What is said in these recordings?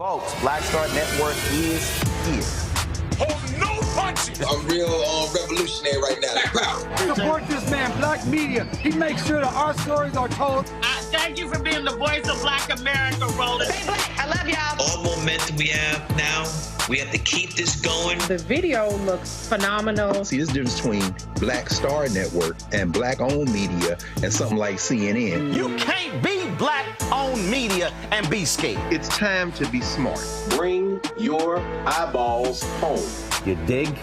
Folks, Black Star Network is here. Hold no punches! I'm real revolutionary right now. Support this man, Black Media. He makes sure that our stories are told. Thank you for being the voice of Black America, Roland. Stay black. I love y'all. All momentum we have now, we have to keep this going. The video looks phenomenal. See, there's a difference between Black Star Network and Black-owned media and something like CNN. You can't be Black-owned media and be scared. It's time to be smart. Bring your eyeballs home. You dig?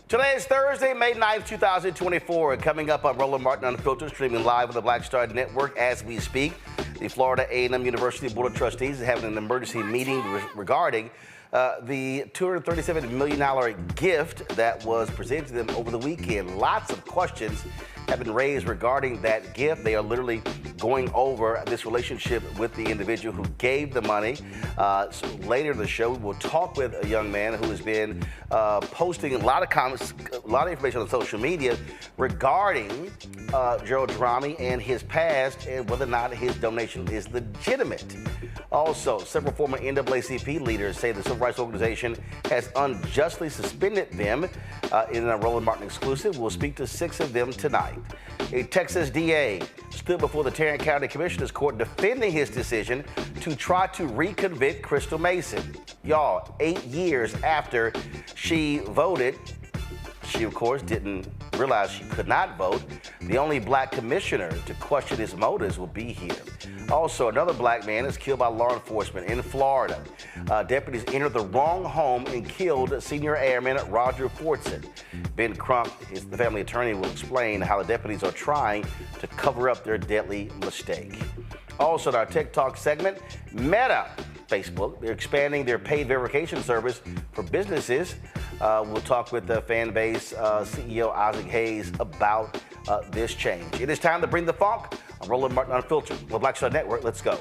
Today is Thursday, May 9th, 2024. Coming up on Roland Martin Unfiltered, streaming live on the Black Star Network as we speak. The Florida A&M University Board of Trustees is having an emergency meeting regarding the $237 million gift that was presented to them over the weekend. Lots of questions have been raised regarding that gift. They are literally going over this relationship with the individual who gave the money. So later in the show, we'll talk with a young man who has been posting a lot of comments, a lot of information on social media regarding Gerald Drami and his past and whether or not his donation is legitimate. Also, several former NAACP leaders say the civil rights organization has unjustly suspended them. In a Roland Martin exclusive, we'll speak to 6 of them tonight. A Texas DA stood before the Tarrant County Commissioner's Court defending his decision to try to re-convict Crystal Mason. Y'all, 8 years after she voted, she, of course, didn't realize she could not vote. The only black commissioner to question his motives will be here. Also, another black man is killed by law enforcement in Florida. Deputies entered the wrong home and killed Senior Airman Roger Fortson. Ben Crump, the family attorney, will explain how the deputies are trying to cover up their deadly mistake. Also, in our Tech Talk segment, Meta, Facebook, they're expanding their paid verification service for businesses. We'll talk with the Fanbase CEO Isaac Hayes about this change. It is time to bring the funk. I'm Roland Martin Unfiltered, the Black Star Network. Let's go.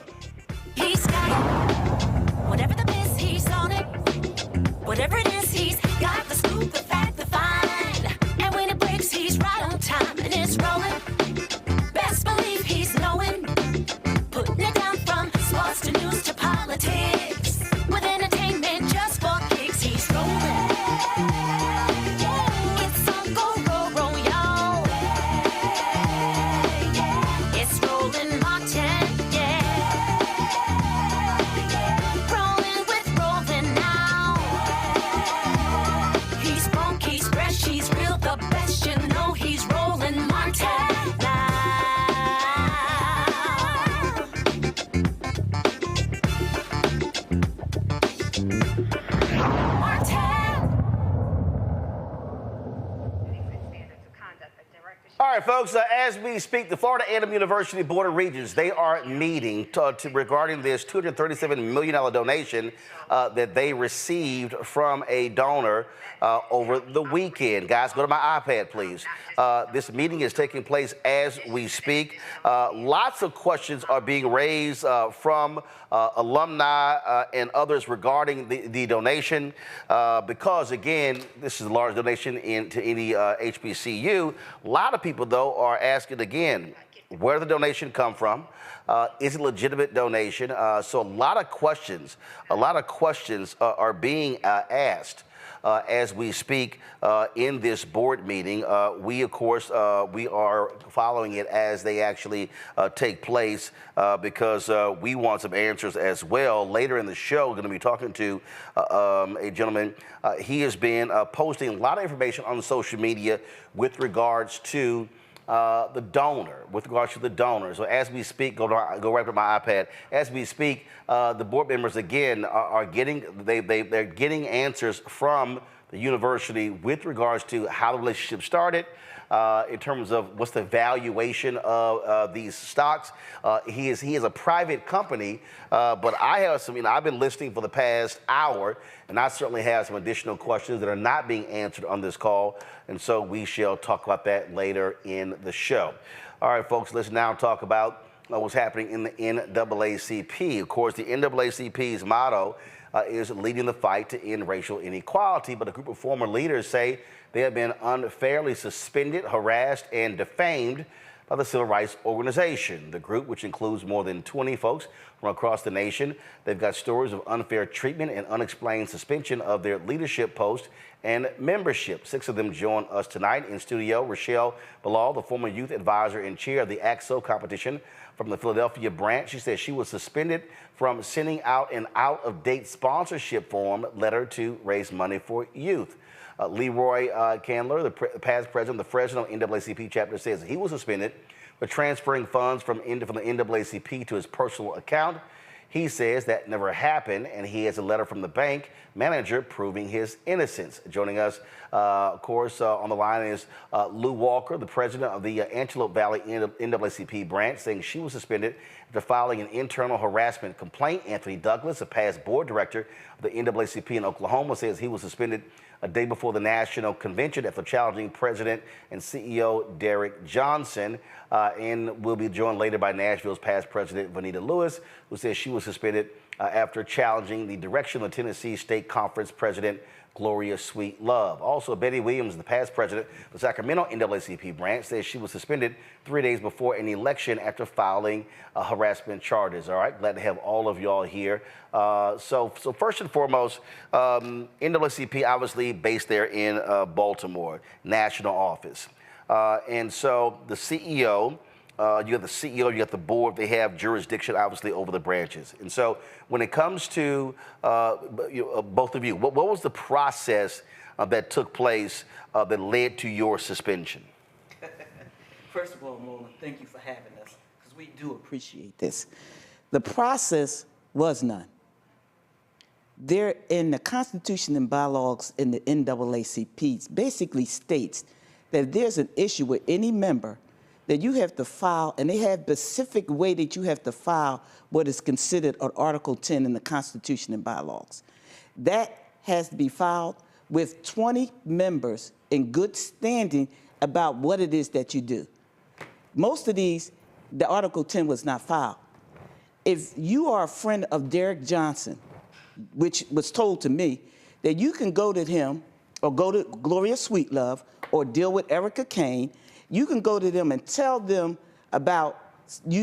He's got it. Whatever the biz, he's on it. Whatever it is, he's got the scoop, the fact, the find. And when it breaks, he's right on time and it's rolling. Best believe he's knowing. Putting it down from sports to news to politics. With entertainment just for kicks, he's rolling. It's on go, roll, y'all. It's Roland Martin, yeah. Rolling with Roland now. He's funk, he's fresh, he's real, the best, you know he's Roland Martin now. All right, folks, as we speak, the Florida A&M University Board of Regents, they are meeting regarding this $237 million donation that they received from a donor over the weekend. Guys, go to my iPad, please. This meeting is taking place as we speak. Lots of questions are being raised from alumni and others regarding the donation because, again, this is a large donation to any HBCU. A lot of people, though, are asking again, where did the donation come from? Is it a legitimate donation? So a lot of questions are being asked as we speak in this board meeting. We, of course, we are following it as they actually take place because we want some answers as well. Later in the show, we're going to be talking to a gentleman. He has been posting a lot of information on social media with regards to the donor, So as we speak, go right to my iPad. As we speak, the board members again are getting they're getting answers from the university with regards to how the relationship started, in terms of what's the valuation of these stocks. He is a private company, but I have some. I've been listening for the past hour, and I certainly have some additional questions that are not being answered on this call, and so we shall talk about that later in the show. All right, folks, let's now talk about what's happening in the NAACP. Of course, the NAACP's motto is leading the fight to end racial inequality, but a group of former leaders say they have been unfairly suspended, harassed, and defamed by the Civil Rights Organization. The group, which includes more than 20 folks from across the nation, they've got stories of unfair treatment and unexplained suspension of their leadership post and membership. 6 of them join us tonight in studio. Rochelle Bilal, the former youth advisor and chair of the AXO competition from the Philadelphia branch. She says she was suspended from sending out an out-of-date sponsorship form letter to raise money for youth. Leroy Candler, the past president of the Fresno NAACP chapter, says he was suspended for transferring funds from the NAACP to his personal account. He says that never happened, and he has a letter from the bank manager proving his innocence. Joining us, of course, on the line is Lou Walker, the president of the Antelope Valley NAACP branch, saying she was suspended after filing an internal harassment complaint. Anthony Douglas, a past board director of the NAACP in Oklahoma, says he was suspended a day before the national convention after challenging President and CEO Derek Johnson. And we'll be joined later by Nashville's past president, Vanita Lewis, who says she was suspended after challenging the direction of Tennessee State Conference President Gloria Sweet Love. Also, Betty Williams, the past president of the Sacramento NAACP branch, says she was suspended 3 days before an election after filing harassment charges. All right, glad to have all of y'all here. So first and foremost, NAACP obviously based there in Baltimore, national office. And so the CEO, you have the CEO, you have the board, they have jurisdiction obviously over the branches. And so when it comes to both of you, what was the process that took place that led to your suspension? First of all, Roland, thank you for having us, because we do appreciate this. The process was none. There, in the Constitution and bylaws in the NAACP, basically states that if there's an issue with any member, that you have to file, and they have a specific way that you have to file what is considered an Article 10 in the Constitution and bylaws. That has to be filed with 20 members in good standing about what it is that you do. Most of these, the Article 10 was not filed. If you are a friend of Derek Johnson, which was told to me, that you can go to him or go to Gloria Sweetlove or deal with Erica Kane, you can go to them and tell them about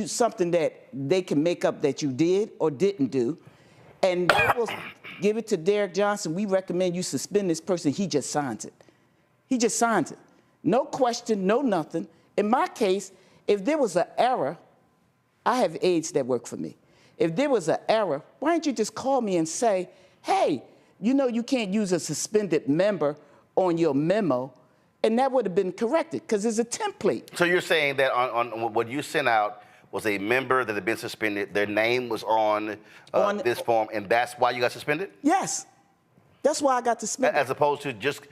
something that they can make up that you did or didn't do, and they will give it to Derek Johnson. We recommend you suspend this person. He just signs it. He just signs it. No question, no nothing. In my case, if there was an error, I have aides that work for me. If there was an error, why don't you just call me and say, hey, you know you can't use a suspended member on your memo, and that would have been corrected because there's a template. So you're saying that on what you sent out was a member that had been suspended, their name was on this form, and that's why you got suspended? Yes, that's why I got suspended. As opposed to just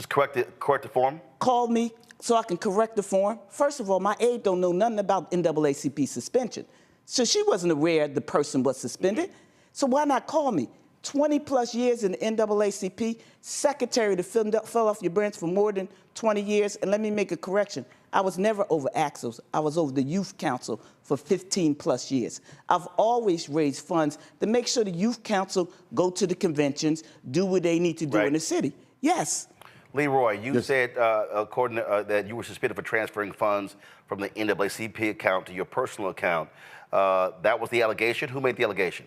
correct the form? Call me so I can correct the form. First of all, my aide don't know nothing about NAACP suspension. So she wasn't aware the person was suspended. So why not call me? 20 plus years in the NAACP, secretary to Philadelphia branch for more than 20 years. And let me make a correction. I was never over AXOs. I was over the Youth Council for 15 plus years. I've always raised funds to make sure the Youth Council go to the conventions, do what they need to do in the city. Yes. Leroy, you said according to, that you were suspended for transferring funds from the NAACP account to your personal account. That was the allegation. Who made the allegation?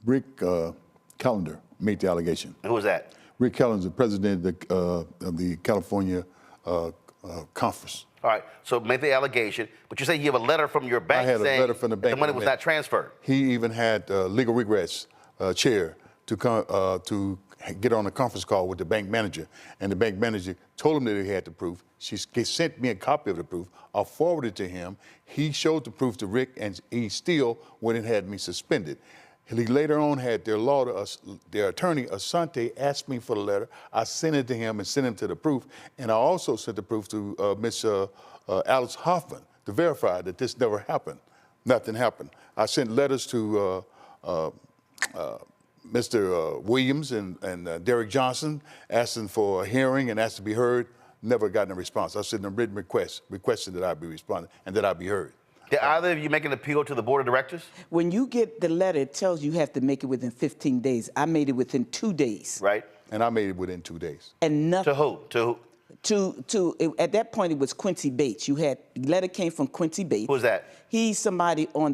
Rick Callender made the allegation. Who was that? Rick Callender is the president of the California conference. All right, so made the allegation, but you say you have a letter from your bank saying a letter from the bank the money was not transferred. He even had legal regrets chair to get on a conference call with the bank manager, and the bank manager told him that he had the proof. She sent me a copy of the proof. I forwarded it to him. He showed the proof to Rick, and he still went and had me suspended. He later on had their attorney, Asante, asked me for the letter. I sent it to him and sent him to the proof. And I also sent the proof to Miss Alice Hoffman to verify that this never happened. Nothing happened. I sent letters to Mr. Williams and Derek Johnson asking for a hearing and asked to be heard. Never gotten a response. I sent them written requests, requesting that I be responded and that I be heard. Did either of you make an appeal to the board of directors? When you get the letter, it tells you have to make it within 15 days. I made it within 2 days. Right. And I made it within 2 days. And nothing. To who? To who? At that point, it was Quincy Bates. You had letter came from Quincy Bates. Who's that? He's somebody on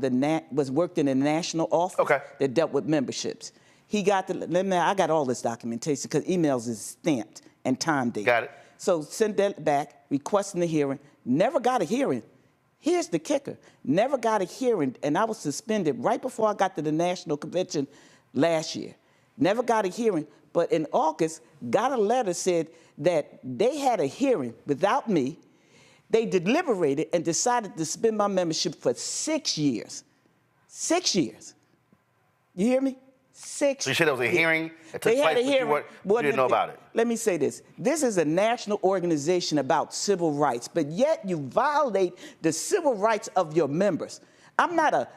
worked in the national office that dealt with memberships. He got I got all this documentation because emails is stamped and time dated. Got it. So sent that back, requesting a hearing. Never got a hearing. Here's the kicker. Never got a hearing, and I was suspended right before I got to the national convention last year. Never got a hearing, but in August, got a letter said that they had a hearing without me. They deliberated and decided to suspend my membership for 6 years. 6 years. You hear me? 6 So you said there was a hearing that took They had a place, hearing. but you didn't know about it. Let me say this. This is a national organization about civil rights, but yet you violate the civil rights of your members. I'm not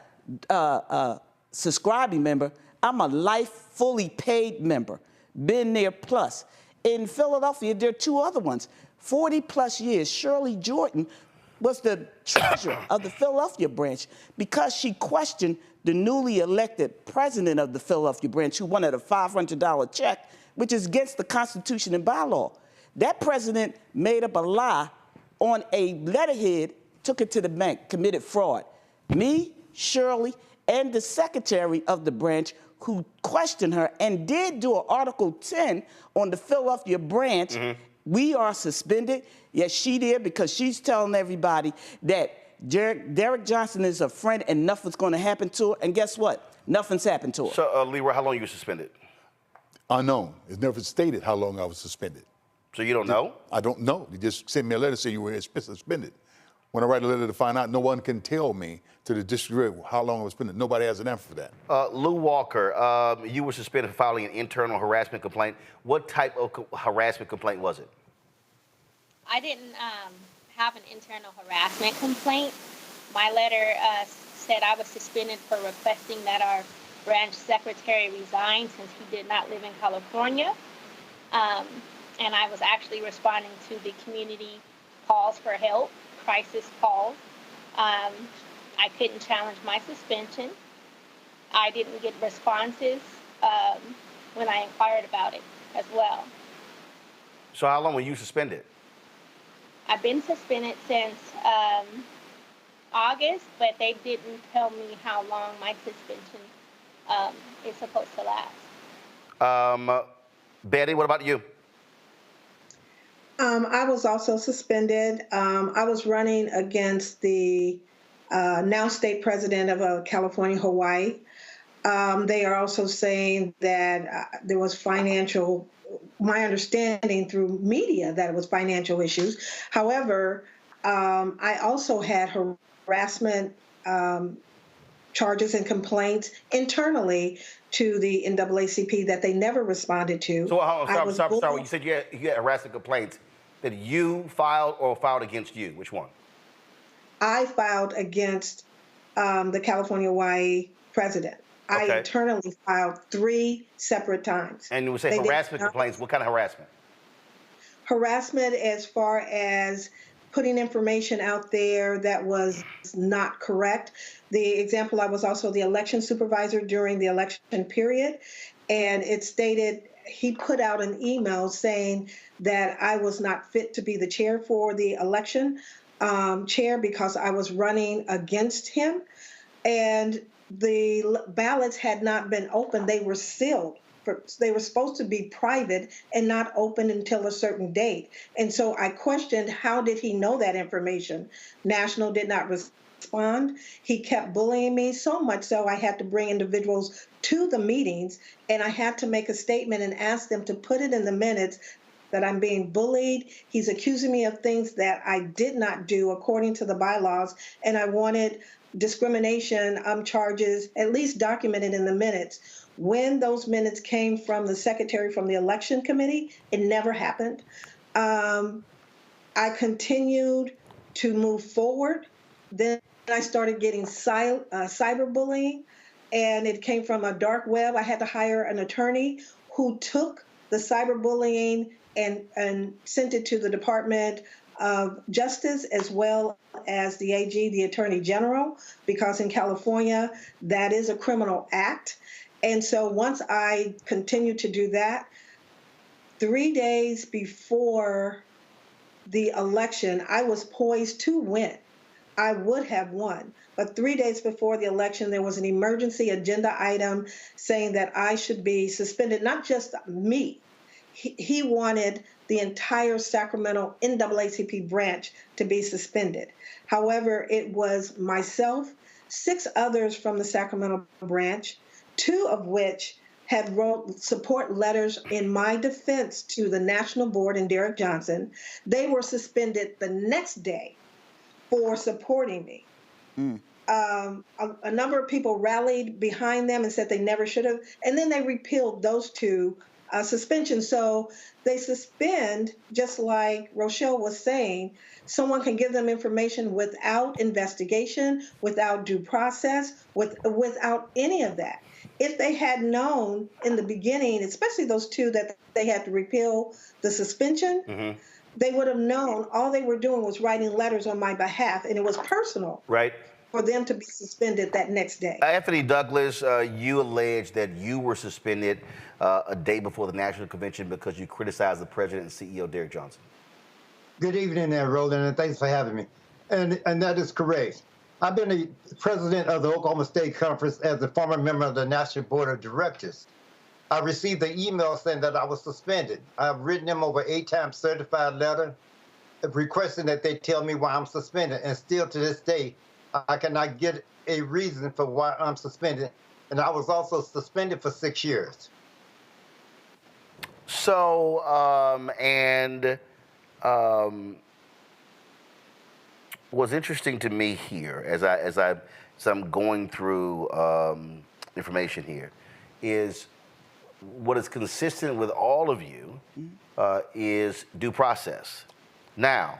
a subscribing member. I'm a life fully paid member. Been there plus. In Philadelphia, there are 2 other ones. 40 plus years, Shirley Jordan was the treasurer of the Philadelphia branch because she questioned the newly elected president of the Philadelphia branch who wanted a $500 check, which is against the Constitution and bylaw. That president made up a lie on a letterhead, took it to the bank, committed fraud. Me, Shirley, and the secretary of the branch who questioned her and did do an Article 10 on the Philadelphia branch. We are suspended. Yes, she did, because she's telling everybody that Derek Johnson is a friend and nothing's going to happen to her. And guess what? Nothing's happened to her. So, Leroy, how long you were suspended? Unknown. It's never stated how long I was suspended. So you don't know? I don't know. They just sent me a letter saying you were suspended. When I write a letter to find out, no one can tell me to the district how long I was suspended. Nobody has an answer for that. Lou Walker, you were suspended for filing an internal harassment complaint. What type of harassment complaint was it? I didn't have an internal harassment complaint. My letter said I was suspended for requesting that our branch secretary resign since he did not live in California. And I was actually responding to the community calls for help, crisis calls. I couldn't challenge my suspension. I didn't get responses when I inquired about it as well. So how long were you suspended? I've been suspended since August, but they didn't tell me how long my suspension is supposed to last. Betty, what about you? I was also suspended. I was running against the now state president of California, Hawaii. They are also saying that there was financial, my understanding through media, that it was financial issues. However, I also had harassment charges and complaints internally to the NAACP that they never responded to. So sorry. You said you had harassment complaints that you filed or filed against you. Which one? I filed against the California Hawaii president. Okay. I internally filed 3 separate times. And you would say harassment complaints. What kind of harassment? Harassment as far as putting information out there that was not correct. The example, I was also the election supervisor during the election period, and it stated he put out an email saying that I was not fit to be the chair for the election chair because I was running against him, and the ballots had not been opened. They were sealed. They were supposed to be private and not open until a certain date. And so I questioned, how did he know that information? National did not respond. He kept bullying me so much so I had to bring individuals to the meetings, and I had to make a statement and ask them to put it in the minutes that I'm being bullied. He's accusing me of things that I did not do according to the bylaws, and I wanted discrimination charges at least documented in the minutes. When those minutes came from the secretary from the election committee, it never happened. I continued to move forward. Then I started getting cyberbullying, and it came from a dark web. I had to hire an attorney who took the cyberbullying and sent it to the Department of Justice as well as the AG, the Attorney General, because in California, that is a criminal act. And so once I continued to do that, 3 days before the election, I was poised to win. I would have won. But 3 days before the election, there was an emergency agenda item saying that I should be suspended, not just me. He wanted the entire Sacramento NAACP branch to be suspended. However, it was myself, 6 others from the Sacramento branch, 2 of which had wrote support letters in my defense to the national board and Derek Johnson. They were suspended the next day for supporting me. A number of people rallied behind them and said they never should have, and then they repealed those 2 suspensions. So they suspend, just like Rochelle was saying, someone can give them information without investigation, without due process, without any of that. If they had known in the beginning, especially those 2 that they had to repeal the suspension, they would have known all they were doing was writing letters on my behalf, and it was personal. Right. For them to be suspended that next day. Anthony Douglas, you allege that you were suspended a day before the National Convention because you criticized the President and CEO, Derek Johnson. Good evening there, Roland, and thanks for having me. And that is correct. I've been the president of the Oklahoma State Conference as a former member of the National Board of Directors. I received an email saying that I was suspended. I've written them over 8 times certified letter requesting that they tell me why I'm suspended, and still to this day, I cannot get a reason for why I'm suspended, and I was also suspended for 6 years. So, what's interesting to me here, as I'm going through information here, is what is consistent with all of you is due process. Now,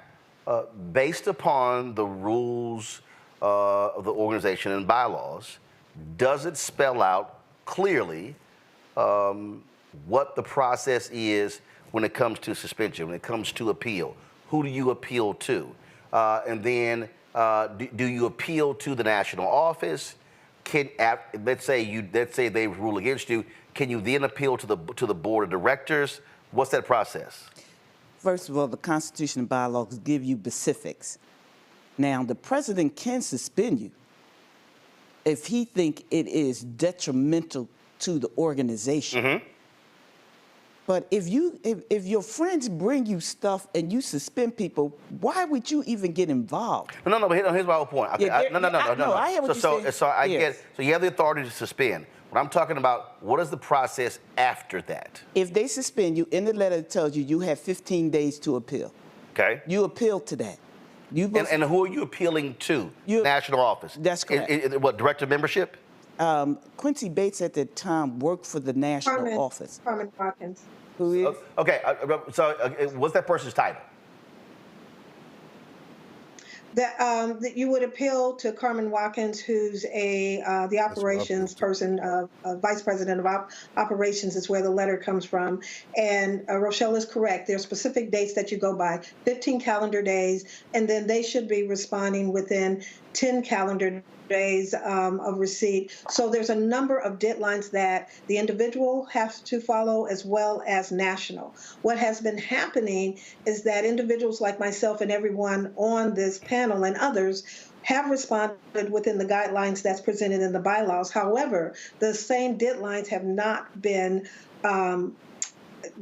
based upon the rules of the organization and bylaws, does it spell out clearly what the process is when it comes to suspension, when it comes to appeal? Who do you appeal to? And then do you appeal to the national office? Let's say they rule against you. Can you then appeal to the board of directors? What's that process? First of all, the Constitution and bylaws give you specifics. Now, the president can suspend you if he think it is detrimental to the organization. But if your friends bring you stuff and you suspend people, why would you even get involved? No. But here's my whole point. Okay, Yeah, no. I hear what you're saying. So I Yes. get. So you have the authority to suspend. But I'm talking about what is the process after that? If they suspend you, in the letter it tells you you have 15 days to appeal. Okay. You appeal to that. And who are you appealing to? National office. That's correct. What, director of membership? Quincy Bates at the time worked for the national office. Carmen Watkins. Who is? Okay, so what's that person's title? That you would appeal to Carmen Watkins, who's the operations person, vice president of operations is where the letter comes from. And Rochelle is correct. There are specific dates that you go by, 15 calendar days, and then they should be responding within 10 calendar days of receipt. So there's a number of deadlines that the individual has to follow as well as national. What has been happening is that individuals like myself and everyone on this panel and others have responded within the guidelines that's presented in the bylaws. However, the same deadlines have not been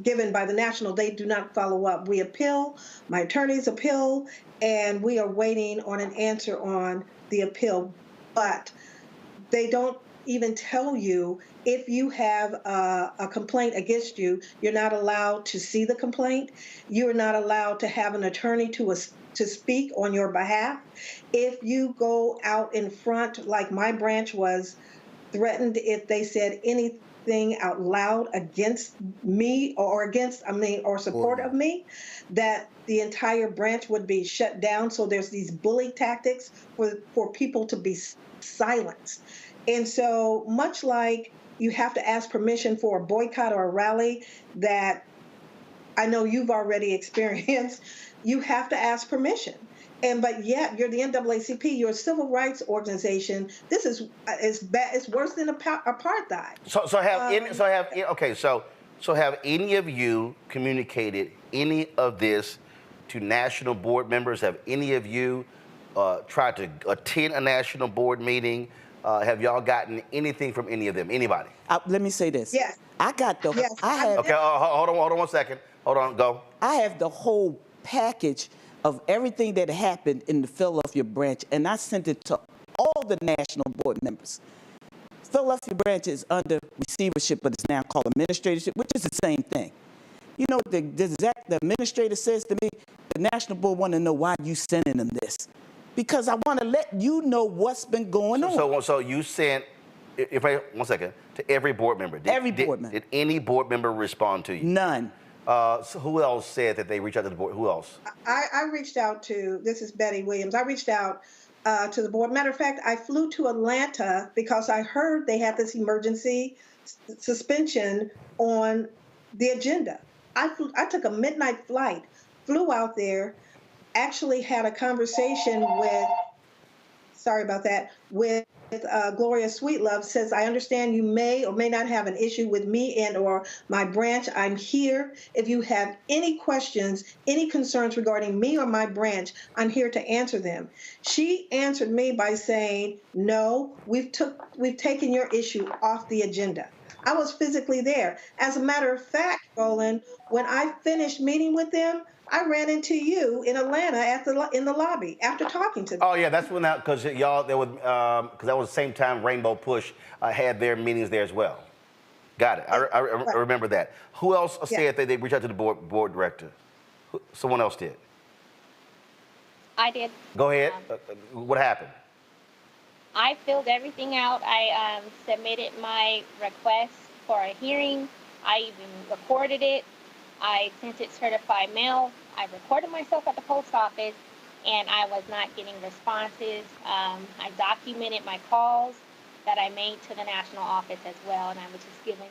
given by the national. They do not follow up. We appeal, my attorneys appeal, and we are waiting on an answer on the appeal. But they don't even tell you if you have a complaint against you, you're not allowed to see the complaint. You're not allowed to have an attorney to speak on your behalf. If you go out in front, like my branch was threatened if they said anything out loud against me or support of me, that the entire branch would be shut down. So there's these bully tactics for people to be silenced. And so much like you have to ask permission for a boycott or a rally that I know you've already experienced, you have to ask permission. But yet you're the NAACP, you're a civil rights organization. This is bad. It's worse than apartheid. So have any of you communicated any of this to national board members? Have any of you tried to attend a national board meeting? Have y'all gotten anything from any of them? Anybody? Let me say this. Yes. I got the. Yes. I have. Okay, hold on 1 second. Hold on, go. I have the whole package of everything that happened in the Philadelphia branch, and I sent it to all the national board members. Philadelphia branch is under receivership, but it's now called administratorship, which is the same thing. You know, the administrator says to me, the national board want to know why you sending them this. Because I want to let you know what's been going on. So you sent, 1 second, to every board member. Every board member. Did any board member respond to you? None. So who else said that they reached out to the board? Who else? I reached out to, this is Betty Williams, I reached out to the board. Matter of fact, I flew to Atlanta because I heard they had this emergency suspension on the agenda. I took a midnight flight, flew out there, actually had a conversation with, sorry about that, with Gloria Sweetlove. Says, I understand you may or may not have an issue with me and or my branch. I'm here. If you have any questions, any concerns regarding me or my branch, I'm here to answer them. She answered me by saying, no, we've taken your issue off the agenda. I was physically there. As a matter of fact, Roland, when I finished meeting with them, I ran into you in Atlanta in the lobby after talking to them. Oh yeah, that's when because y'all because that was the same time Rainbow Push had their meetings there as well. Got it. I remember that. Who else said that they reached out to the board director? Someone else did. I did. Go ahead. What happened? I filled everything out. I submitted my request for a hearing. I even recorded it. I sent it certified mail. I recorded myself at the post office, and I was not getting responses. I documented my calls that I made to the national office as well, and I was just given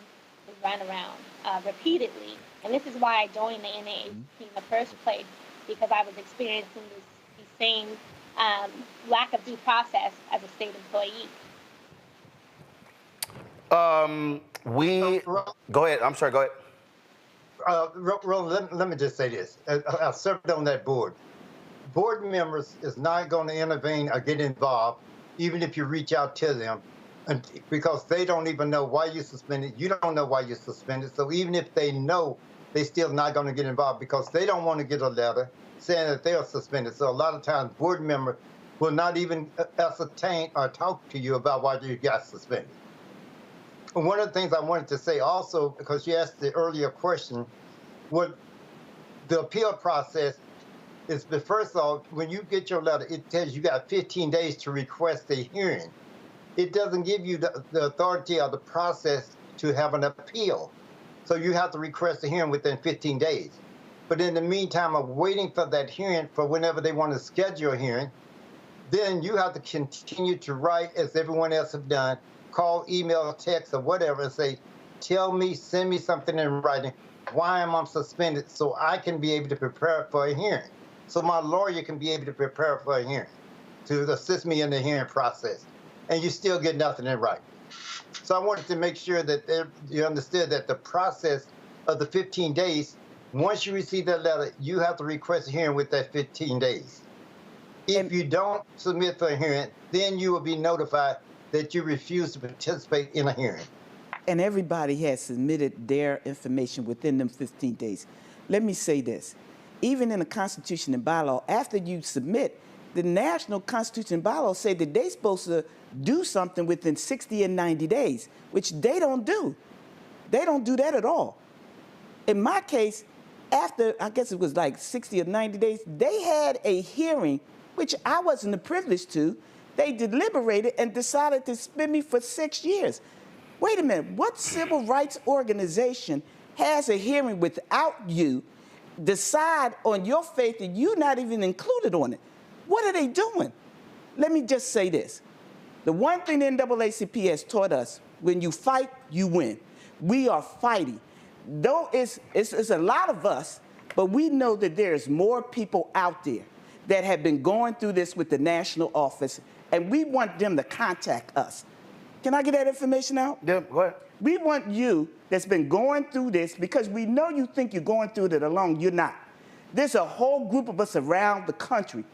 the runaround repeatedly. And this is why I joined the NAACP in the first place, because I was experiencing the same lack of due process as a state employee. Go ahead. I'm sorry. Go ahead. Roland, let me just say this. I served on that board. Board members is not going to intervene or get involved, even if you reach out to them, because they don't even know why you suspended. You don't know why you suspended. So even if they know, they still not going to get involved because they don't want to get a letter saying that they are suspended. So a lot of times, board members will not even ascertain or talk to you about why you got suspended. And one of the things I wanted to say also, because you asked the earlier question, what the appeal process is, first of all, when you get your letter, it tells you got 15 days to request a hearing. It doesn't give you the authority or the process to have an appeal. So you have to request a hearing within 15 days. But in the meantime of waiting for that hearing, for whenever they want to schedule a hearing, then you have to continue to write, as everyone else have done, call, email, text, or whatever, and say, tell me, send me something in writing, why am I suspended, so I can be able to prepare for a hearing. So my lawyer can be able to prepare for a hearing, to assist me in the hearing process. And you still get nothing in writing. So I wanted to make sure that you understood that the process of the 15 days, once you receive that letter, you have to request a hearing with that 15 days. If you don't submit for a hearing, then you will be notified that you refuse to participate in a hearing. And everybody has submitted their information within them 15 days. Let me say this. Even in the Constitution and bylaw, after you submit, the National Constitution and bylaw say that they're supposed to do something within 60 and 90 days, which they don't do. They don't do that at all. In my case, after, I guess it was like 60 or 90 days, they had a hearing, which I wasn't privileged to. They deliberated and decided to suspend me for 6 years. Wait a minute, what civil rights organization has a hearing without you, decide on your faith and you're not even included on it? What are they doing? Let me just say this. The one thing the NAACP has taught us, when you fight, you win. We are fighting. Though it's a lot of us, but we know that there's more people out there that have been going through this with the national office, and we want them to contact us. Can I get that information out? Yeah, go ahead. We want you that's been going through this, because we know you think you're going through it alone. You're not. There's a whole group of us around the country.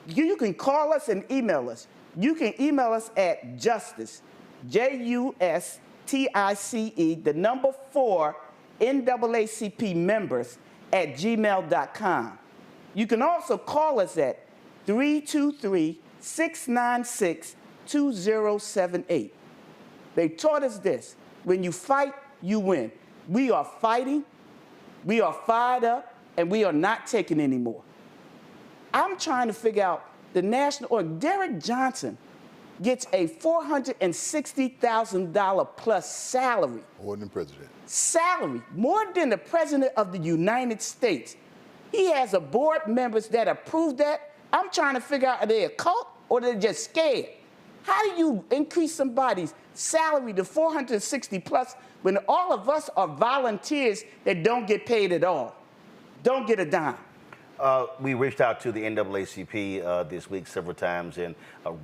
You can call us and email us. You can email us at justice, JUSTICE, the number 4, NAACP members at gmail.com. You can also call us at 323-696-2078. They taught us this: when you fight, you win. We are fighting, we are fired up, and we are not taking anymore. I'm trying to figure out the national, Derek Johnson gets a $460,000 plus salary. More than the president. Salary, more than the president of the United States. He has a board members that approve that. I'm trying to figure out, are they a cult or they're just scared? How do you increase somebody's salary to 460 plus when all of us are volunteers that don't get paid at all, don't get a dime? We reached out to the NAACP this week several times, and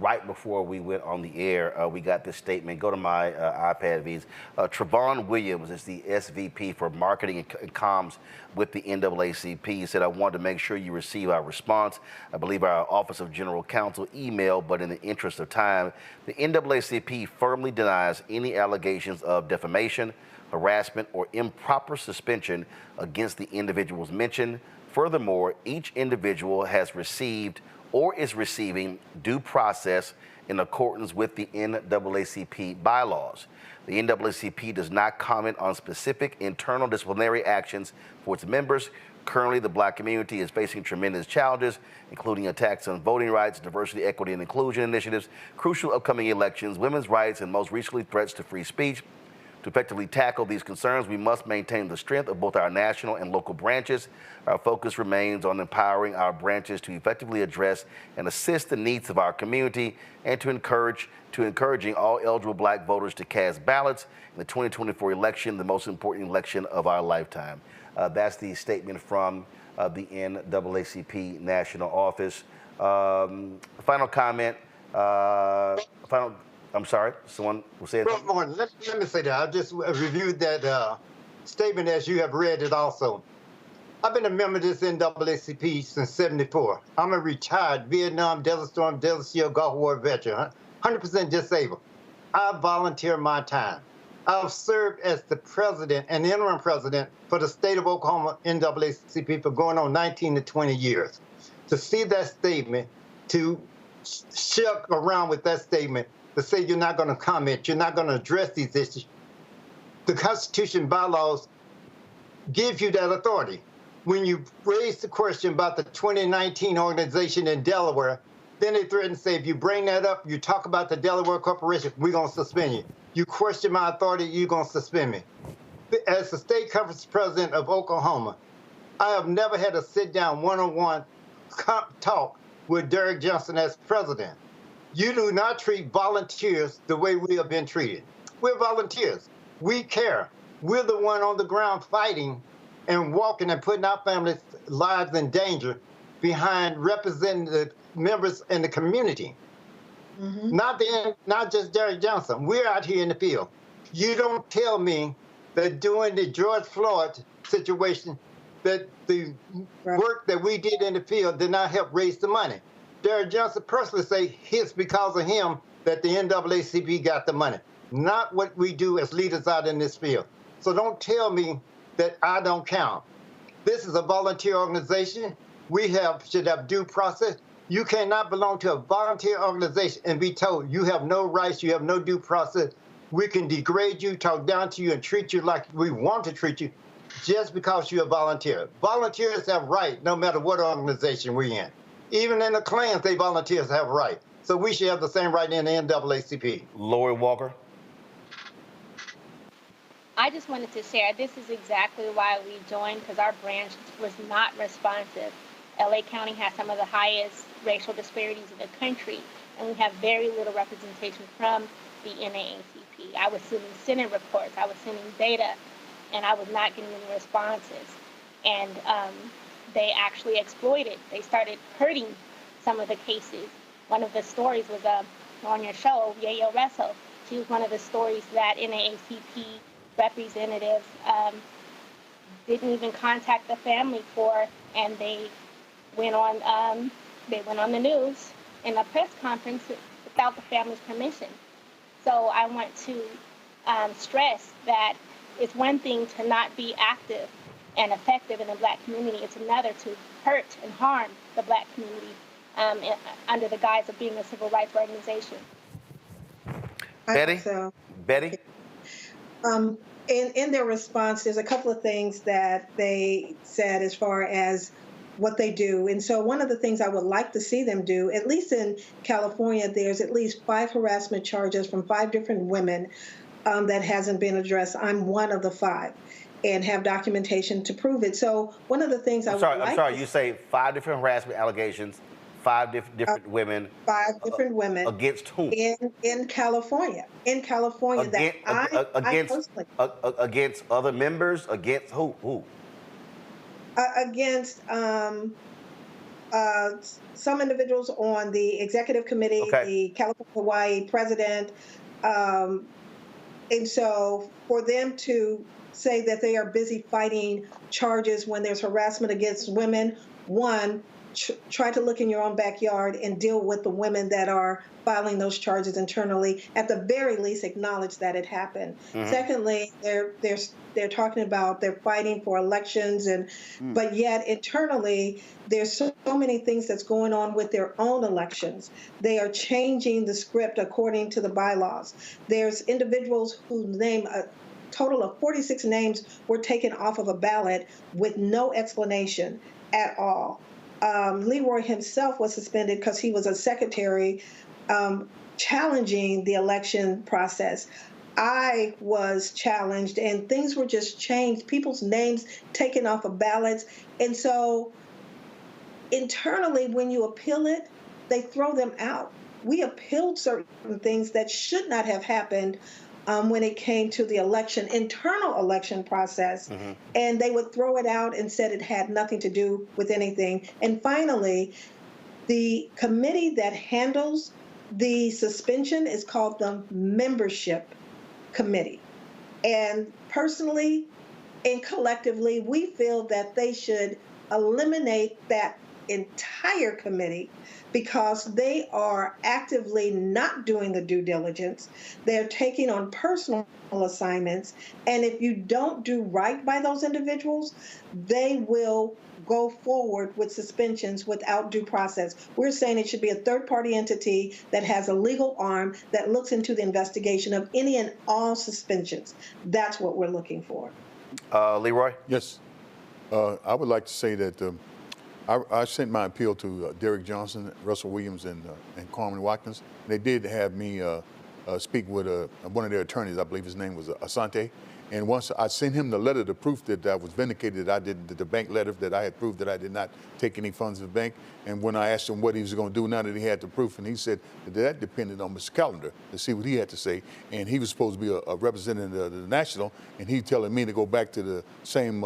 right before we went on the air, we got this statement. Go to my iPad, V's. Trevon Williams is the SVP for Marketing and Comms with the NAACP. He said, I wanted to make sure you receive our response. I believe our Office of General Counsel emailed, but in the interest of time, the NAACP firmly denies any allegations of defamation, harassment, or improper suspension against the individuals mentioned. Furthermore, each individual has received or is receiving due process in accordance with the NAACP bylaws. The NAACP does not comment on specific internal disciplinary actions for its members. Currently, the Black community is facing tremendous challenges, including attacks on voting rights, diversity, equity, and inclusion initiatives, crucial upcoming elections, women's rights, and most recently, threats to free speech. To effectively tackle these concerns, we must maintain the strength of both our national and local branches. Our focus remains on empowering our branches to effectively address and assist the needs of our community and to encouraging all eligible Black voters to cast ballots in the 2024 election, the most important election of our lifetime. That's the statement from the NAACP National Office. Final comment. I'm sorry, someone will say it. Well, Morning. Let me say that. I just reviewed that statement as you have read it also. I've been a member of this NAACP since '74. I'm a retired Vietnam, Desert Storm, Desert Shield, Gulf War veteran, 100% disabled. I volunteer my time. I've served as the president and interim president for the state of Oklahoma NAACP for going on 19 to 20 years. To see that statement, to shuck around with that statement, to say you're not going to comment, you're not going to address these issues. The Constitution bylaws give you that authority. When you raise the question about the 2019 organization in Delaware, then they threaten to say, if you bring that up, you talk about the Delaware Corporation, we're going to suspend you. You question my authority, you're going to suspend me. As the state conference president of Oklahoma, I have never had a sit-down one-on-one talk with Derek Johnson as president. You do not treat volunteers the way we have been treated. We're volunteers. We care. We're the one on the ground fighting and walking and putting our families' lives in danger behind representing the members in the community. Mm-hmm. Not just Derek Johnson. We're out here in the field. You don't tell me that during the George Floyd situation that the work that we did in the field did not help raise the money. Derek Johnson personally say it's because of him that the NAACP got the money, not what we do as leaders out in this field. So don't tell me that I don't count. This is a volunteer organization. We should have due process. You cannot belong to a volunteer organization and be told you have no rights, you have no due process. We can degrade you, talk down to you, and treat you like we want to treat you just because you're a volunteer. Volunteers have rights no matter what organization we're in. Even in the Klans, volunteers have rights. So we should have the same right in the NAACP. Lori Walker. I just wanted to share, this is exactly why we joined, because our branch was not responsive. LA County has some of the highest racial disparities in the country, and we have very little representation from the NAACP. I was sending Senate reports, I was sending data, and I was not getting any responses. And they actually exploited. They started hurting some of the cases. One of the stories was on your show, Yayo Resso. She was one of the stories that NAACP representatives didn't even contact the family for and they went on the news in a press conference without the family's permission. So I want to stress that it's one thing to not be active and effective in the Black community. It's another to hurt and harm the Black community under the guise of being a civil rights organization. Betty? So, Betty? In their response, there's a couple of things that they said as far as what they do. And so one of the things I would like to see them do, at least in California, there's at least 5 harassment charges from 5 different women that hasn't been addressed. I'm one of the 5 and have documentation to prove it. So one of the things I'm sorry, you say 5 different harassment allegations, 5 different women. 5 different women. Against whom? In California. In California. Against other members? Against who? Against some individuals on the executive committee, the California-Hawaii president. And so for them to say that they are busy fighting charges when there's harassment against women, one, try to look in your own backyard and deal with the women that are filing those charges internally. At the very least, acknowledge that it happened. Mm-hmm. Secondly, they're talking about they're fighting for elections, but yet internally there's so many things that's going on with their own elections. They are changing the script according to the bylaws. There's individuals whose name a total of 46 names were taken off of a ballot with no explanation at all. Leroy himself was suspended because he was a secretary challenging the election process. I was challenged, and things were just changed. People's names taken off of ballots. And so internally, when you appeal it, they throw them out. We appealed certain things that should not have happened when it came to the internal election process, and they would throw it out and said it had nothing to do with anything. And finally, the committee that handles the suspension is called the membership committee. And personally and collectively, we feel that they should eliminate that entire committee because they are actively not doing the due diligence. They're taking on personal assignments. And if you don't do right by those individuals, they will go forward with suspensions without due process. We're saying it should be a third-party entity that has a legal arm that looks into the investigation of any and all suspensions. That's what we're looking for. Leroy? Yes. I would like to say that I sent my appeal to Derek Johnson, Russell Williams, and Carmen Watkins. They did have me speak with one of their attorneys. I believe his name was Asante. And once I sent him the letter to proof that I was vindicated, I did the bank letter that I had proved that I did not take any funds of the bank. And when I asked him what he was going to do now that he had the proof, and he said that depended on Mr. Callender to see what he had to say. And he was supposed to be a representative of the national, and he telling me to go back to the same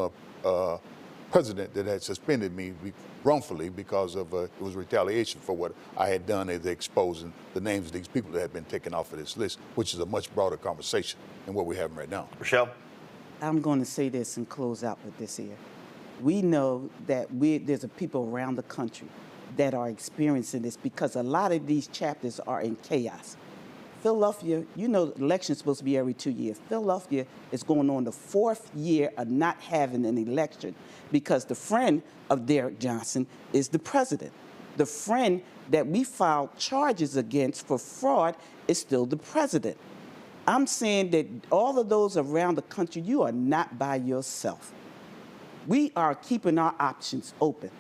president that had suspended me wrongfully because of it was retaliation for what I had done as exposing the names of these people that had been taken off of this list, which is a much broader conversation than what we're having right now. Rochelle? I'm going to say this and close out with this here. We know that there's a people around the country that are experiencing this because a lot of these chapters are in chaos. Philadelphia, you know, election's supposed to be every 2 years. Philadelphia is going on the 4th year of not having an election because the friend of Derek Johnson is the president. The friend that we filed charges against for fraud is still the president. I'm saying that all of those around the country, you are not by yourself. We are keeping our options open.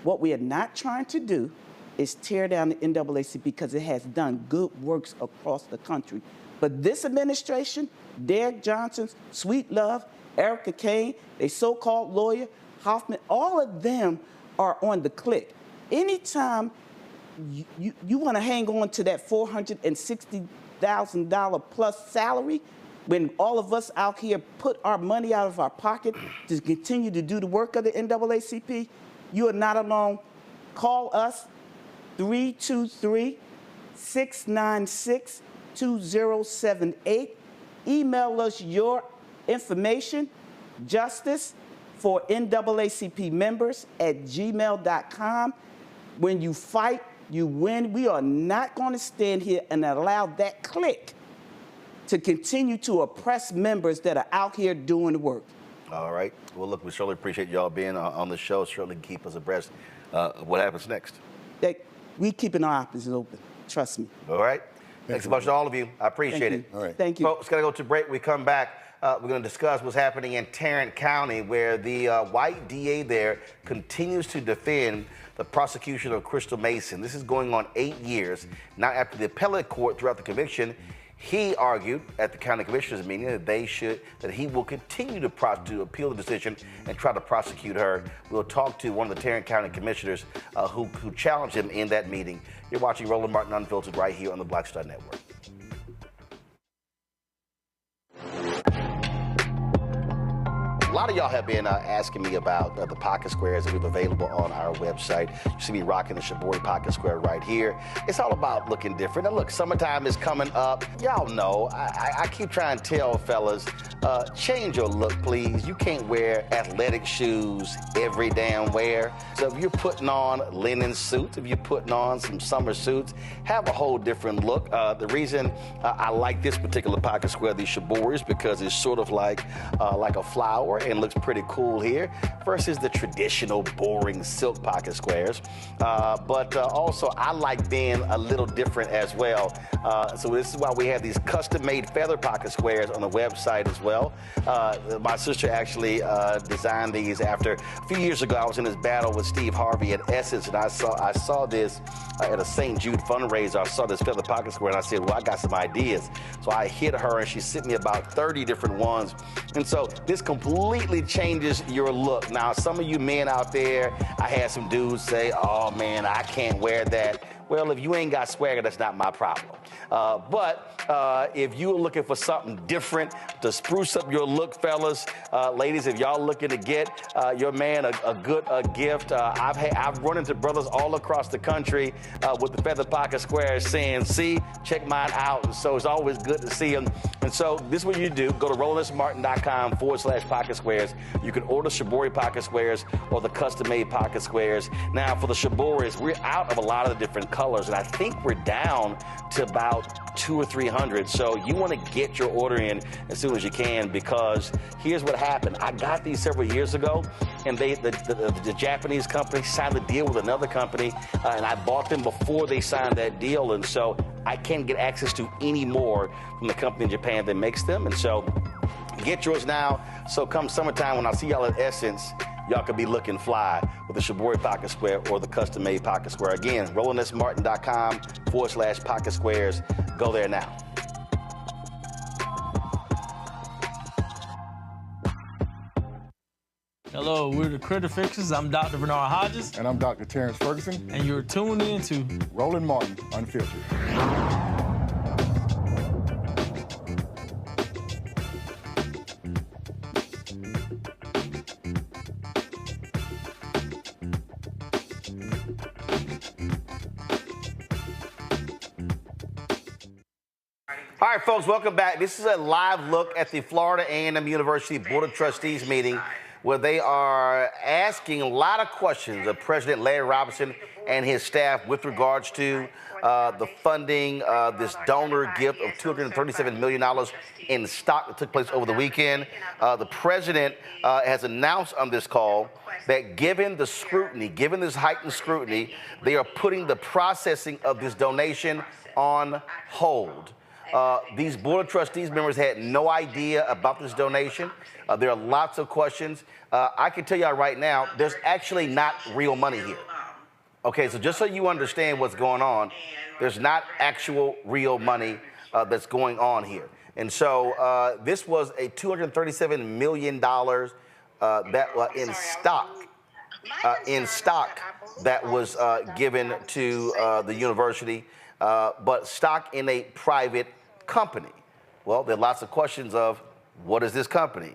What we are not trying to do is tear down the NAACP because it has done good works across the country. But this administration, Derek Johnson's, Sweet Love, Erica Kane, a so-called lawyer, Hoffman, all of them are on the click. Anytime you want to hang on to that $460,000 plus salary, when all of us out here put our money out of our pocket to continue to do the work of the NAACP, you are not alone. Call us. 323-696-2078. Email us your information, justice, for NAACP members at gmail.com. When you fight, you win. We are not going to stand here and allow that clique to continue to oppress members that are out here doing the work. All right. Well, look, we certainly appreciate y'all being on the show. Certainly keep us abreast of what happens next. We keeping our options open. Trust me. All right. Thanks so much to all of you. I appreciate it. All right. Thank you. Folks, got to go to break. We come back. We're going to discuss what's happening in Tarrant County, where the white DA there continues to defend the prosecution of Crystal Mason. This is going on 8 years. Now, after the appellate court throughout the conviction, he argued at the county commissioners meeting that he will continue to appeal the decision and try to prosecute her. We'll talk to one of the Tarrant County commissioners who challenged him in that meeting. You're watching Roland Martin Unfiltered right here on the Black Star Network. A lot of y'all have been asking me about the pocket squares that we have available on our website. You see me rocking the Shibori pocket square right here. It's all about looking different. Now look, summertime is coming up. Y'all know, I keep trying to tell fellas, change your look, please. You can't wear athletic shoes every damn wear. So if you're putting on linen suits, if you're putting on some summer suits, have a whole different look. The reason I like this particular pocket square, the Shibori, is because it's sort of like a flower and looks pretty cool here versus the traditional boring silk pocket squares. But also I like being a little different as well. So this is why we have these custom-made feather pocket squares on the website as well. My sister actually designed these after a few years ago. I was in this battle with Steve Harvey at Essence, and I saw this at a St. Jude fundraiser. I saw this feather pocket square, and I said, well, I got some ideas. So I hit her, and she sent me about 30 different ones. And so this completely changes your look. Now, some of you men out there, I had some dudes say, oh, man, I can't wear that. Well, if you ain't got swagger, that's not my problem. But if you're looking for something different to spruce up your look, fellas, ladies, if y'all looking to get your man a good gift, I've run into brothers all across the country with the feather pocket squares saying, see, check mine out. And so it's always good to see them. And so this is what you do. Go to RolandSMartin.com/pocket squares. You can order Shibori pocket squares or the custom-made pocket squares. Now, for the Shiboris, we're out of a lot of the different colors, and I think we're down to about 200 or 300. So you want to get your order in as soon as you can, because here's what happened. I got these several years ago, and the Japanese company signed a deal with another company, and I bought them before they signed that deal, and so I can't get access to any more from the company in Japan that makes them. And so get yours now. So come summertime, when I see y'all at Essence, y'all could be looking fly with the Shibori pocket square or the custom-made pocket square. Again, RolandSMartin.com/pocket squares. Go there now. Hello, we're the Critter Fixers. I'm Dr. Bernard Hodges. And I'm Dr. Terrence Ferguson. And you're tuned in to Roland Martin Unfiltered. All right, folks, welcome back. This is a live look at the Florida A&M University Board of Trustees meeting, where they are asking a lot of questions of President Larry Robinson and his staff with regards to the funding, this donor gift of $237 million in stock that took place over the weekend. The president has announced on this call that given the scrutiny, given this heightened scrutiny, they are putting the processing of this donation on hold. These Board of Trustees members had no idea about this donation. There are lots of questions. I can tell y'all right now, there's actually not real money here. Okay, so just so you understand what's going on, there's not actual real money that's going on here. And so this was a $237 million in stock that was given to the university, but stock in a private company. Well, there are lots of questions of, what is this company?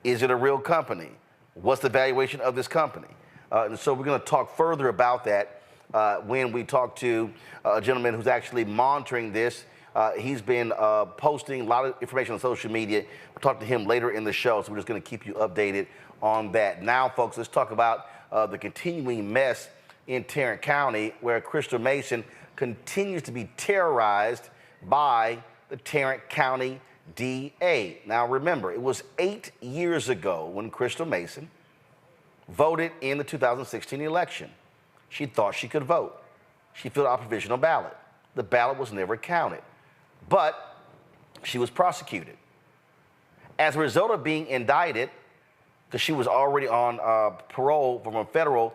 Is it a real company? What's the valuation of this company? And so we're going to talk further about that when we talk to a gentleman who's actually monitoring this. He's been posting a lot of information on social media. We'll talk to him later in the show, so we're just going to keep you updated on that. Now, folks, let's talk about the continuing mess in Tarrant County, where Crystal Mason continues to be terrorized by the Tarrant County DA. Now, remember, it was 8 years ago when Crystal Mason voted in the 2016 election. She thought she could vote. She filled out a provisional ballot. The ballot was never counted, but she was prosecuted. As a result of being indicted, because she was already on parole from a federal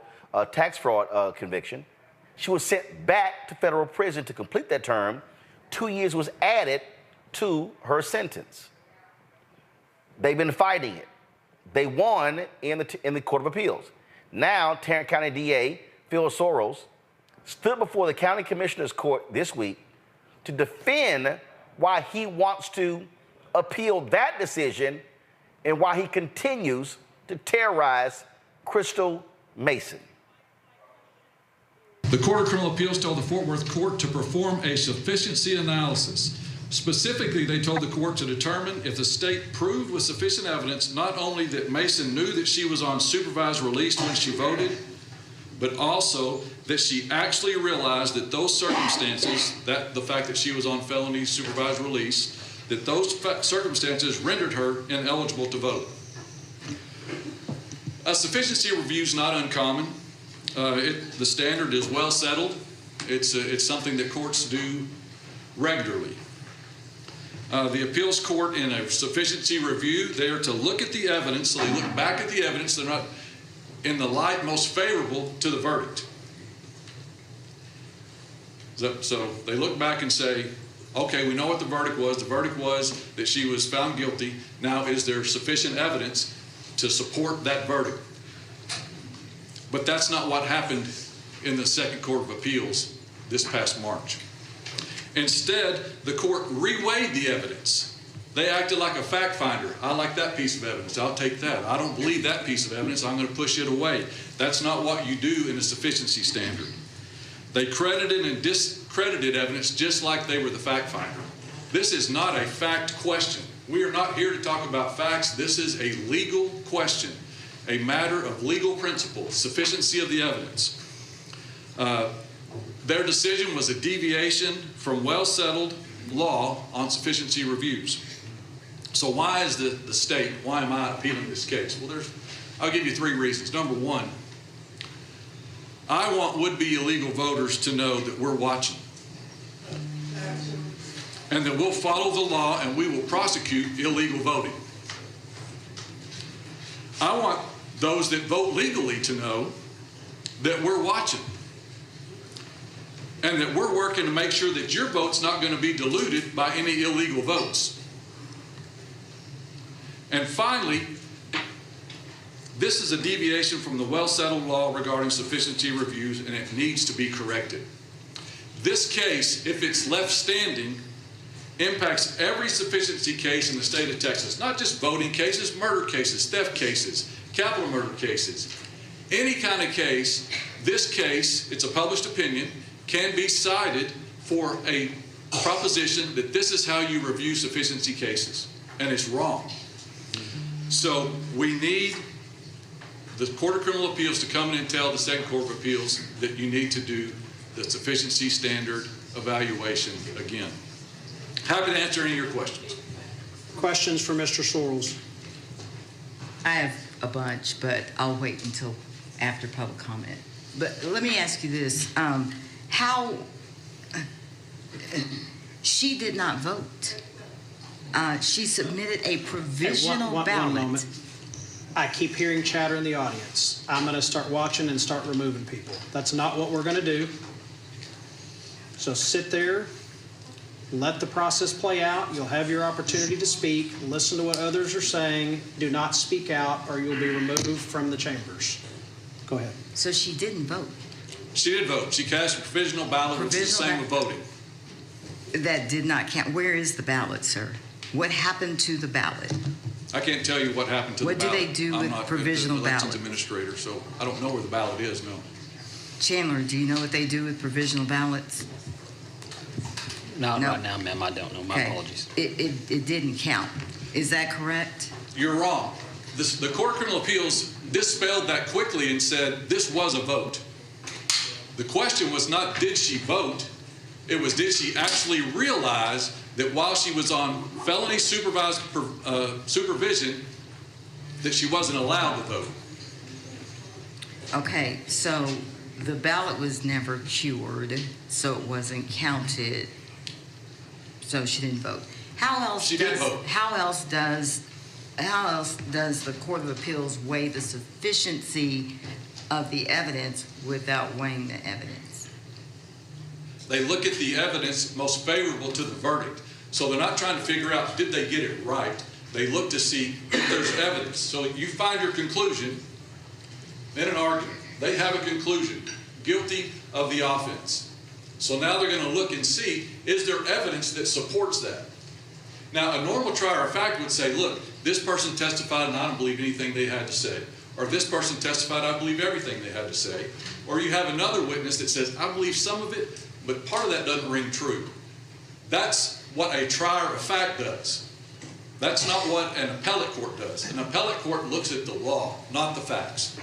tax fraud conviction, she was sent back to federal prison to complete that term. 2 years was added to her sentence. They've been fighting it. They won in the Court of Appeals. Now, Tarrant County DA Phil Soros stood before the County Commissioner's Court this week to defend why he wants to appeal that decision and why he continues to terrorize Crystal Mason. The Court of Criminal Appeals told the Fort Worth Court to perform a sufficiency analysis. Specifically, they told the court to determine if the state proved with sufficient evidence not only that Mason knew that she was on supervised release when she voted, but also that she actually realized that those circumstances, that the fact that she was on felony supervised release, that those circumstances rendered her ineligible to vote. A sufficiency review is not uncommon. The standard is well settled. It's something that courts do regularly. The appeals court in a sufficiency review, they are to look at the evidence, so they look back at the evidence, they're not in the light most favorable to the verdict. So they look back and say, okay, we know what the verdict was. The verdict was that she was found guilty. Now, is there sufficient evidence to support that verdict? But that's not what happened in the Second Court of Appeals this past March. Instead, the court reweighed the evidence. They acted like a fact finder. I like that piece of evidence. I'll take that. I don't believe that piece of evidence. I'm going to push it away. That's not what you do in a sufficiency standard. They credited and discredited evidence just like they were the fact finder. This is not a fact question. We are not here to talk about facts. This is a legal question, a matter of legal principle, sufficiency of the evidence. Their decision was a deviation from well-settled law on sufficiency reviews. So why is the state, why am I appealing this case? Well, I'll give you 3 reasons. Number 1, I want would-be illegal voters to know that we're watching and that we'll follow the law and we will prosecute illegal voting. I want those that vote legally to know that we're watching and that we're working to make sure that your vote's not going to be diluted by any illegal votes. And finally, this is a deviation from the well-settled law regarding sufficiency reviews, and it needs to be corrected. This case, if it's left standing, impacts every sufficiency case in the state of Texas, not just voting cases, murder cases, theft cases, capital murder cases. Any kind of case, this case, it's a published opinion, can be cited for a proposition that this is how you review sufficiency cases, and it's wrong. So we need the Court of Criminal Appeals to come in and tell the Second Court of Appeals that you need to do the sufficiency standard evaluation again. Happy to answer any of your questions. Questions for Mr. Sorrells? I have a bunch, but I'll wait until after public comment. But let me ask you this. How she did not vote. She submitted a provisional ballot. One moment. I keep hearing chatter in the audience. I'm going to start watching and start removing people. That's not what we're going to do. So sit there, let the process play out. You'll have your opportunity to speak. Listen to what others are saying. Do not speak out or you'll be removed from the chambers. Go ahead. So she didn't vote. She did vote. She cast a provisional ballot, which is the same with voting. That did not count. Where is the ballot, sir? What happened to the ballot? I can't tell you what happened to the ballot. What do they do with provisional ballot? I'm not the elections administrator, so I don't know where the ballot is, no. Chandler, do you know what they do with provisional ballots? Not No. right now, ma'am. I don't know. My apologies. It didn't count. Is that correct? You're wrong. The Court of Criminal Appeals dispelled that quickly and said this was a vote. The question was not did she vote, it was did she actually realize that while she was on felony supervised supervision that she wasn't allowed to vote. Okay, so the ballot was never cured, so it wasn't counted, so she didn't vote. How else did vote. How else does the Court of Appeals weigh the sufficiency of the evidence without weighing the evidence? They look at the evidence most favorable to the verdict. So they're not trying to figure out did they get it right. They look to see if there's evidence. So you find your conclusion in an argument. They have a conclusion, guilty of the offense. So now they're going to look and see, is there evidence that supports that? Now, a normal trier of fact would say, look, this person testified and I don't believe anything they had to say. Or this person testified, I believe everything they had to say. Or you have another witness that says, I believe some of it, but part of that doesn't ring true. That's what a trier of fact does. That's not what an appellate court does. An appellate court looks at the law, not the facts.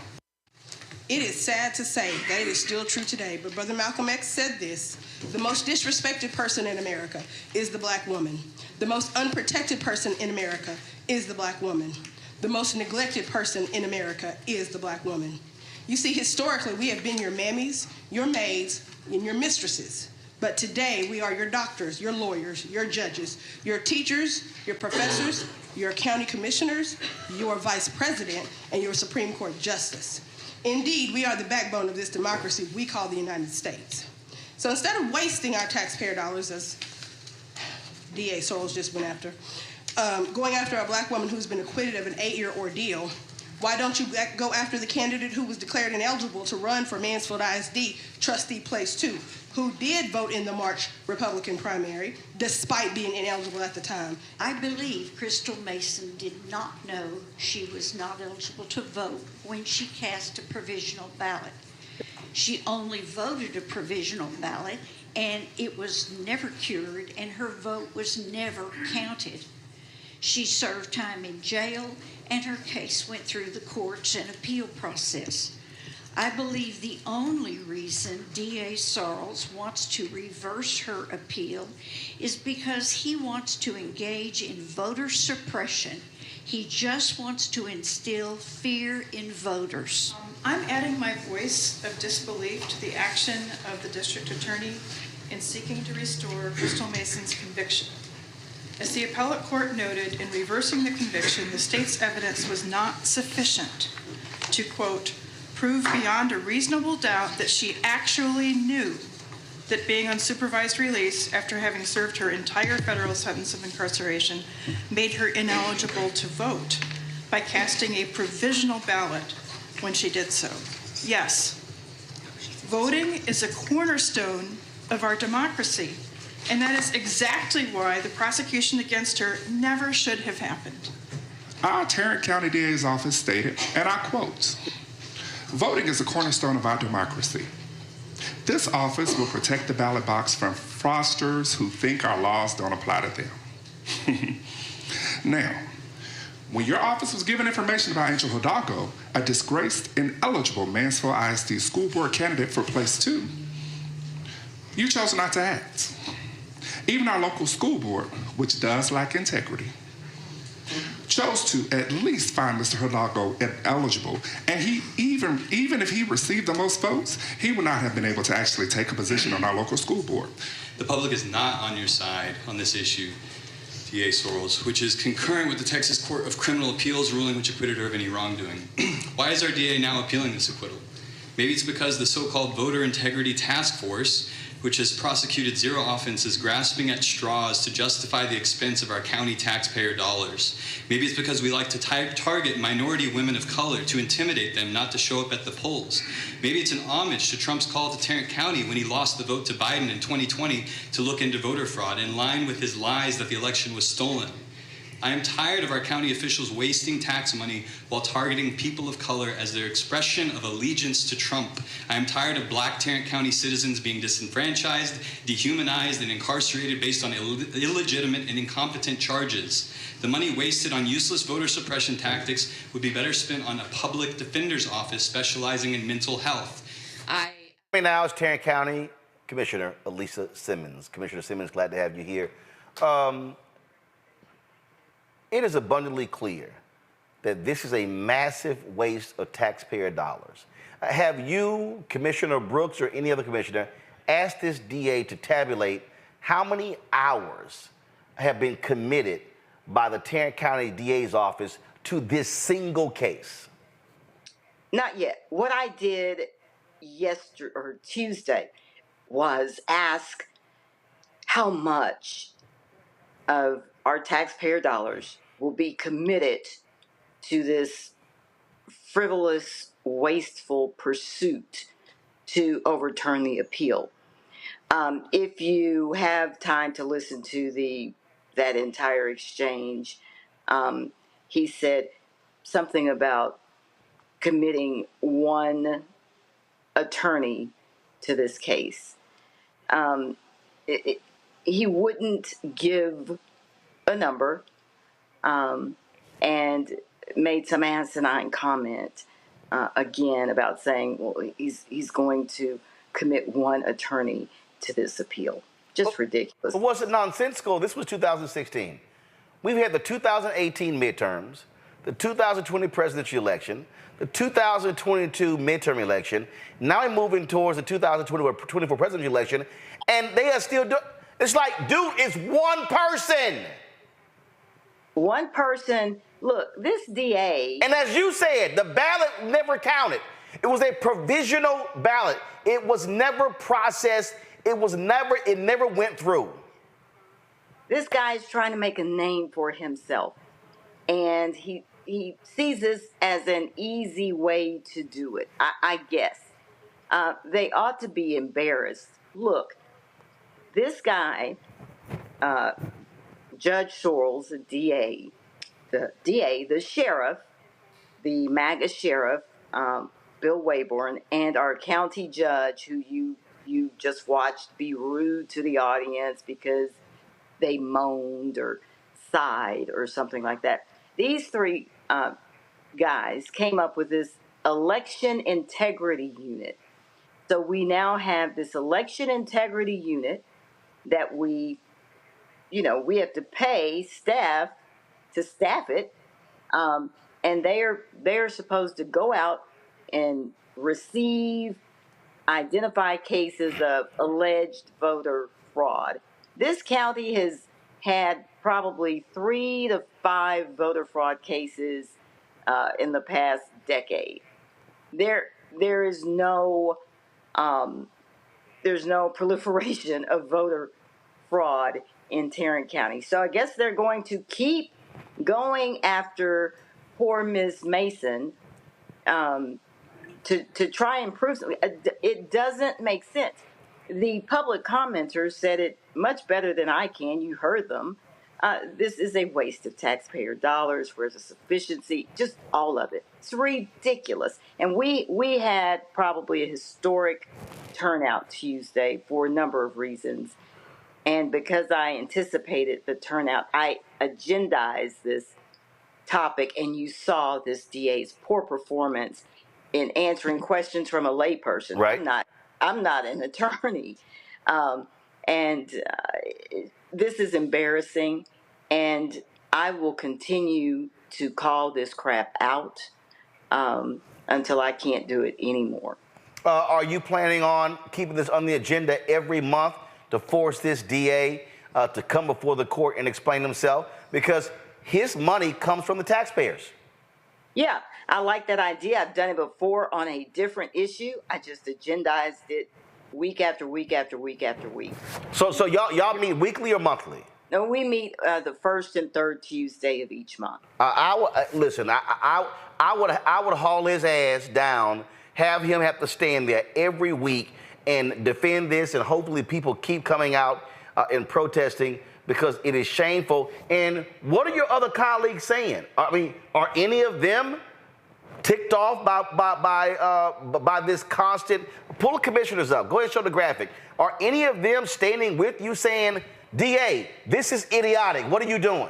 It is sad to say that it is still true today, but Brother Malcolm X said this: the most disrespected person in America is the black woman. The most unprotected person in America is the black woman. The most neglected person in America is the black woman. You see, historically, we have been your mammies, your maids, and your mistresses. But today, we are your doctors, your lawyers, your judges, your teachers, your professors, your county commissioners, your vice president, and your Supreme Court justice. Indeed, we are the backbone of this democracy we call the United States. So instead of wasting our taxpayer dollars, as DA Sorrells just went after, going after a black woman who's been acquitted of an 8-year ordeal, why don't you go after the candidate who was declared ineligible to run for Mansfield ISD trustee place 2, who did vote in the March Republican primary, despite being ineligible at the time? I believe Crystal Mason did not know she was not eligible to vote when she cast a provisional ballot. She only voted a provisional ballot, and it was never cured, and her vote was never counted. She served time in jail, and her case went through the courts and appeal process. I believe the only reason DA Sorrells wants to reverse her appeal is because he wants to engage in voter suppression. He just wants to instill fear in voters. I'm adding my voice of disbelief to the action of the district attorney in seeking to restore Crystal Mason's conviction. As the appellate court noted, in reversing the conviction, the state's evidence was not sufficient to, quote, prove beyond a reasonable doubt that she actually knew that being on supervised release after having served her entire federal sentence of incarceration made her ineligible to vote by casting a provisional ballot when she did so. Yes, voting is a cornerstone of our democracy, and that is exactly why the prosecution against her never should have happened. Our Tarrant County DA's office stated, and I quote, "Voting is a cornerstone of our democracy. This office will protect the ballot box from fraudsters who think our laws don't apply to them." Now, when your office was given information about Angel Hidalgo, a disgraced, ineligible Mansfield ISD school board candidate for place 2, you chose not to act. Even our local school board, which does lack integrity, chose to at least find Mr. Hidalgo ineligible, and he even if he received the most votes, he would not have been able to actually take a position on our local school board. The public is not on your side on this issue, DA Sorrells, which is concurrent with the Texas Court of Criminal Appeals ruling which acquitted her of any wrongdoing. Why is our DA now appealing this acquittal? Maybe it's because the so-called Voter Integrity Task Force, which has prosecuted 0 offenses, grasping at straws to justify the expense of our county taxpayer dollars. Maybe it's because we like to target minority women of color to intimidate them not to show up at the polls. Maybe it's an homage to Trump's call to Tarrant County when he lost the vote to Biden in 2020 to look into voter fraud, in line with his lies that the election was stolen. I am tired of our county officials wasting tax money while targeting people of color as their expression of allegiance to Trump. I am tired of black Tarrant County citizens being disenfranchised, dehumanized, and incarcerated based on illegitimate and incompetent charges. The money wasted on useless voter suppression tactics would be better spent on a public defender's office specializing in mental health. Right now is Tarrant County Commissioner Elisa Simmons. Commissioner Simmons, glad to have you here. It is abundantly clear that this is a massive waste of taxpayer dollars. Have you, Commissioner Brooks, or any other commissioner, asked this DA to tabulate how many hours have been committed by the Tarrant County DA's office to this single case? Not yet. What I did Tuesday was ask how much of our taxpayer dollars will be committed to this frivolous, wasteful pursuit to overturn the appeal. If you have time to listen to that entire exchange, he said something about committing one attorney to this case. He wouldn't give a number, and made some asinine comment again about saying, well, he's going to commit one attorney to this appeal. Just ridiculous. But was it nonsensical? This was 2016. We've had the 2018 midterms, the 2020 presidential election, the 2022 midterm election. Now we're moving towards the 2024 presidential election, and they are still doing. It's like, dude, it's one person. One person. Look, this DA. And as you said, the ballot never counted. It was a provisional ballot. It was never processed. It never went through. This guy is trying to make a name for himself, and he sees this as an easy way to do it. I guess they ought to be embarrassed. Look, this guy, Judge Sorrells, the sheriff, the MAGA sheriff, Bill Wayborn, and our county judge, who you just watched be rude to the audience because they moaned or sighed or something like that. These three guys came up with this election integrity unit. So we now have this election integrity unit that we have to pay staff to staff it, and they're supposed to go out and identify cases of alleged voter fraud. This county has had probably 3 to 5 voter fraud cases in the past decade. There's no proliferation of voter fraud in Tarrant County. So I guess they're going to keep going after poor Ms. Mason to try and prove something. It doesn't make sense. The public commenters said it much better than I can. You heard them. This is a waste of taxpayer dollars. Where's the sufficiency? Just all of it. It's ridiculous. And we had probably a historic turnout Tuesday for a number of reasons. And because I anticipated the turnout, I agendized this topic, and you saw this DA's poor performance in answering questions from a layperson. Right. I'm not an attorney. This is embarrassing, and I will continue to call this crap out until I can't do it anymore. Are you planning on keeping this on the agenda every month to force this DA to come before the court and explain himself? Because his money comes from the taxpayers. Yeah, I like that idea. I've done it before on a different issue. I just agendized it week after week after week after week. So y'all meet weekly or monthly? No, we meet the first and third Tuesday of each month. Listen, I would haul his ass down, have him have to stand there every week and defend this, and hopefully people keep coming out and protesting because it is shameful. And what are your other colleagues saying? I mean, are any of them ticked off by this constant? Pull the commissioners up. Go ahead and show the graphic. Are any of them standing with you saying, DA, this is idiotic. What are you doing?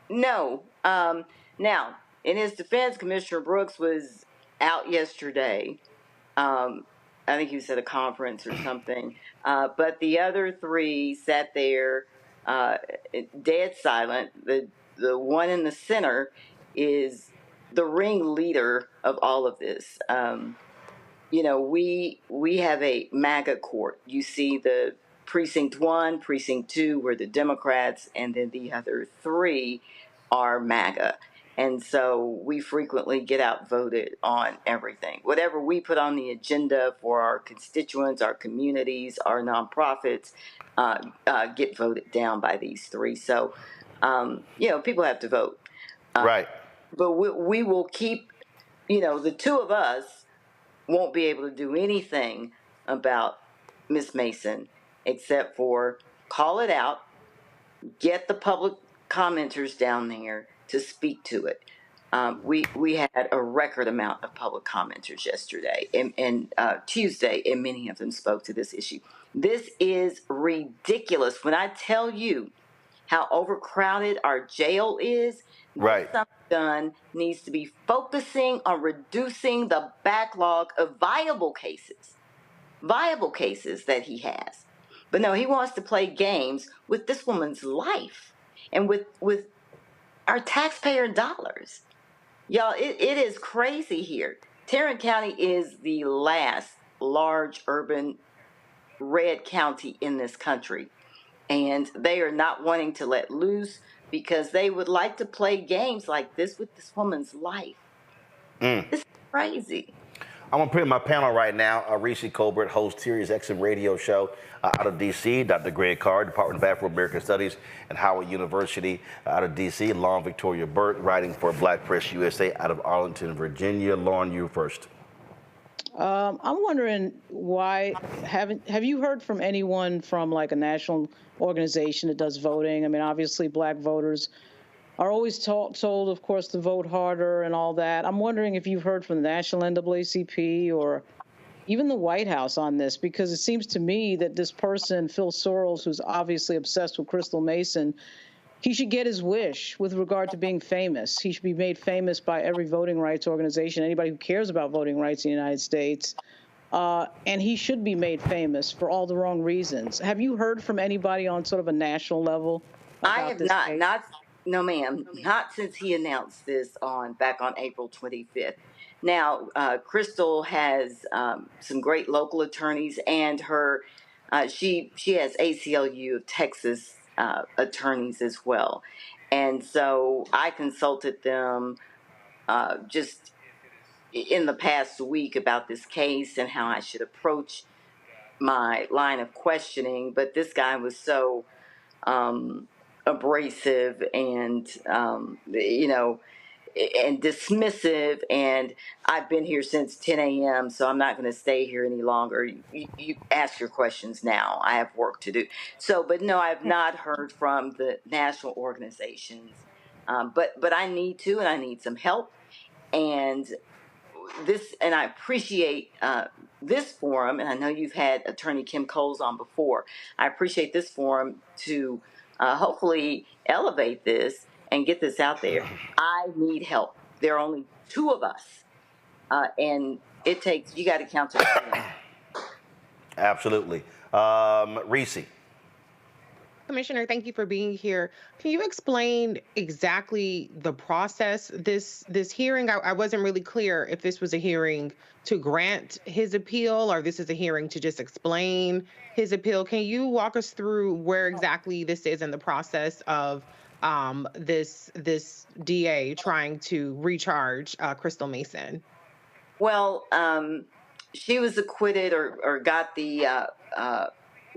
No. Now, in his defense, Commissioner Brooks was out yesterday. I think he was at a conference or something. But the other three sat there dead silent. The one in the center is the ringleader of all of this. You know, we have a MAGA court. You see the Precinct 1, Precinct 2 were the Democrats, and then the other three are MAGA. And so we frequently get outvoted on everything. Whatever we put on the agenda for our constituents, our communities, our nonprofits, get voted down by these three. So, you know, people have to vote. Right. But we will keep, you know, the two of us won't be able to do anything about Miss Mason except for call it out, get the public commenters down there to speak to it. We had a record amount of public commenters yesterday and Tuesday, and many of them spoke to this issue. This is ridiculous. When I tell you how overcrowded our jail is, right, something done needs to be focusing on reducing the backlog of viable cases that he has. But no, he wants to play games with this woman's life and with our taxpayer dollars. Y'all, it is crazy here. Tarrant County is the last large urban red county in this country. And they are not wanting to let loose because they would like to play games like this with this woman's life. This is crazy. I'm going to put in my panel right now. Reese Colbert hosts Sirius XM radio show out of D.C. Dr. Greg Carr, Department of Afro-American Studies at Howard University out of D.C. Lauren Victoria Burt, writing for Black Press USA out of Arlington, Virginia. Lauren, you first. I'm wondering why have you heard from anyone from like a national organization that does voting? I mean, obviously black voters are always told, of course, to vote harder and all that. I'm wondering if you've heard from the national NAACP or even the White House on this, because it seems to me that this person, Phil Sorrells, who's obviously obsessed with Crystal Mason, he should get his wish with regard to being famous. He should be made famous by every voting rights organization, anybody who cares about voting rights in the United States. And he should be made famous for all the wrong reasons. Have you heard from anybody on sort of a national level about I have this case? No, ma'am, not since he announced this back on April 25th. Now, Crystal has some great local attorneys, and she has ACLU of Texas attorneys as well. And so I consulted them just in the past week about this case and how I should approach my line of questioning. But this guy was so abrasive and, you know, and dismissive, and I've been here since 10 a.m., so I'm not going to stay here any longer. You ask your questions now. I have work to do. So, but no, I have not heard from the national organizations, but I need to, and I need some help. And I appreciate this forum, and I know you've had Attorney Kim Coles on before. I appreciate this forum to hopefully elevate this and get this out there. I need help. There are only two of us, and you got to count to 10. Absolutely. Reese. Commissioner, thank you for being here. Can you explain exactly the process? This hearing, I wasn't really clear if this was a hearing to grant his appeal or this is a hearing to just explain his appeal. Can you walk us through where exactly this is in the process of this DA trying to recharge Crystal Mason? Well, she was acquitted or got the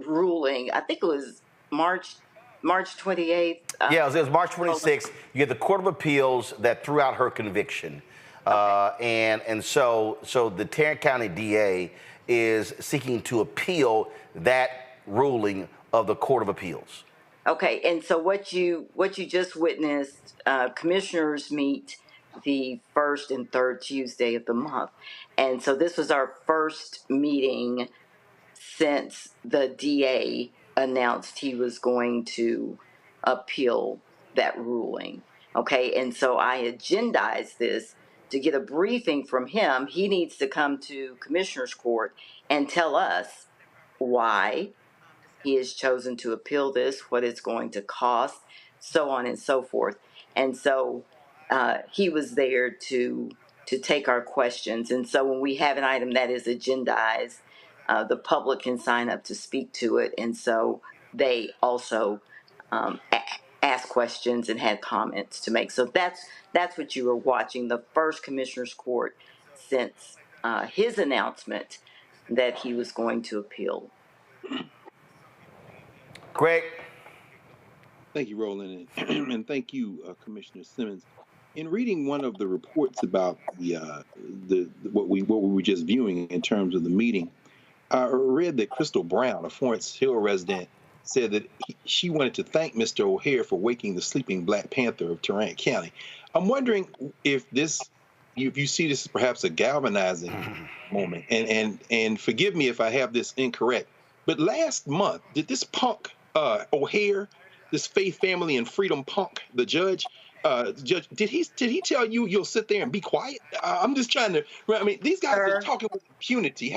ruling. I think it was March 28th. Yeah, it was March 26th. You had the Court of Appeals that threw out her conviction. Okay. And so the Tarrant County DA is seeking to appeal that ruling of the Court of Appeals. Okay, and so what you just witnessed, commissioners meet the first and third Tuesday of the month, and so this was our first meeting since the DA announced he was going to appeal that ruling. Okay, and so I agendized this to get a briefing from him. He needs to come to Commissioners Court and tell us why he has chosen to appeal this, what it's going to cost, so on and so forth. And so he was there to take our questions. And so when we have an item that is agendized, the public can sign up to speak to it. And so they also asked questions and had comments to make. So that's what you were watching, the first Commissioners Court since his announcement that he was going to appeal. Greg. Thank you, Roland, and thank you, Commissioner Simmons. In reading one of the reports about what we were just viewing in terms of the meeting, I read that Crystal Brown, a Florence Hill resident, said that she wanted to thank Mr. O'Hare for waking the sleeping Black Panther of Tarrant County. I'm wondering if you see this as perhaps a galvanizing moment, and forgive me if I have this incorrect, but last month, did this punk O'Hare, this Faith, Family, and Freedom punk, the judge, did he tell you you'll sit there and be quiet? I'm just trying to. I mean, these guys are talking with impunity.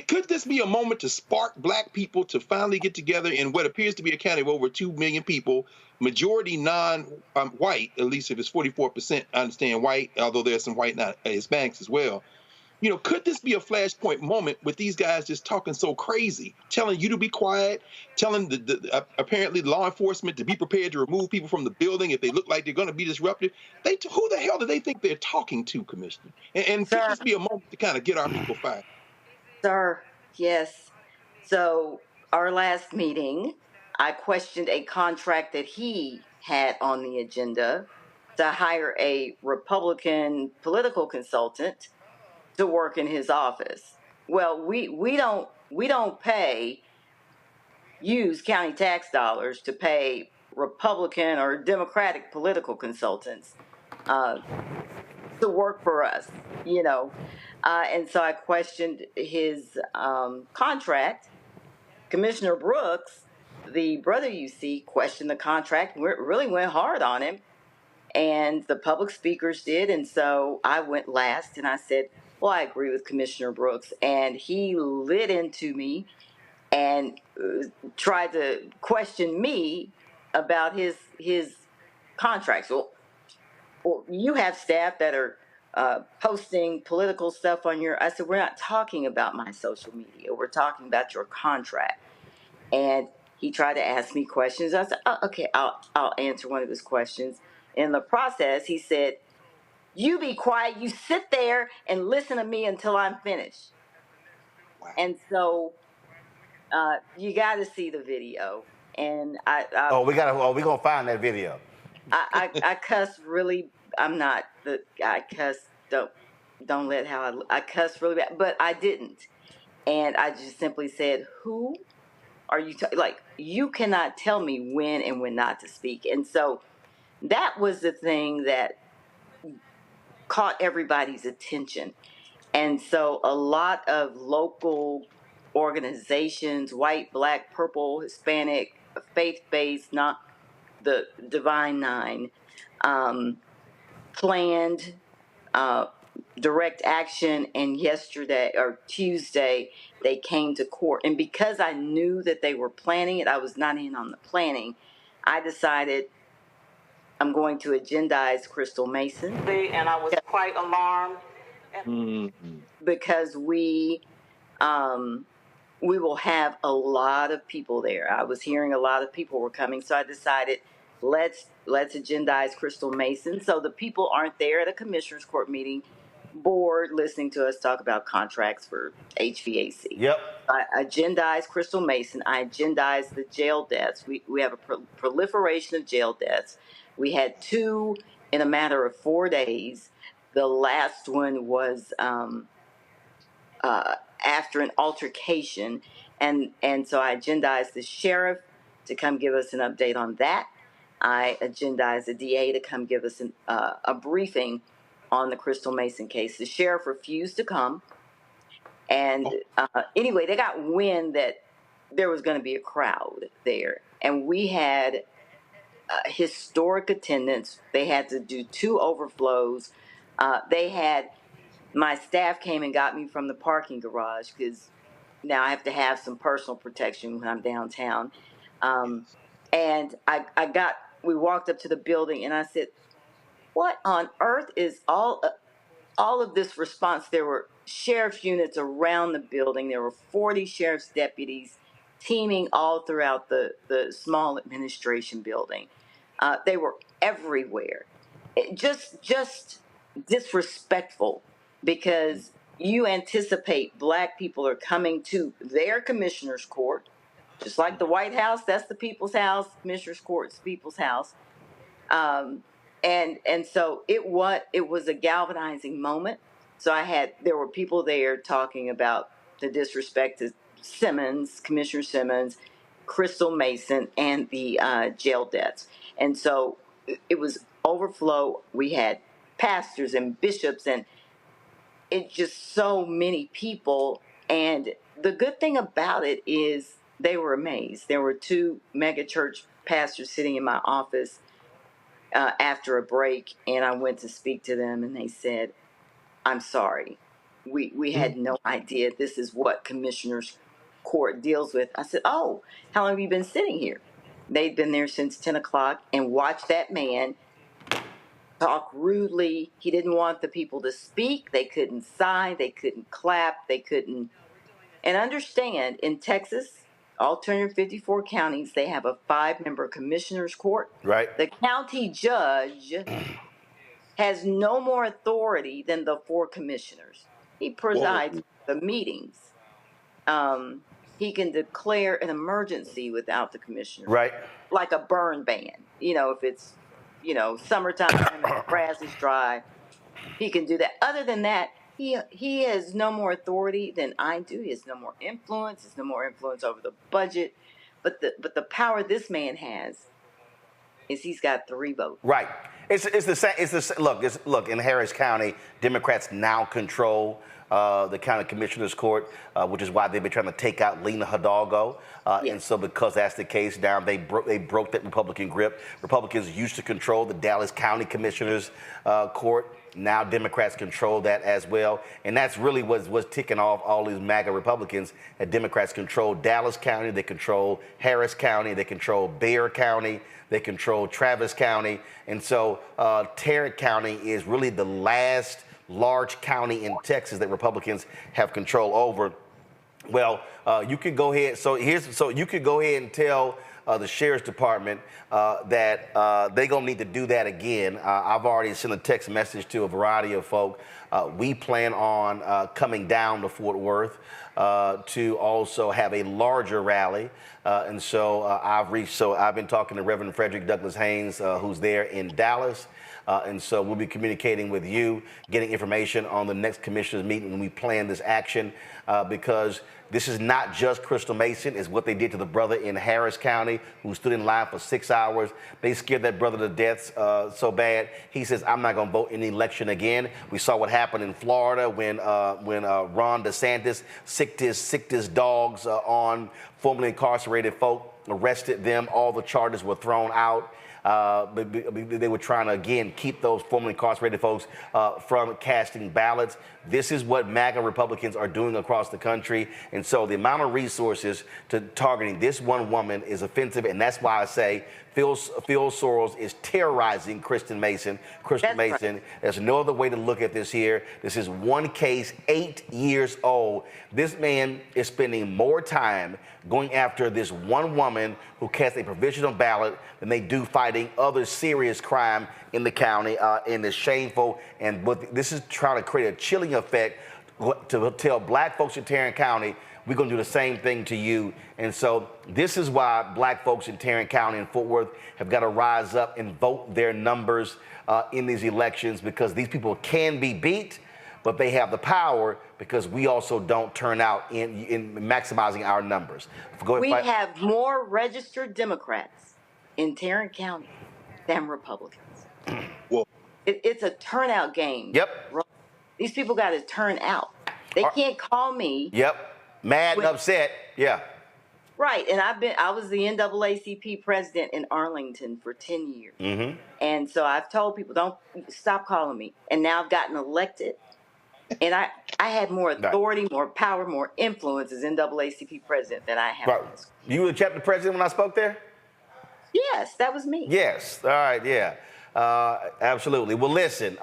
Could this be a moment to spark Black people to finally get together in what appears to be a county of over 2 million people, majority non-white, at least if it's 44%, I understand white, although there's some white Hispanics as well. You know, could this be a flashpoint moment with these guys just talking so crazy, telling you to be quiet, telling apparently law enforcement to be prepared to remove people from the building if they look like they're going to be disruptive? Who the hell do they think they're talking to, Commissioner? And could this be a moment to kind of get our people fired? Sir, yes. So our last meeting, I questioned a contract that he had on the agenda to hire a Republican political consultant to work in his office. Well, we don't use county tax dollars to pay Republican or Democratic political consultants to work for us, you know. And so I questioned his contract. Commissioner Brooks, the brother you see, questioned the contract, really went hard on him. And the public speakers did. And so I went last and I said, well, I agree with Commissioner Brooks. And he lit into me and tried to question me about his contracts. Well, you have staff that are posting political stuff on your. I said, we're not talking about my social media. We're talking about your contract. And he tried to ask me questions. I said, oh, okay, I'll answer one of his questions. In the process, he said, you be quiet. You sit there and listen to me until I'm finished. Wow. And so you got to see the video. And we're going to find that video. I cuss really. I'm not the I cuss. Don't let how I cuss really bad. But I didn't. And I just simply said, who are you? Like, you cannot tell me when and when not to speak. And so that was the thing that caught everybody's attention. And so a lot of local organizations, white, Black, purple, Hispanic, faith-based, not the Divine Nine, planned direct action, and yesterday or Tuesday they came to court. And because I knew that they were planning it, I was not in on the planning, I decided I'm going to agendize Crystal Mason. And I was quite alarmed because we will have a lot of people there. I was hearing a lot of people were coming, so I decided let's agendize Crystal Mason so the people aren't there at a commissioner's court meeting bored listening to us talk about contracts for HVAC. Yep. I agendized Crystal Mason. I agendized the jail deaths. We have a proliferation of jail deaths. We had 2 in a matter of 4 days. The last one was after an altercation, And so I agendized the sheriff to come give us an update on that. I agendized the DA to come give us a briefing on the Crystal Mason case. The sheriff refused to come. And anyway, they got wind that there was going to be a crowd there. And we had historic attendance. They had to do 2 overflows. My staff came and got me from the parking garage because now I have to have some personal protection when I'm downtown. And we walked up to the building and I said, what on earth is all of this response? There were sheriff's units around the building. There were 40 sheriff's deputies teaming all throughout the small administration building. They were everywhere. Just disrespectful, because you anticipate black people are coming to their commissioner's court, just like the White House, that's the people's house, commissioner's court's people's house. And so it was a galvanizing moment. So there were people there talking about the disrespect to Simmons, Commissioner Simmons, Crystal Mason, and the jail deaths. And so it was overflow. We had pastors and bishops and it's just so many people. And the good thing about it is they were amazed. There were 2 mega church pastors sitting in my office after a break, and I went to speak to them, and they said, I'm sorry. We had no idea this is what Commissioner's Court deals with. I said, oh, how long have you been sitting here? They'd been there since 10 o'clock and watched that man talk rudely. He didn't want the people to speak. They couldn't sign. They couldn't clap. They couldn't. And understand, in Texas, all 254 counties, they have a 5-member commissioner's court. Right. The county judge has no more authority than the 4 commissioners. He presides the meetings. He can declare an emergency without the commissioner. Right. Like a burn ban. If it's, summertime and the grass is dry, he can do that. Other than that, he has no more authority than I do. He has no more influence. He has no more influence over the budget. But the power this man has is he's got 3 votes. Right. It's the same. Look. In Harris County, Democrats now control the county commissioner's court, which is why they've been trying to take out Lena Hidalgo. And so, because that's the case now, they broke that Republican grip. Republicans used to control the Dallas County Commissioner's Court. Now Democrats control that as well. And that's really what's ticking off all these MAGA Republicans. That Democrats control Dallas County, they control Harris County, they control Bexar County, they control Travis County. And so Tarrant County is really the last large county in Texas that Republicans have control over. Well, you could go ahead. So you could go ahead and tell the sheriff's department that they're gonna need to do that again. I've already sent a text message to a variety of folk. We plan on coming down to Fort Worth to also have a larger rally. And so I've been talking to Reverend Frederick Douglass Haynes, who's there in Dallas. And so we'll be communicating with you, getting information on the next commissioners meeting when we plan this action, because this is not just Crystal Mason. It's what they did to the brother in Harris County who stood in line for 6 hours. They scared that brother to death so bad. He says, I'm not going to vote in the election again. We saw what happened in Florida when Ron DeSantis sicked his dogs on formerly incarcerated folk, arrested them. All the charges were thrown out. They were trying to, again, keep those formerly incarcerated folks from casting ballots. This is what MAGA Republicans are doing across the country. And so the amount of resources to targeting this one woman is offensive. And that's why I say Phil Soros is terrorizing Crystal Mason. Right. There's no other way to look at this here. This is one case, 8 years old. This man is spending more time going after this one woman who cast a provisional ballot than they do fighting other serious crime in the county, and it's shameful. And this is trying to create a chilling effect to tell black folks in Tarrant County, we're going to do the same thing to you. And so this is why black folks in Tarrant County and Fort Worth have got to rise up and vote their numbers in these elections, because these people can be beat, but they have the power because we also don't turn out in maximizing our numbers. We have more registered Democrats in Tarrant County than Republicans. Well, it's a turnout game. Yep. These people got to turn out. They can't call me. Yep. Mad and upset. Yeah. Right, and I was the NAACP president in Arlington for 10 years. Mm-hmm. And so I've told people, don't stop calling me. And now I've gotten elected. And I had more authority, more power, more influence as NAACP president than I have. Right. You were the chapter president when I spoke there? Yes, that was me. Yes. All right, yeah. Absolutely. Well, listen,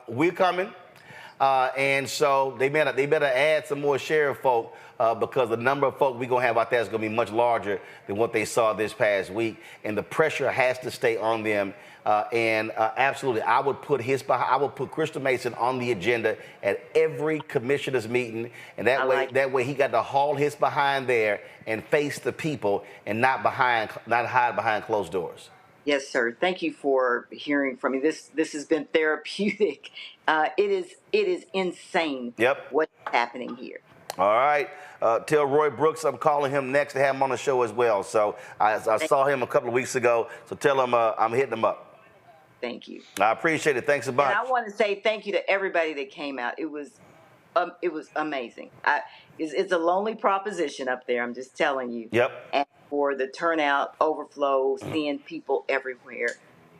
we're coming. And so they better add some more sheriff folk because the number of folk we're going to have out there is going to be much larger than what they saw this past week. And the pressure has to stay on them. Absolutely, I would put Crystal Mason on the agenda at every commissioner's meeting. And that way he got to haul his behind there and face the people and not hide behind closed doors. Yes, sir. Thank you for hearing from me. This has been therapeutic. It is insane. Yep. What's happening here. All right. Tell Roy Brooks I'm calling him next to have him on the show as well. So I saw him a couple of weeks ago. So tell him I'm hitting him up. Thank you. I appreciate it. Thanks a bunch. And I want to say thank you to everybody that came out. It was amazing. It's a lonely proposition up there. I'm just telling you. Yep. And for the turnout, overflow, seeing people everywhere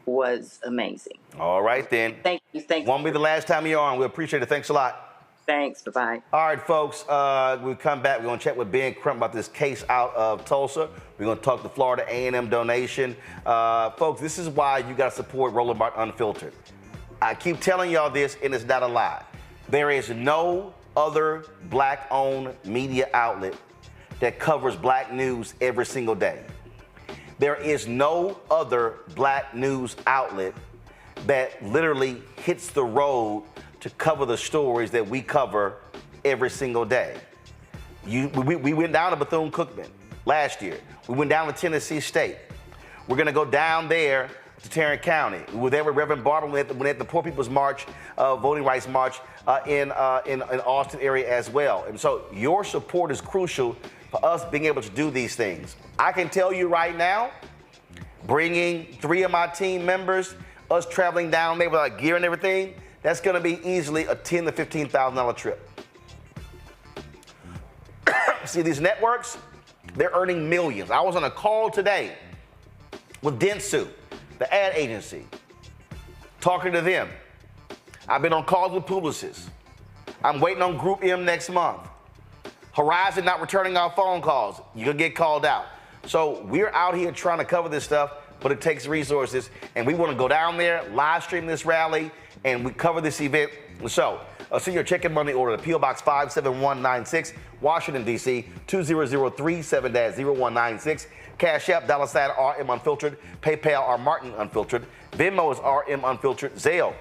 was amazing. All right, then. Thank you. Won't be the last time you're on. We appreciate it. Thanks a lot. Thanks. Bye-bye. All right, folks. We'll come back. We're going to chat with Ben Crump about this case out of Tulsa. We're going to talk the Florida A&M donation. Folks, this is why you got to support Roland Martin Unfiltered. I keep telling y'all this, and it's not a lie. There is no other black-owned media outlet that covers black news every single day. There is no other black news outlet that literally hits the road to cover the stories that we cover every single day. We went down to Bethune-Cookman last year. We went down to Tennessee State. We're gonna go down there to Tarrant County. We were there with Reverend Barber when at the Poor People's March, Voting Rights March in Austin area as well. And so your support is crucial for us being able to do these things. I can tell you right now, bringing 3 of my team members, us traveling down there with our gear and everything, that's gonna be easily a $10,000 to $15,000 trip. See, these networks, they're earning millions. I was on a call today with Dentsu, the ad agency, talking to them. I've been on calls with Publicis. I'm waiting on Group M next month. Horizon not returning our phone calls. You're gonna get called out. So we're out here trying to cover this stuff, but it takes resources, and we wanna go down there, live stream this rally, and we cover this event. So, send your check and money order to P.O. Box 57196, Washington, D.C., 20037-0196. Cash App, $RM Unfiltered. PayPal, R Martin Unfiltered. Venmo is RM Unfiltered. Zelle,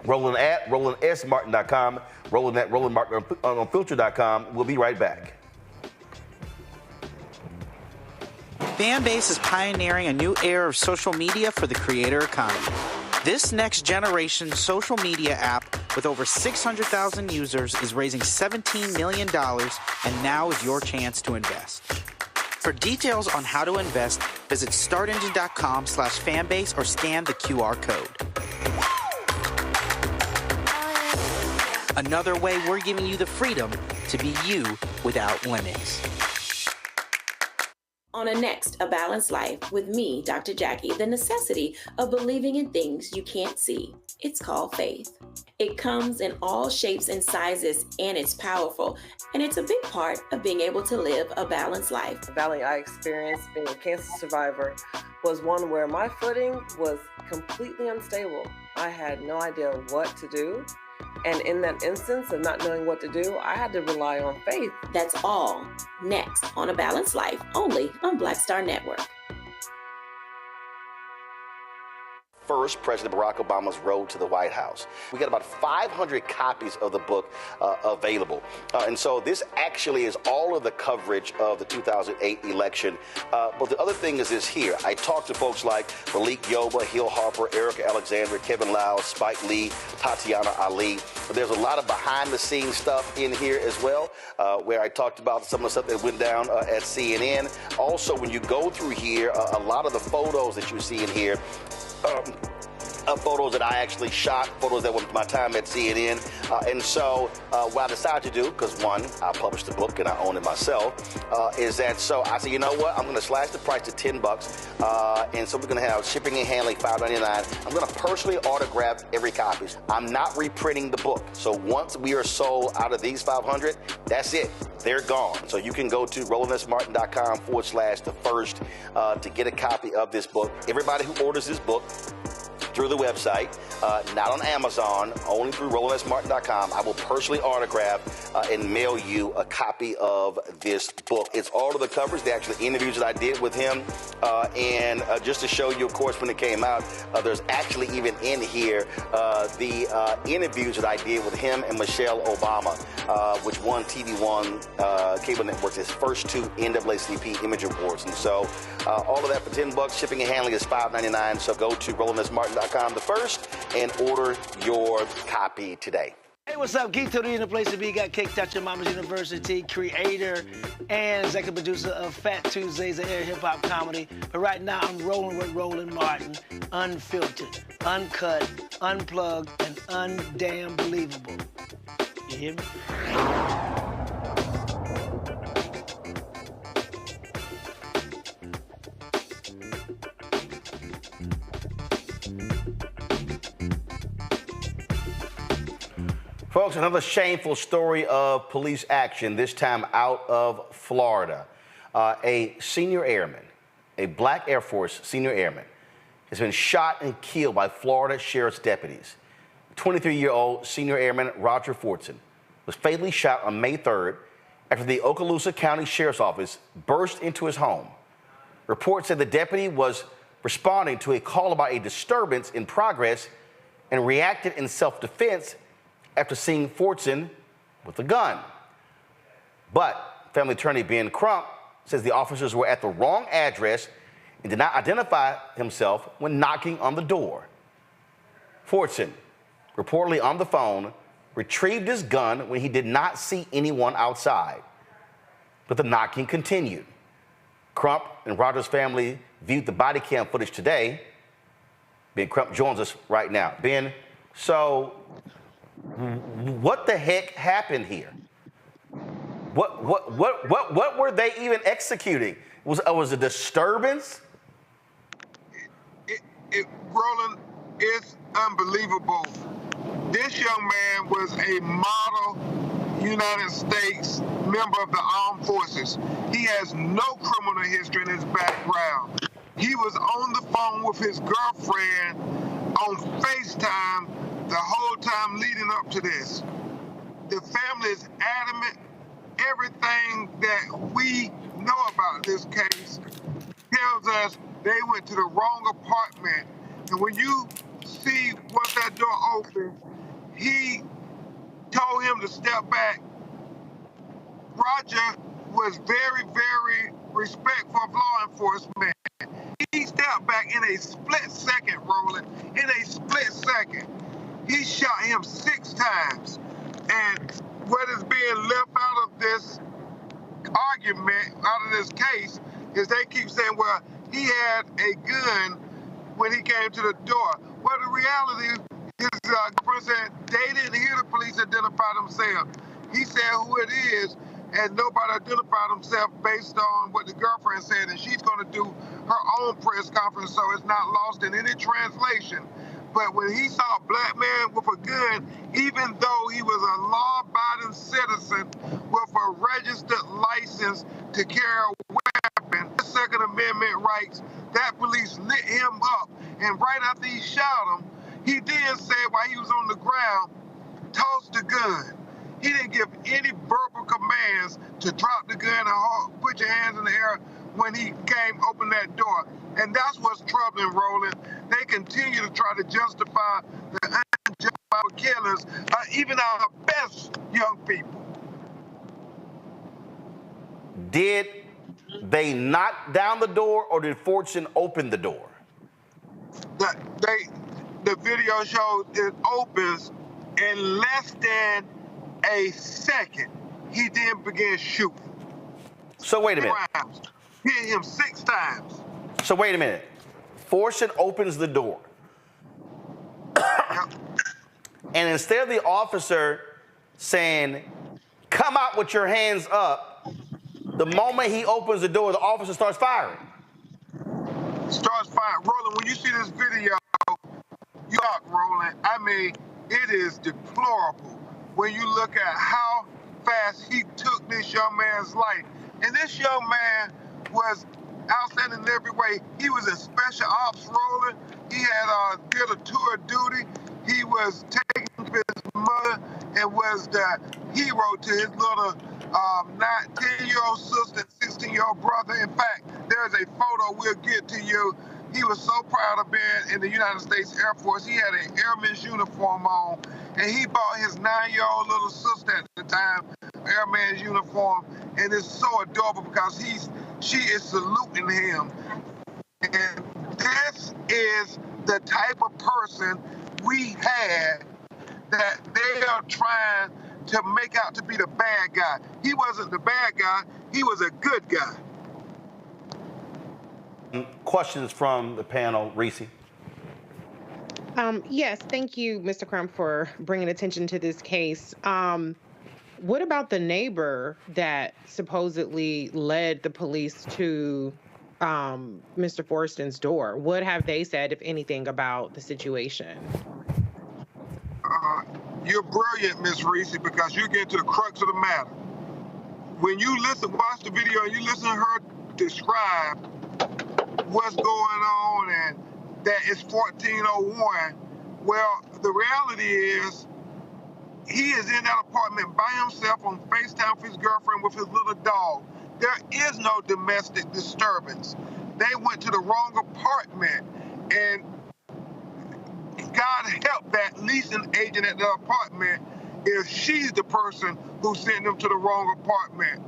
Roland at RolandSMartin.com. Roland at RolandMartinUnfiltered.com. We'll be right back. Fanbase is pioneering a new era of social media for the creator economy. This next generation social media app with over 600,000 users is raising $17 million, and now is your chance to invest. For details on how to invest, visit StartEngine.com/fanbase or scan the QR code. Another way we're giving you the freedom to be you without limits. On a Balanced Life with me, Dr. Jackie, the necessity of believing in things you can't see. It's called faith. It comes in all shapes and sizes, and it's powerful. And it's a big part of being able to live a balanced life. The valley I experienced being a cancer survivor was one where my footing was completely unstable. I had no idea what to do. And in that instance of not knowing what to do, I had to rely on faith. That's all next on A Balanced Life, only on Black Star Network. first President Barack Obama's road to the White House. We got about 500 copies of the book available. And so this actually is all of the coverage of the 2008 election. But the other thing is this here. I talked to folks like Malik Yoba, Hill Harper, Erica Alexander, Kevin Lau, Spike Lee, Tatiana Ali. But there's a lot of behind-the-scenes stuff in here as well, where I talked about some of the stuff that went down at CNN. Also, when you go through here, a lot of the photos that you see in here, photos that I actually shot, photos that were my time at CNN. And so what I decided to do, because one, I published the book and I own it myself, is that so I said, you know what, I'm going to slash the price to $10. And so we're going to have shipping and handling $5.99. I'm going to personally autograph every copy. I'm not reprinting the book. So once we are sold out of these 500, that's it. They're gone. So you can go to RolandSMartin.com/the-first to get a copy of this book. Everybody who orders this book through the website, not on Amazon, only through RolandSMartin.com, I will personally autograph and mail you a copy of this book. It's all of the covers, the actual interviews that I did with him. And just to show you, of course, when it came out, there's actually even in here the interviews that I did with him and Michelle Obama, which won TV One Cable Network's his first 2 NAACP Image Awards. And so all of that for $10. Shipping and handling is $5.99. So go to RolandSMartin.com/the-first and order your copy today. Hey, what's up? Keith Tony in the place to be. Got Kicked Out Your Mama's University, creator and executive producer of Fat Tuesdays, an air hip-hop comedy. But right now, I'm rolling with Roland Martin, unfiltered, uncut, unplugged, and undamn believable. You hear me? Folks, another shameful story of police action, this time out of Florida. A senior airman, a black Air Force senior airman, has been shot and killed by Florida Sheriff's deputies. 23-year-old Senior Airman Roger Fortson was fatally shot on May 3rd after the Okaloosa County Sheriff's Office burst into his home. Reports said the deputy was responding to a call about a disturbance in progress and reacted in self-defense after seeing Fortson with a gun. But family attorney Ben Crump says the officers were at the wrong address and did not identify himself when knocking on the door. Fortson, reportedly on the phone, retrieved his gun when he did not see anyone outside. But the knocking continued. Crump and Roger's family viewed the body cam footage today. Ben Crump joins us right now. Ben, so what the heck happened here? What were they even executing? Was a disturbance? Roland, it's unbelievable. This young man was a model United States member of the armed forces. He has no criminal history in his background. He was on the phone with his girlfriend on FaceTime the whole time leading up to this. The family is adamant. Everything that we know about this case tells us they went to the wrong apartment. And when you see once that door opened, he told him to step back. Roger was very, very respectful of law enforcement. He stepped back in a split second, Roland, in a split second. He shot him 6 times. And what is being left out of this argument, out of this case, is they keep saying, well, he had a gun when he came to the door. Well, the reality is, girlfriend said they didn't hear the police identify themselves. He said who it is, and nobody identified himself based on what the girlfriend said, and she's going to do her own press conference, so it's not lost in any translation. But when he saw a black man with a gun, even though he was a law-abiding citizen with a registered license to carry a weapon, Second Amendment rights, that police lit him up. And right after he shot him, he then said while he was on the ground, toss the gun. He didn't give any verbal commands to drop the gun or put your hands in the air when he opened that door. And that's what's troubling, Roland. They continue to try to justify the unjustified killings, even our best young people. Did they knock down the door, or did Fortson open the door? The video shows it opens in less than a second. He then began shooting. So wait a minute. Hit him 6 times. So wait a minute. Fortson opens the door. And instead of the officer saying, "Come out with your hands up," the moment he opens the door, the officer starts firing. Roland, when you see this video, you got Roland. I mean, it is deplorable when you look at how fast he took this young man's life. And this young man was outstanding in every way. He was in special ops, Roland. He had did a tour of duty. He was taking care of his mother and was the hero to his little 10-year-old sister and 16-year-old brother. In fact, there's a photo we'll get to you. He was so proud of being in the United States Air Force. He had an airman's uniform on, and he bought his 9-year-old little sister at the time airman's uniform, and it's so adorable because she is saluting him. And this is the type of person we had that they are trying to make out to be the bad guy. He wasn't the bad guy. He was a good guy. Questions from the panel, Reese? Yes, thank you, Mr. Crump, for bringing attention to this case. What about the neighbor that supposedly led the police to Mr. Fortson's door? What have they said, if anything, about the situation? You're brilliant, Miss Reese, because you get to the crux of the matter. When you watch the video and you listen to her describe what's going on and that it's 1401, well, the reality is he is in that apartment by himself on FaceTime with his girlfriend with his little dog. There is no domestic disturbance. They went to the wrong apartment, and God help that leasing agent at the apartment if she's the person who sent them to the wrong apartment,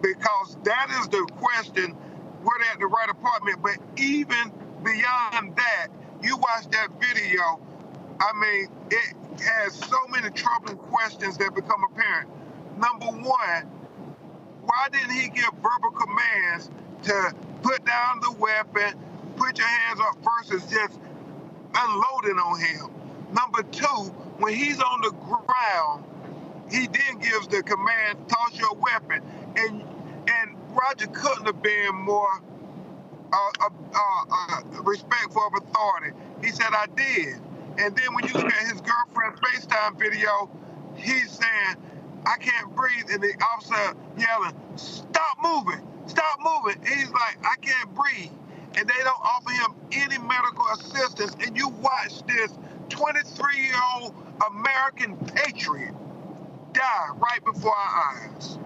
because that is the question. Were they at the right apartment? But even beyond that, you watch that video, I mean, it has so many troubling questions that become apparent. Number one, why didn't he give verbal commands to put down the weapon, put your hands up versus just unloading on him? Number two, when he's on the ground, he then gives the command, toss your weapon. And Roger couldn't have been more respectful of authority. He said, "I did." And then when you look at his girlfriend's FaceTime video, he's saying, "I can't breathe," and the officer yelling, "Stop moving, stop moving." And he's like, "I can't breathe." And they don't offer him any medical assistance. And you watch this 23-year-old American patriot die right before our eyes.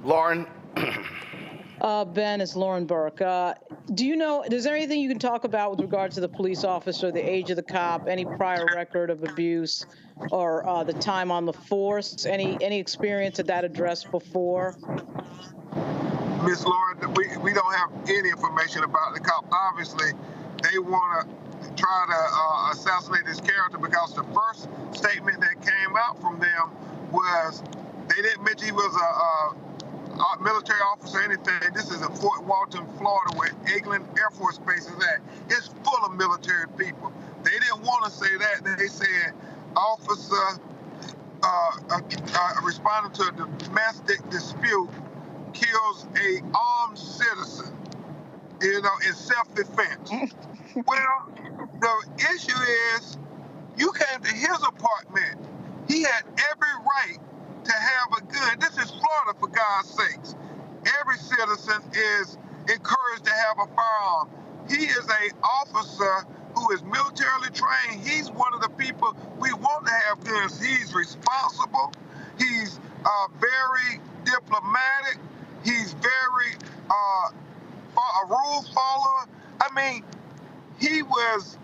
Lauren? Ben, it's Lauren Burke. Do you know, is there anything you can talk about with regard to the police officer, the age of the cop, any prior record of abuse, or the time on the force? Any experience at that address before? Miss Lauren, we don't have any information about the cop. Obviously, they want to try to assassinate his character because the first statement that came out from them was they didn't mention he was a military officer or anything. This is in Fort Walton, Florida, where Eglin Air Force Base is at. It's full of military people. They didn't want to say that. They said officer responding to a domestic dispute kills a armed citizen, in self-defense. Well, the issue is you came to his apartment. He had every right to have a gun. This is Florida, for God's sakes. Every citizen is encouraged to have a firearm. He is an officer who is militarily trained. He's one of the people we want to have guns. He's responsible. He's very diplomatic. He's very a rule follower. I mean, he was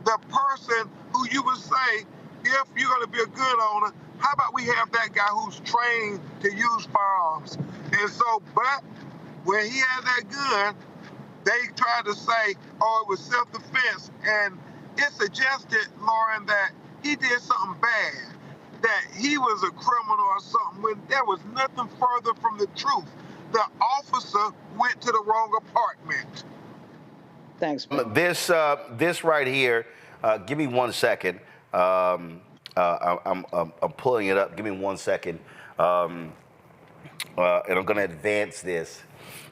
the person who you would say, if you're going to be a gun owner, how about we have that guy who's trained to use firearms? And so, but when he had that gun, they tried to say, oh, it was self-defense. And it suggested, Lauren, that he did something bad, that he was a criminal or something, when there was nothing further from the truth. The officer went to the wrong apartment. Thanks, man. This right here, give me 1 second. I'm pulling it up. Give me 1 second. And I'm going to advance this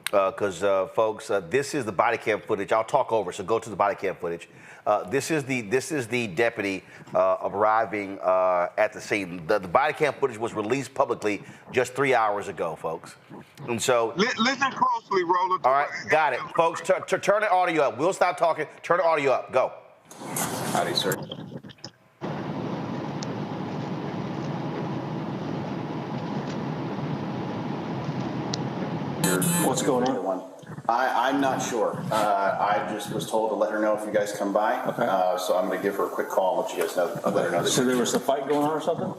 because, folks, this is the body cam footage. I'll talk over, so go to the body cam footage. This is the deputy arriving at the scene. The body cam footage was released publicly just 3 hours ago, folks. And so listen closely, Roland. All right, got it, folks. Turn the audio up. We'll stop talking. Turn the audio up. Go. Howdy, sir. What's going on? I'm not sure. I just was told to let her know if you guys come by. Okay. So I'm going to give her a quick call and let you guys know. Okay. Let her know. So there was a fight going on or something?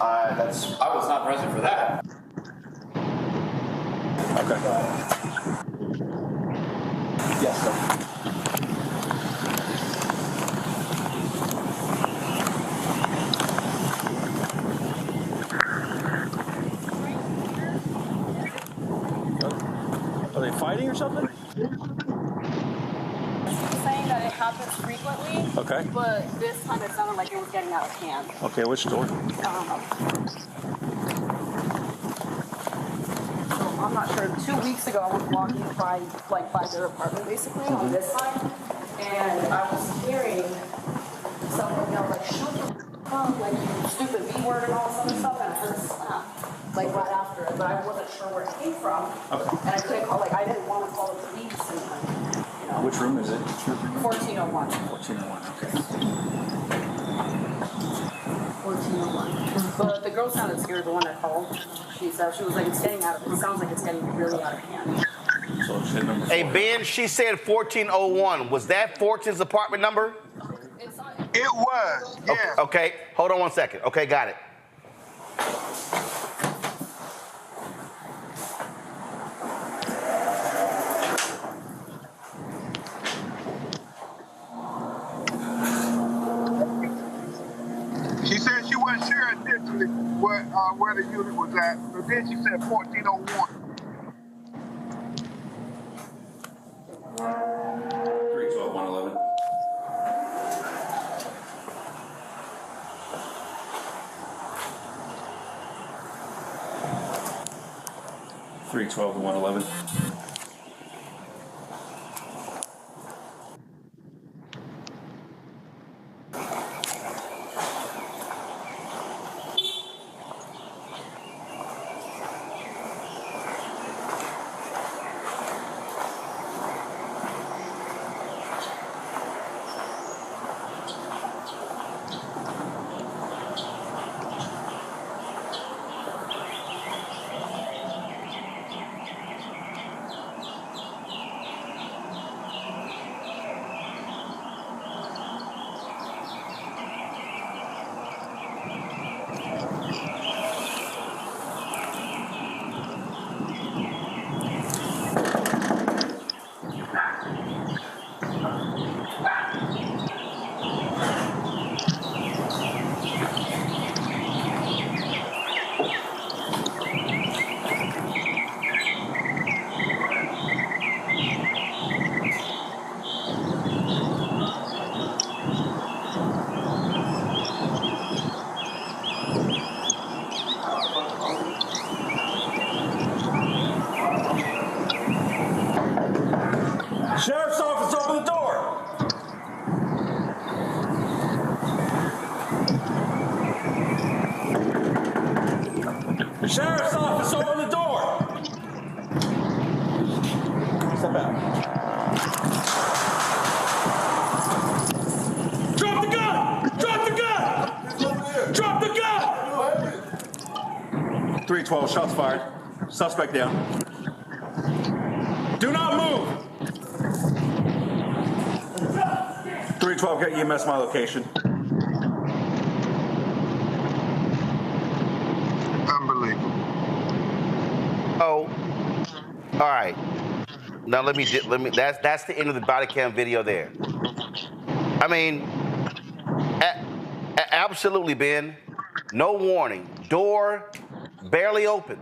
I was not present for that. Okay. Yes, sir. Are they fighting or something? Saying that it happens frequently. Okay. But this time it sounded like it was getting out of hand. Okay, which door? So I'm not sure. 2 weeks ago, I was walking by their apartment, basically, on this side, and I was hearing someone yell, like, shut the f*** up, like, you stupid B word and all this other stuff, and I heard a slap, like, right after it, but I wasn't sure where it came from. Okay. And I couldn't call, I didn't want to call the police, and, you know. Which room is it? 1401. 1401, okay. 1401. But the girl sounded scared, the one that called. She said, she was like, it's getting out of, it sounds like it's getting really out of hand. So it's number 4. Hey, Ben, she said 1401. Was that Fortson's apartment number? It was, yes. Okay, hold on 1 second. Okay, got it. She said she wasn't sure initially where the unit was at, but then she said 1401. 312-111. $312-111. Sheriff's office, open the door! Sheriff's office, open the door! Step out. Drop the gun! Drop the gun! Drop the gun! 312, shots fired. Suspect down. 312, get EMS my location. Unbelievable. Oh, all right. Now let me. That's the end of the body cam video there. I mean, absolutely, Ben. No warning. Door barely opens.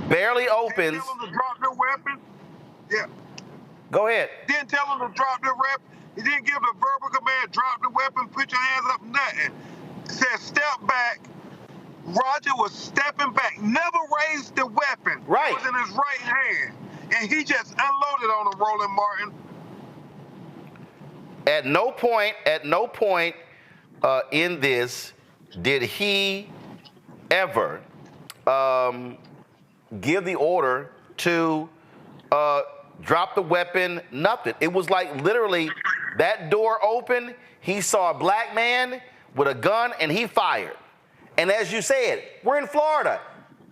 Barely opens. Didn't tell him to drop their weapon. Yeah. Go ahead. Didn't tell him to drop their weapon. He didn't give the verbal command, drop the weapon, put your hands up, nothing. Said step back. Roger was stepping back, never raised the weapon. Right. It was in his right hand. And he just unloaded on him, Roland Martin. At no point in this did he ever give the order to drop the weapon, nothing. It was like literally that door opened, he saw a black man with a gun and he fired. And as you said, we're in Florida.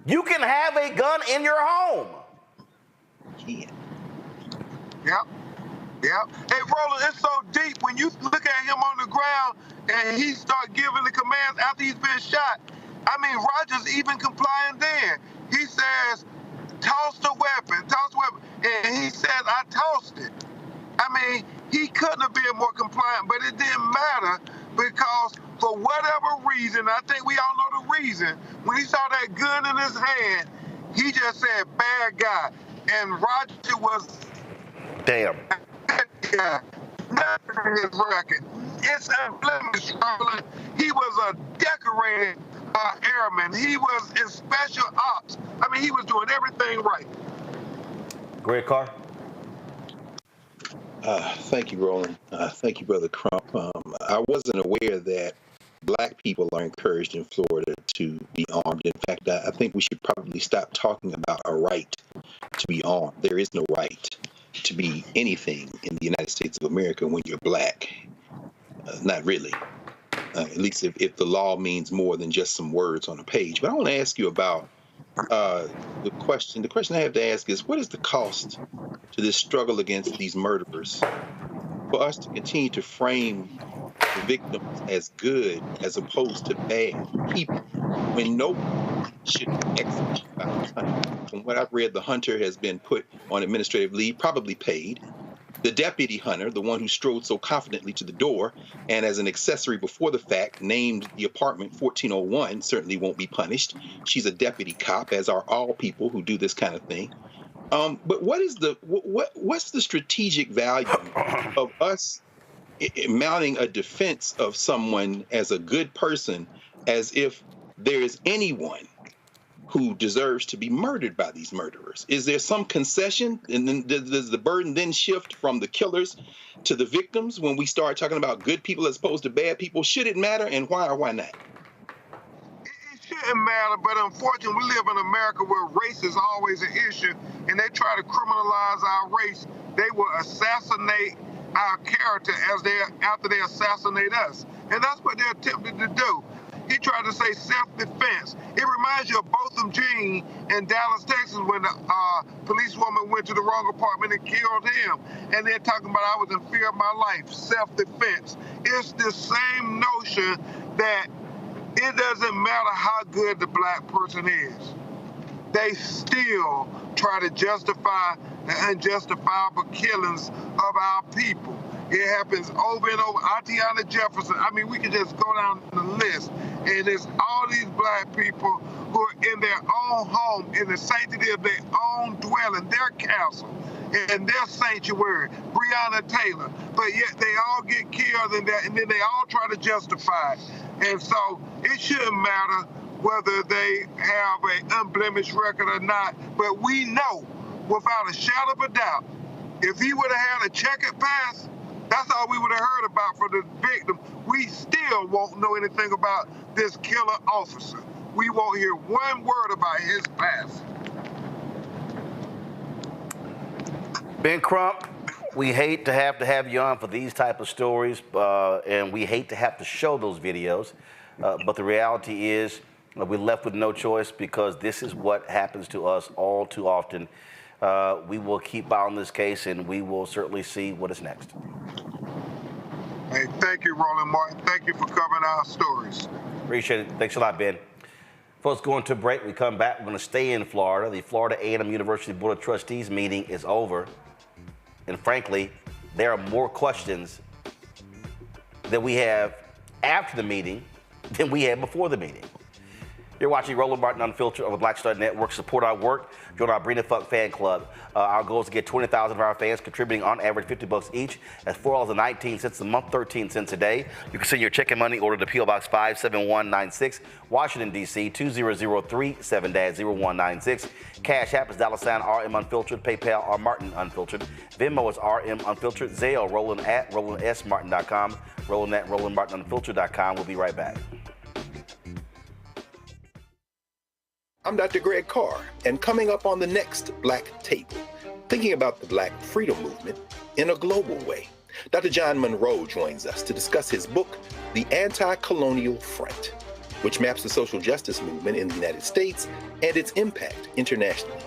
You can have a gun in your home. Yep. Yep. Hey, Roland, it's so deep when you look at him on the ground and he start giving the commands after he's been shot. I mean, Roger's even complying then. He says, toss the weapon, and he says, I tossed it. I mean, he couldn't have been more compliant, but it didn't matter because for whatever reason, I think we all know the reason, when he saw that gun in his hand, he just said, bad guy. And Roger was... Damn. Yeah, nothing in his record. It's unblemished, Roland. He was a decorated airman. He was in special ops. I mean, he was doing everything right. Greg Carr. Thank you, Roland. Thank you, Brother Crump. I wasn't aware that black people are encouraged in Florida to be armed. In fact, I think we should probably stop talking about a right to be armed. There is no right to be anything in the United States of America when you're black. Not really. At least if the law means more than just some words on a page. But I want to ask you about the question. The question I have to ask is, what is the cost to this struggle against these murderers for us to continue to frame the victims as good as opposed to bad people when no one should be executed by the hunter? From what I've read, the hunter has been put on administrative leave, probably paid. The deputy hunter, the one who strode so confidently to the door and as an accessory before the fact named the apartment 1401, certainly won't be punished. She's a deputy cop, as are all people who do this kind of thing. But what's the strategic value of us mounting a defense of someone as a good person, as if there is anyone who deserves to be murdered by these murderers? Is there some concession? And then does the burden then shift from the killers to the victims when we start talking about good people as opposed to bad people? Should it matter, and why or why not? It shouldn't matter, but unfortunately, we live in America where race is always an issue, and they try to criminalize our race. They will assassinate our character after they assassinate us. And that's what they're attempting to do. He tried to say self-defense. It reminds you of Botham Jean in Dallas, Texas, when the policewoman went to the wrong apartment and killed him. And they're talking about, I was in fear of my life, self-defense. It's the same notion that it doesn't matter how good the black person is. They still try to justify the unjustifiable killings of our people. It happens over and over. Atiana Jefferson, I mean, we can just go down the list. And it's all these black people who are in their own home, in the sanctity of their own dwelling, their castle, in their sanctuary, Breonna Taylor. But yet they all get killed and then they all try to justify it. And so it shouldn't matter whether they have an unblemished record or not. But we know, without a shadow of a doubt, if he would have had a checkered past, that's all we would have heard about from the victim. We still won't know anything about this killer officer. We won't hear one word about his past. Ben Crump, we hate to have you on for these type of stories, and we hate to have to show those videos. But the reality is we're left with no choice because this is what happens to us all too often. We will keep on this case, and we will certainly see what is next. Hey, thank you, Roland Martin. Thank you for covering our stories. Appreciate it. Thanks a lot, Ben. Folks, going to a break. We come back. We're going to stay in Florida. The Florida A&M University Board of Trustees meeting is over. And frankly, there are more questions that we have after the meeting than we had before the meeting. You're watching Roland Martin Unfiltered on the Black Star Network. Support our work. Join our Bring the Fuck fan club. Our goal is to get 20,000 of our fans contributing on average $50 each. That's $4.19 a month, 13 cents a day. You can send your check and money order to P.O. Box 57196, Washington, D.C. 20037-0196. Cash App is $RM Unfiltered. PayPal R Martin Unfiltered. Venmo is RM Unfiltered. Zelle Roland at RolandSMartin.com. Roland at RolandMartinUnfiltered.com. We'll be right back. I'm Dr. Greg Carr, and coming up on the next Black Table, thinking about the Black freedom movement in a global way. Dr. John Monroe joins us to discuss his book, The Anti-Colonial Front, which maps the social justice movement in the United States and its impact internationally,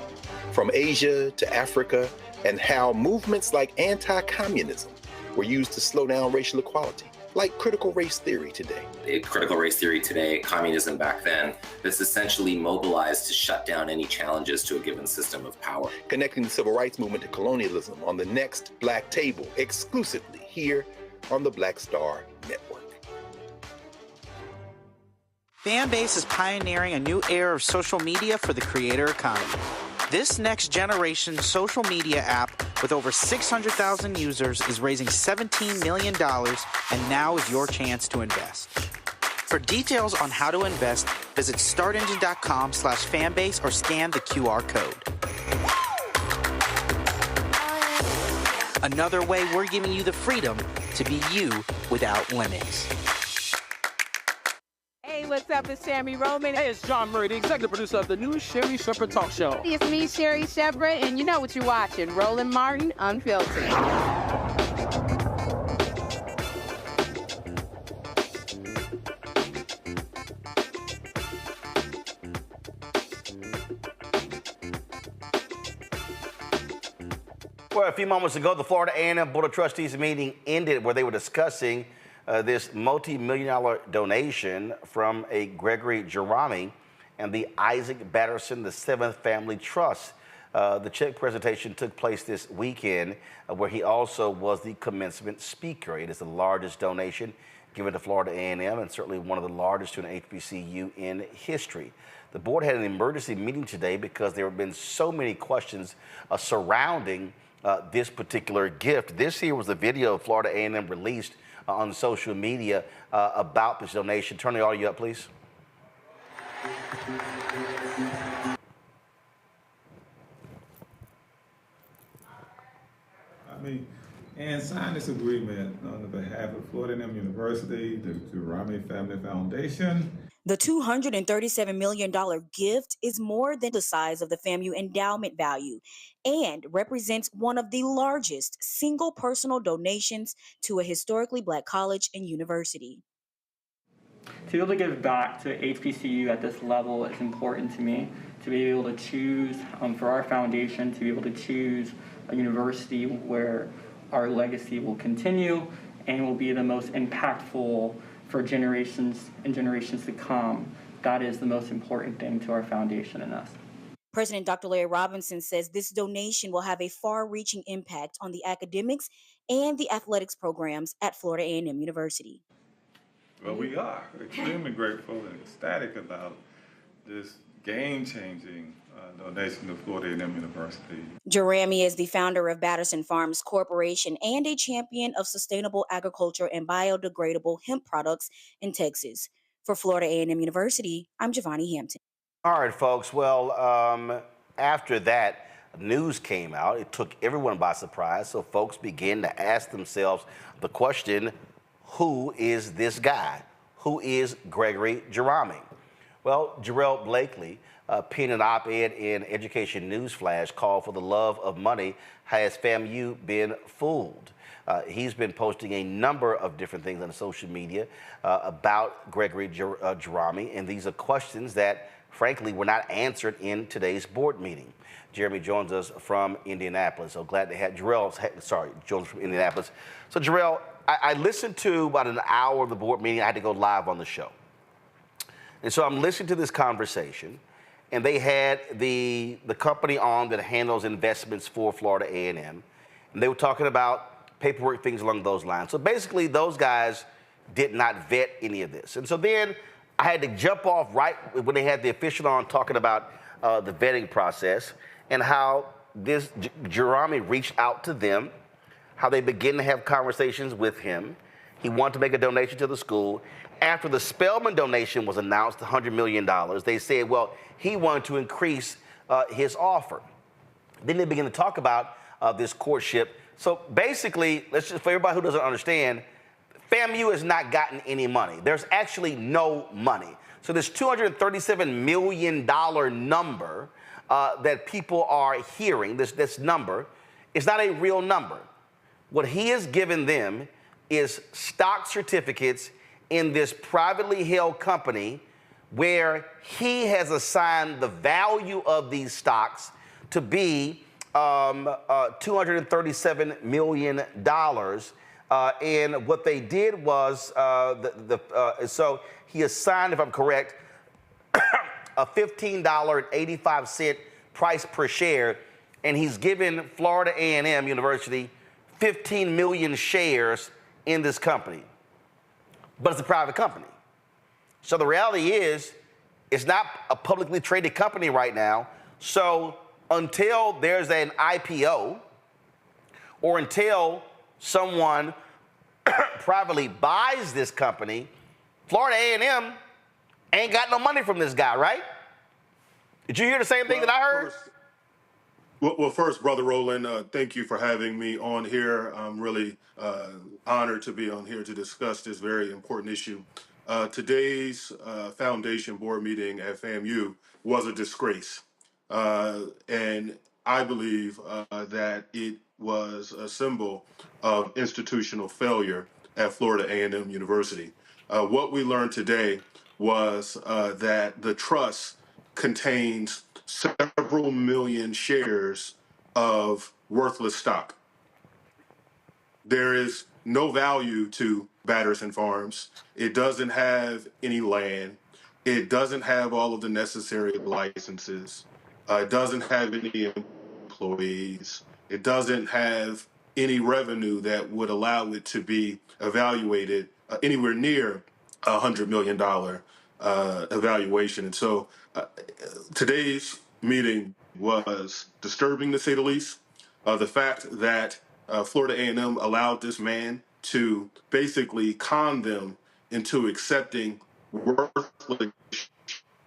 from Asia to Africa, and how movements like anti-communism were used to slow down racial equality, like critical race theory today. Critical race theory today, communism back then, that's essentially mobilized to shut down any challenges to a given system of power. Connecting the civil rights movement to colonialism on the next Black Table, exclusively here on the Black Star Network. Fanbase is pioneering a new era of social media for the creator economy. This next generation social media app with over 600,000 users is raising $17 million, and now is your chance to invest. For details on how to invest, visit startengine.com/fanbase or scan the QR code. Another way we're giving you the freedom to be you without limits. Hey, what's up? It's Sammy Roman. Hey, it's John Murray, the executive producer of the new Sherry Shepherd Talk Show. It's me, Sherry Shepherd, and you know what you're watching, Roland Martin Unfiltered. Well, a few moments ago, the Florida A&M Board of Trustees meeting ended where they were discussing this multi-million-dollar donation from a Gregory Jerami and the Isaac Batterson the Seventh Family Trust. The check presentation took place this weekend, where he also was the commencement speaker. It is the largest donation given to Florida A&M and certainly one of the largest to an HBCU in history. The board had an emergency meeting today because there have been so many questions surrounding this particular gift. This here was the video of Florida A&M released on social media about this donation. Turn the audio up, please. And sign this agreement on behalf of Florida A&M University, the Jerami Family Foundation. The $237 million gift is more than the size of the FAMU endowment value and represents one of the largest single personal donations to a historically Black college and university. To be able to give back to HBCU at this level is important to me. To be able to choose, for our foundation, to be able to choose a university where our legacy will continue and will be the most impactful for generations and generations to come. That is the most important thing to our foundation and us. President Dr. Larry Robinson says this donation will have a far-reaching impact on the academics and the athletics programs at Florida A&M University. Well, we are extremely grateful and ecstatic about this game-changing donation to Florida A&M University. Jerami is the founder of Batterson Farms Corporation and a champion of sustainable agriculture and biodegradable hemp products in Texas. For Florida A&M University, I'm Giovanni Hampton. All right, folks. Well, after that news came out, it took everyone by surprise. So folks began to ask themselves the question, who is this guy? Who is Gregory Jerami? Well, Jarrell Blakely penned an op-ed in Education Newsflash called "For the Love of Money, Has FAMU Been Fooled?" He's been posting a number of different things on social media about Gregory Jerami, and these are questions that frankly, were not answered in today's board meeting. Jeremy joins us from Indianapolis. So glad to have joins from Indianapolis. So Jarrell, I listened to about an hour of the board meeting. I had to go live on the show. And so I'm listening to this conversation, and they had the company on that handles investments for Florida A&M, and they were talking about paperwork, things along those lines. So basically, those guys did not vet any of this. And so then I had to jump off right when they had the official on talking about the vetting process and how this Jeremy reached out to them, how they began to have conversations with him. He wanted to make a donation to the school. After the Spelman donation was announced, $100 million, they said, well, he wanted to increase his offer. Then they began to talk about this courtship. So basically, let's just, for everybody who doesn't understand, FAMU has not gotten any money. There's actually no money. So this $237 million number that people are hearing, this number, is not a real number. What he has given them is stock certificates in this privately held company where he has assigned the value of these stocks to be $237 million. And what they did was, so he assigned, if I'm correct, a $15.85 price per share, and he's given Florida A&M University 15 million shares in this company. But it's a private company. So the reality is, it's not a publicly traded company right now. So until there's an IPO, or until someone privately buys this company, Florida A&M ain't got no money from this guy, right? Did you hear the same thing that I heard? Well, first, Brother Roland, thank you for having me on here. I'm really honored to be on here to discuss this very important issue. Today's foundation board meeting at FAMU was a disgrace. And I believe that it was a symbol of institutional failure at Florida A&M University. What we learned today was that the trust contains several million shares of worthless stock. There is no value to Batterson Farms. It doesn't have any land. It doesn't have all of the necessary licenses. It doesn't have any employees. It doesn't have any revenue that would allow it to be evaluated anywhere near $100 million evaluation. And so today's meeting was disturbing, to say the least. The fact that Florida A&M allowed this man to basically con them into accepting worthless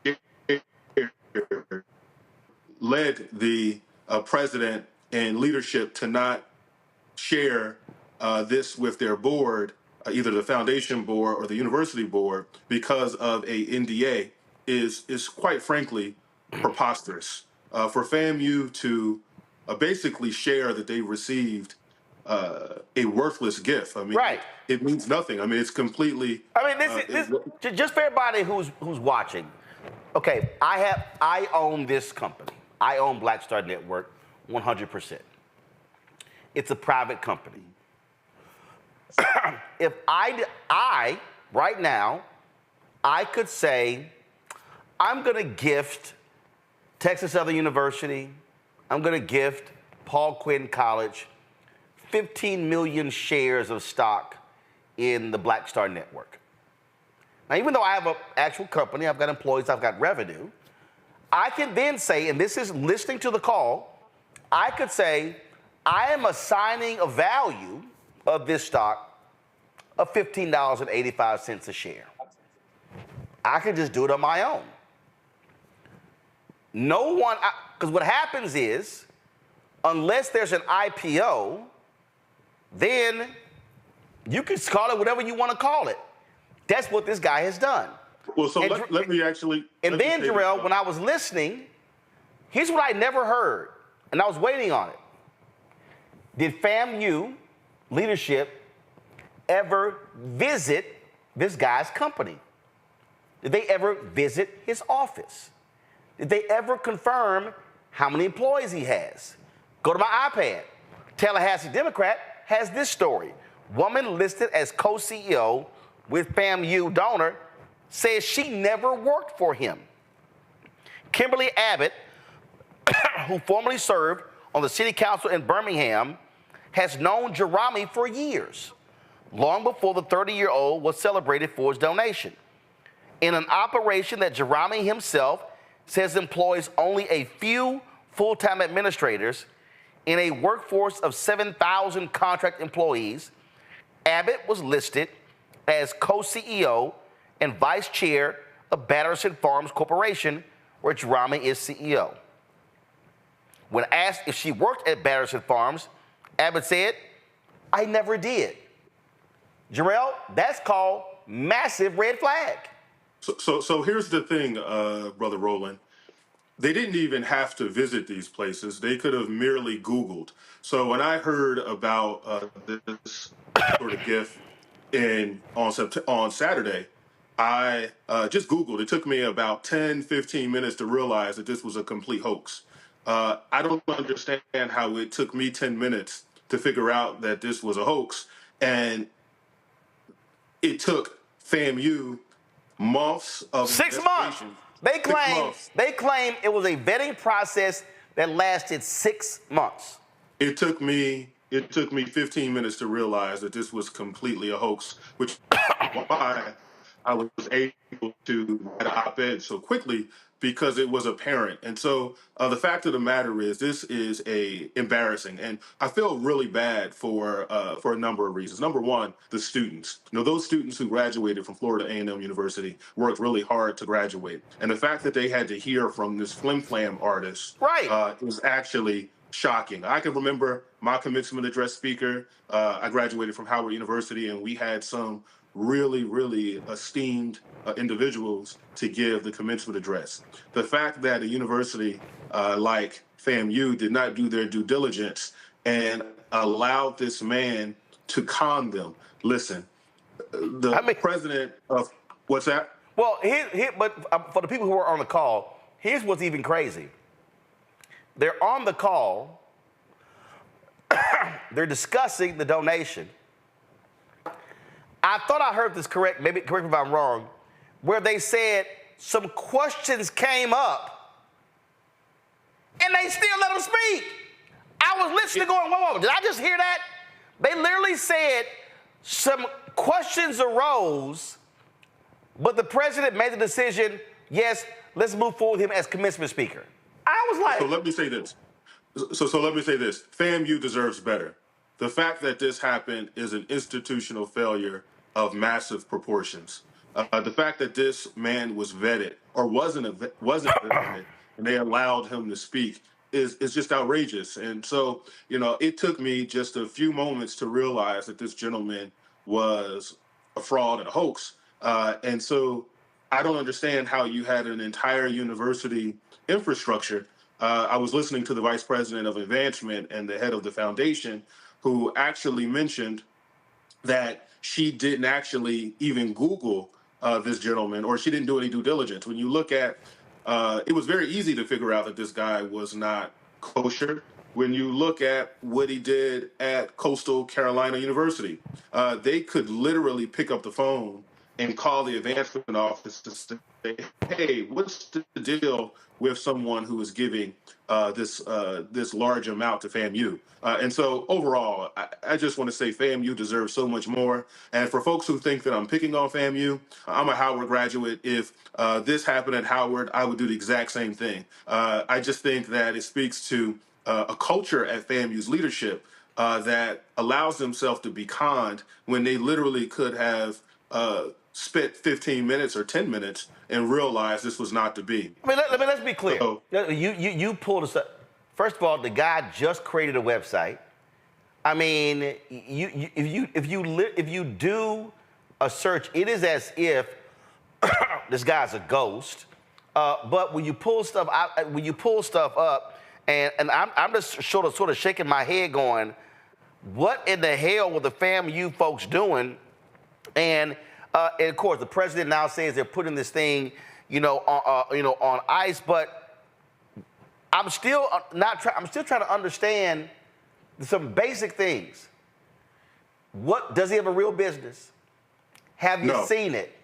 shares led the president and leadership to not share this with their board, either the foundation board or the university board, because of a NDA is quite frankly preposterous. For FAMU to basically share that they received a worthless gift, I mean, right. It means nothing. I mean, it's completely. I mean, this just for everybody who's watching. Okay, I own this company. I own Black Star Network 100%. It's a private company. If I right now, I could say, I'm going to gift Texas Southern University, I'm going to gift Paul Quinn College 15 million shares of stock in the Black Star Network. Now, even though I have an actual company, I've got employees, I've got revenue, I can then say, and this is listening to the call, I could say, I am assigning a value of this stock of $15.85 a share. I could just do it on my own. No one, because what happens is, unless there's an IPO, then you can call it whatever you want to call it. That's what this guy has done. Well, so let me actually. And then, Jarrell, when I was listening, here's what I never heard, and I was waiting on it. Did FAMU leadership ever visit this guy's company? Did they ever visit his office? did they ever confirm how many employees he has? Go to my iPad. Tallahassee Democrat has this story. Woman listed as co-CEO with FAMU donor says she never worked for him. Kimberly Abbott, who formerly served on the city council in Birmingham, has known Jerami for years, long before the 30-year-old was celebrated for his donation. In an operation that Jerami himself says employs only a few full-time administrators, in a workforce of 7,000 contract employees, Abbott was listed as co-CEO and vice chair of Batterson Farms Corporation, where Jerami is CEO. When asked if she worked at Batterson Farms, Abbott said, "I never did." Jarrell, that's called massive red flag. So here's the thing, Brother Roland. They didn't even have to visit these places. They could have merely Googled. So when I heard about this sort of gift on Saturday, I just Googled. It took me about 10, 15 minutes to realize that this was a complete hoax. I don't understand how it took me 10 minutes to figure out that this was a hoax. And it took FAMU months of 6 months. They claim it was a vetting process that lasted 6 months. It took me 15 minutes to realize that this was completely a hoax, which is why I was able to write an op-ed so quickly, because it was apparent. And so the fact of the matter is, this is embarrassing, and I feel really bad for a number of reasons. Number one, the students. Those students who graduated from Florida A&M University worked really hard to graduate, and the fact that they had to hear from this flim-flam artist was actually shocking. I can remember my commencement address speaker. I graduated from Howard University, and we had some really, really esteemed individuals to give the commencement address. The fact that a university like FAMU did not do their due diligence and allowed this man to con them. Listen, the president of, what's that? Well, but for the people who are on the call, here's what's even crazy. They're on the call, they're discussing the donation. I thought I heard this correct, maybe correct me if I'm wrong, where they said some questions came up and they still let them speak. I was listening going, whoa, did I just hear that? They literally said some questions arose, but the president made the decision, yes, let's move forward with him as commencement speaker. I was like... So let me say this. So let me say this. FAMU deserves better. The fact that this happened is an institutional failure of massive proportions. The fact that this man was vetted or wasn't vetted, and they allowed him to speak is just outrageous. And so, it took me just a few moments to realize that this gentleman was a fraud and a hoax. And so I don't understand how you had an entire university infrastructure. I was listening to the vice president of advancement and the head of the foundation, who actually mentioned that she didn't actually even Google this gentleman, or she didn't do any due diligence. When you look at, it was very easy to figure out that this guy was not kosher. When you look at what he did at Coastal Carolina University, they could literally pick up the phone and call the advancement office to say, hey, what's the deal with someone who is giving this large amount to FAMU? And so overall, I just want to say FAMU deserves so much more. And for folks who think that I'm picking on FAMU, I'm a Howard graduate. If this happened at Howard, I would do the exact same thing. I just think that it speaks to a culture at FAMU's leadership that allows themselves to be conned when they literally could have spent 15 minutes or 10 minutes and realized this was not to be. I mean, let's be clear. So, you pulled us up. First of all, the guy just created a website. I mean, if you do a search, it is as if this guy's a ghost. But when you pull stuff up, and I'm just sort of shaking my head, going, what in the hell were the FAMU folks doing? And of course, the president now says they're putting this thing, on ice. But I'm still I'm still trying to understand some basic things. What does he have a real business? Have you seen it?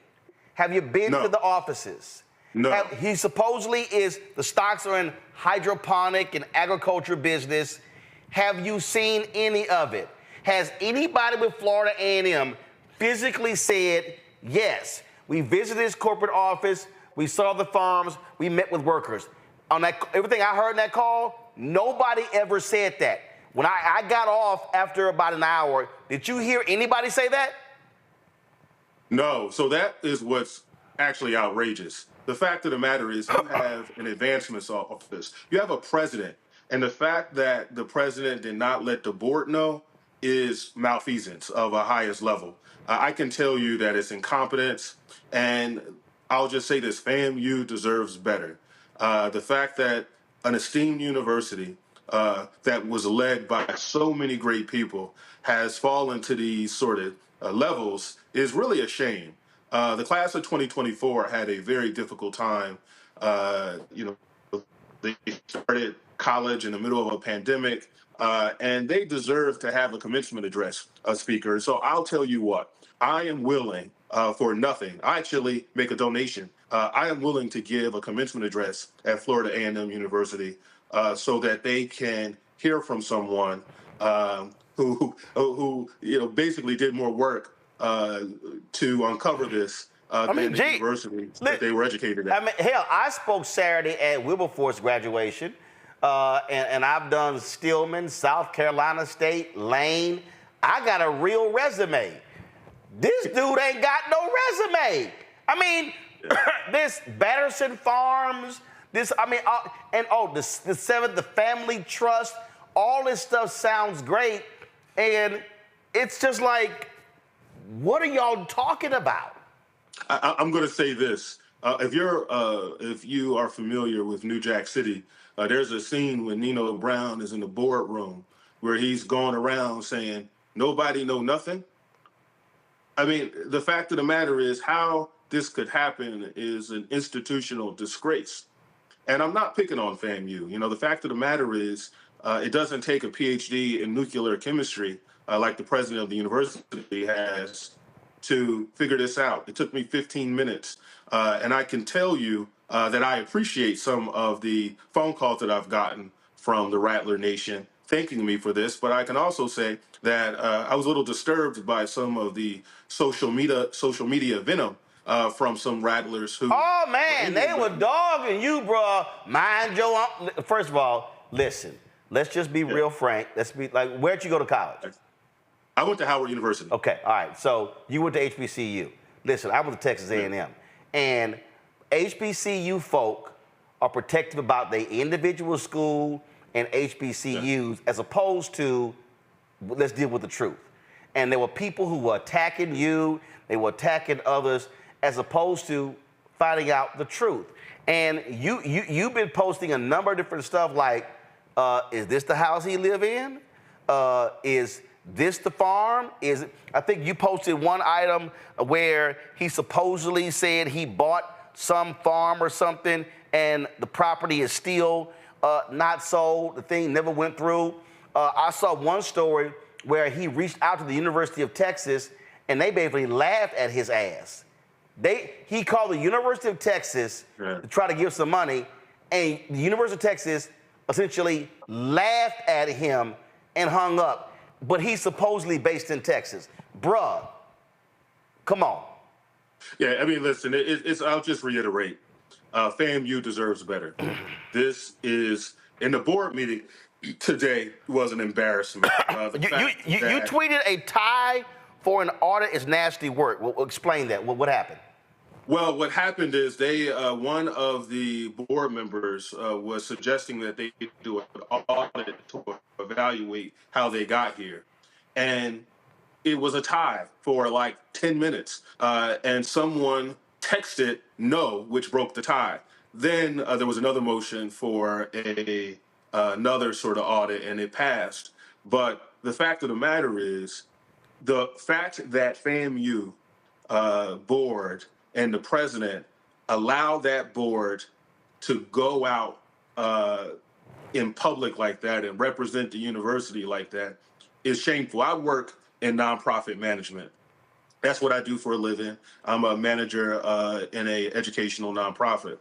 Have you been to the offices? No. He supposedly is, the stocks are in hydroponic and agriculture business. Have you seen any of it? Has anybody with Florida A&M physically said, yes, we visited his corporate office, we saw the farms, we met with workers? On that, everything I heard in that call, nobody ever said that. When I got off after about an hour, did you hear anybody say that? No. So that is what's actually outrageous. The fact of the matter is you have an advancement office. You have a president. And the fact that the president did not let the board know is malfeasance of a highest level. I can tell you that it's incompetence. And I'll just say this, FAMU deserves better. The fact that an esteemed university that was led by so many great people has fallen to these sort of levels is really a shame. The class of 2024 had a very difficult time. They started college in the middle of a pandemic, and they deserve to have a commencement address, speaker. So I'll tell you what, I am willing for nothing. I actually make a donation. I am willing to give a commencement address at Florida A&M University so that they can hear from someone who basically did more work to uncover this than the university that they were educated at. I mean, hell, I spoke Saturday at Wilberforce graduation, and I've done Stillman, South Carolina State, Lane. I got a real resume. This dude ain't got no resume. I mean, this Batterson Farms, the Seventh, the Family Trust, all this stuff sounds great, and it's just like, what are y'all talking about? I'm going to say this: if you are familiar with New Jack City, there's a scene when Nino Brown is in the boardroom where he's going around saying nobody know nothing. I mean, the fact of the matter is how this could happen is an institutional disgrace. And I'm not picking on FAMU. You know, the fact of the matter is it doesn't take a PhD in nuclear chemistry like the president of the university has to figure this out. It took me 15 minutes. And I can tell you that I appreciate some of the phone calls that I've gotten from the Rattler Nation thanking me for this. But I can also say that I was a little disturbed by some of the social media venom from some rattlers who... Oh, man, they were dogging you, bro. Mind your... First of all, listen, let's just be real frank. Let's be like, where'd you go to college? I went to Howard University. Okay, all right. So you went to HBCU. Listen, I went to Texas A&M. And HBCU folk are protective about their individual school and HBCUs as opposed to, let's deal with the truth. And there were people who were attacking you, they were attacking others, as opposed to finding out the truth. And you've been posting a number of different stuff like, is this the house he live in? Is this the farm? I think you posted one item where he supposedly said he bought some farm or something and the property is still not sold. The thing never went through. I saw one story where he reached out to the University of Texas and they basically laughed at his ass. He called the University of Texas to try to give some money, and the University of Texas essentially laughed at him and hung up. But he's supposedly based in Texas. Bruh, come on. Yeah, I mean, listen, I'll just reiterate. FAMU deserves better. This is, in the board meeting today, was an embarrassment. You tweeted a tie for an audit is nasty work. Well, explain that. What happened? Well, what happened is one of the board members was suggesting that they do an audit to evaluate how they got here. And it was a tie for like 10 minutes. And someone texted no, which broke the tie. Then there was another motion for another sort of audit, and it passed. But the fact of the matter is, the fact that FAMU board and the president allow that board to go out in public like that and represent the university like that is shameful. I work in nonprofit management. That's what I do for a living. I'm a manager in a educational nonprofit.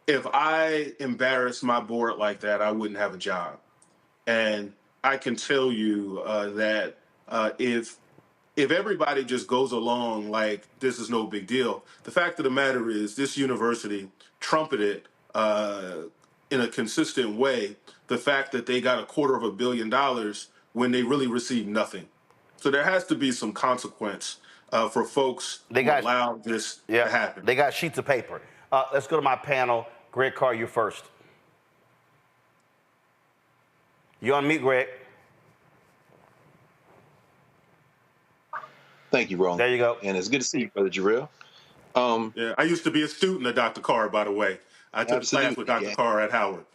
If I embarrass my board like that, I wouldn't have a job. And I can tell you that if everybody just goes along like this is no big deal, the fact of the matter is this university trumpeted in a consistent way the fact that they got $250 million when they really received nothing. So there has to be some consequence for folks who allow this to happen. They got sheets of paper. Let's go to my panel. Greg Carr, you first. You on mute, Greg. Thank you, Roland. There you go. And it's good to see you, Brother Jarrell. Yeah, I used to be a student of Dr. Carr, by the way. I took a class with Dr. Carr at Howard.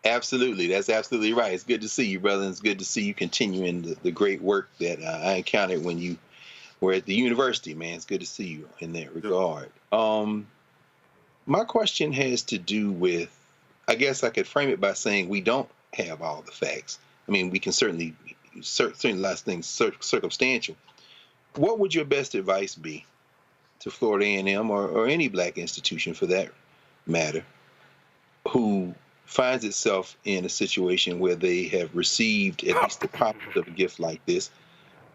Absolutely. That's absolutely right. It's good to see you, brother. And it's good to see you continuing the great work that I encountered when you were at the university, man. It's good to see you in that regard. My question has to do with, I guess I could frame it by saying we don't have all the facts. I mean, we can certainly lots of things circumstantial. What would your best advice be to Florida A&M or any black institution for that matter who finds itself in a situation where they have received at least the promise of a gift like this,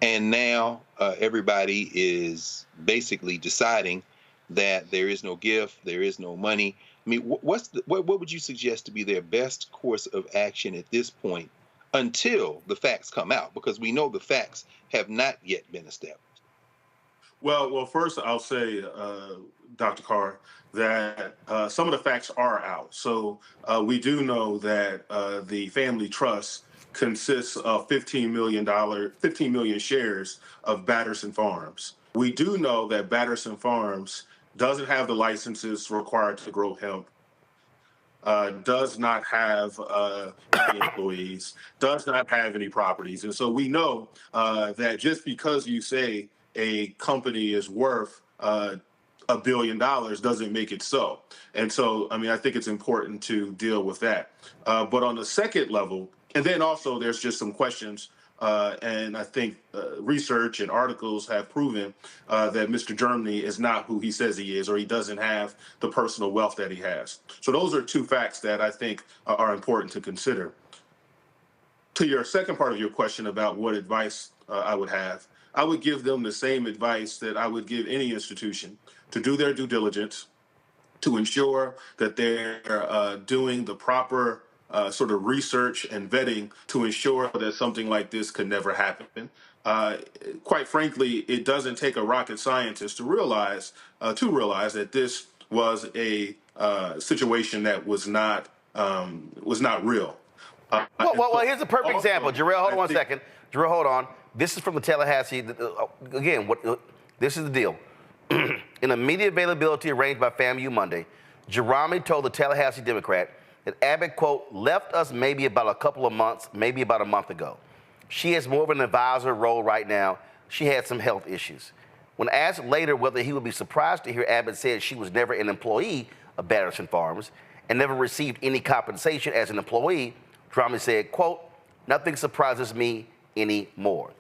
and now everybody is basically deciding that there is no gift, there is no money? I mean, what would you suggest to be their best course of action at this point until the facts come out? Because we know the facts have not yet been established. Well, first I'll say, Dr. Carr, that some of the facts are out. So we do know that the family trust consists of 15 million shares of Batterson Farms. We do know that Batterson Farms doesn't have the licenses required to grow hemp, does not have any employees, does not have any properties. And so we know that just because you say a company is worth $1 billion doesn't make it so. And so, I mean, I think it's important to deal with that. But on the second level, and then also there's just some questions, and I think research and articles have proven that Mr. Germany is not who he says he is, or he doesn't have the personal wealth that he has. So those are two facts that I think are important to consider. To your second part of your question about what advice I would have, I would give them the same advice that I would give any institution: to do their due diligence, to ensure that they're doing the proper sort of research and vetting to ensure that something like this could never happen. Quite frankly, it doesn't take a rocket scientist to realize that this was a situation that was not real. Well, here's a perfect example. Jarrell, hold on 1 second. Jarrell, hold on. This is from the Tallahassee. Again, this is the deal. In a media availability arranged by FAMU Monday, Jerami told the Tallahassee Democrat that Abbott, quote, left us maybe about a couple of months, maybe about a month ago. She has more of an advisor role right now. She had some health issues. When asked later whether he would be surprised to hear Abbott said she was never an employee of Batterson Farms and never received any compensation as an employee, Jerami said, quote, nothing surprises me anymore.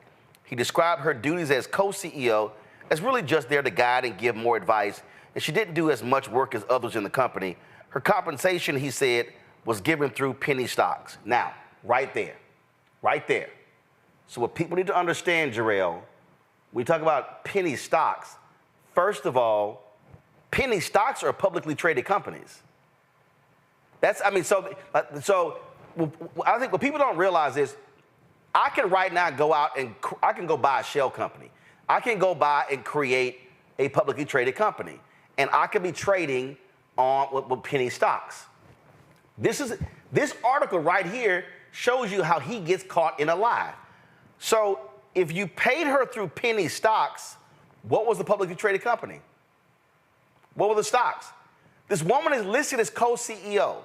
He described her duties as co-CEO as really just there to guide and give more advice, and she didn't do as much work as others in the company. Her compensation, he said, was given through penny stocks. Now, right there. So what people need to understand, Jarrell, when we talk about penny stocks, first of all, penny stocks are publicly traded companies. So I think what people don't realize is I can right now go out and I can go buy a shell company. I can go buy and create a publicly traded company, and I could be trading on with penny stocks. This article right here shows you how he gets caught in a lie. So if you paid her through penny stocks, what was the publicly traded company? What were the stocks? This woman is listed as co-CEO.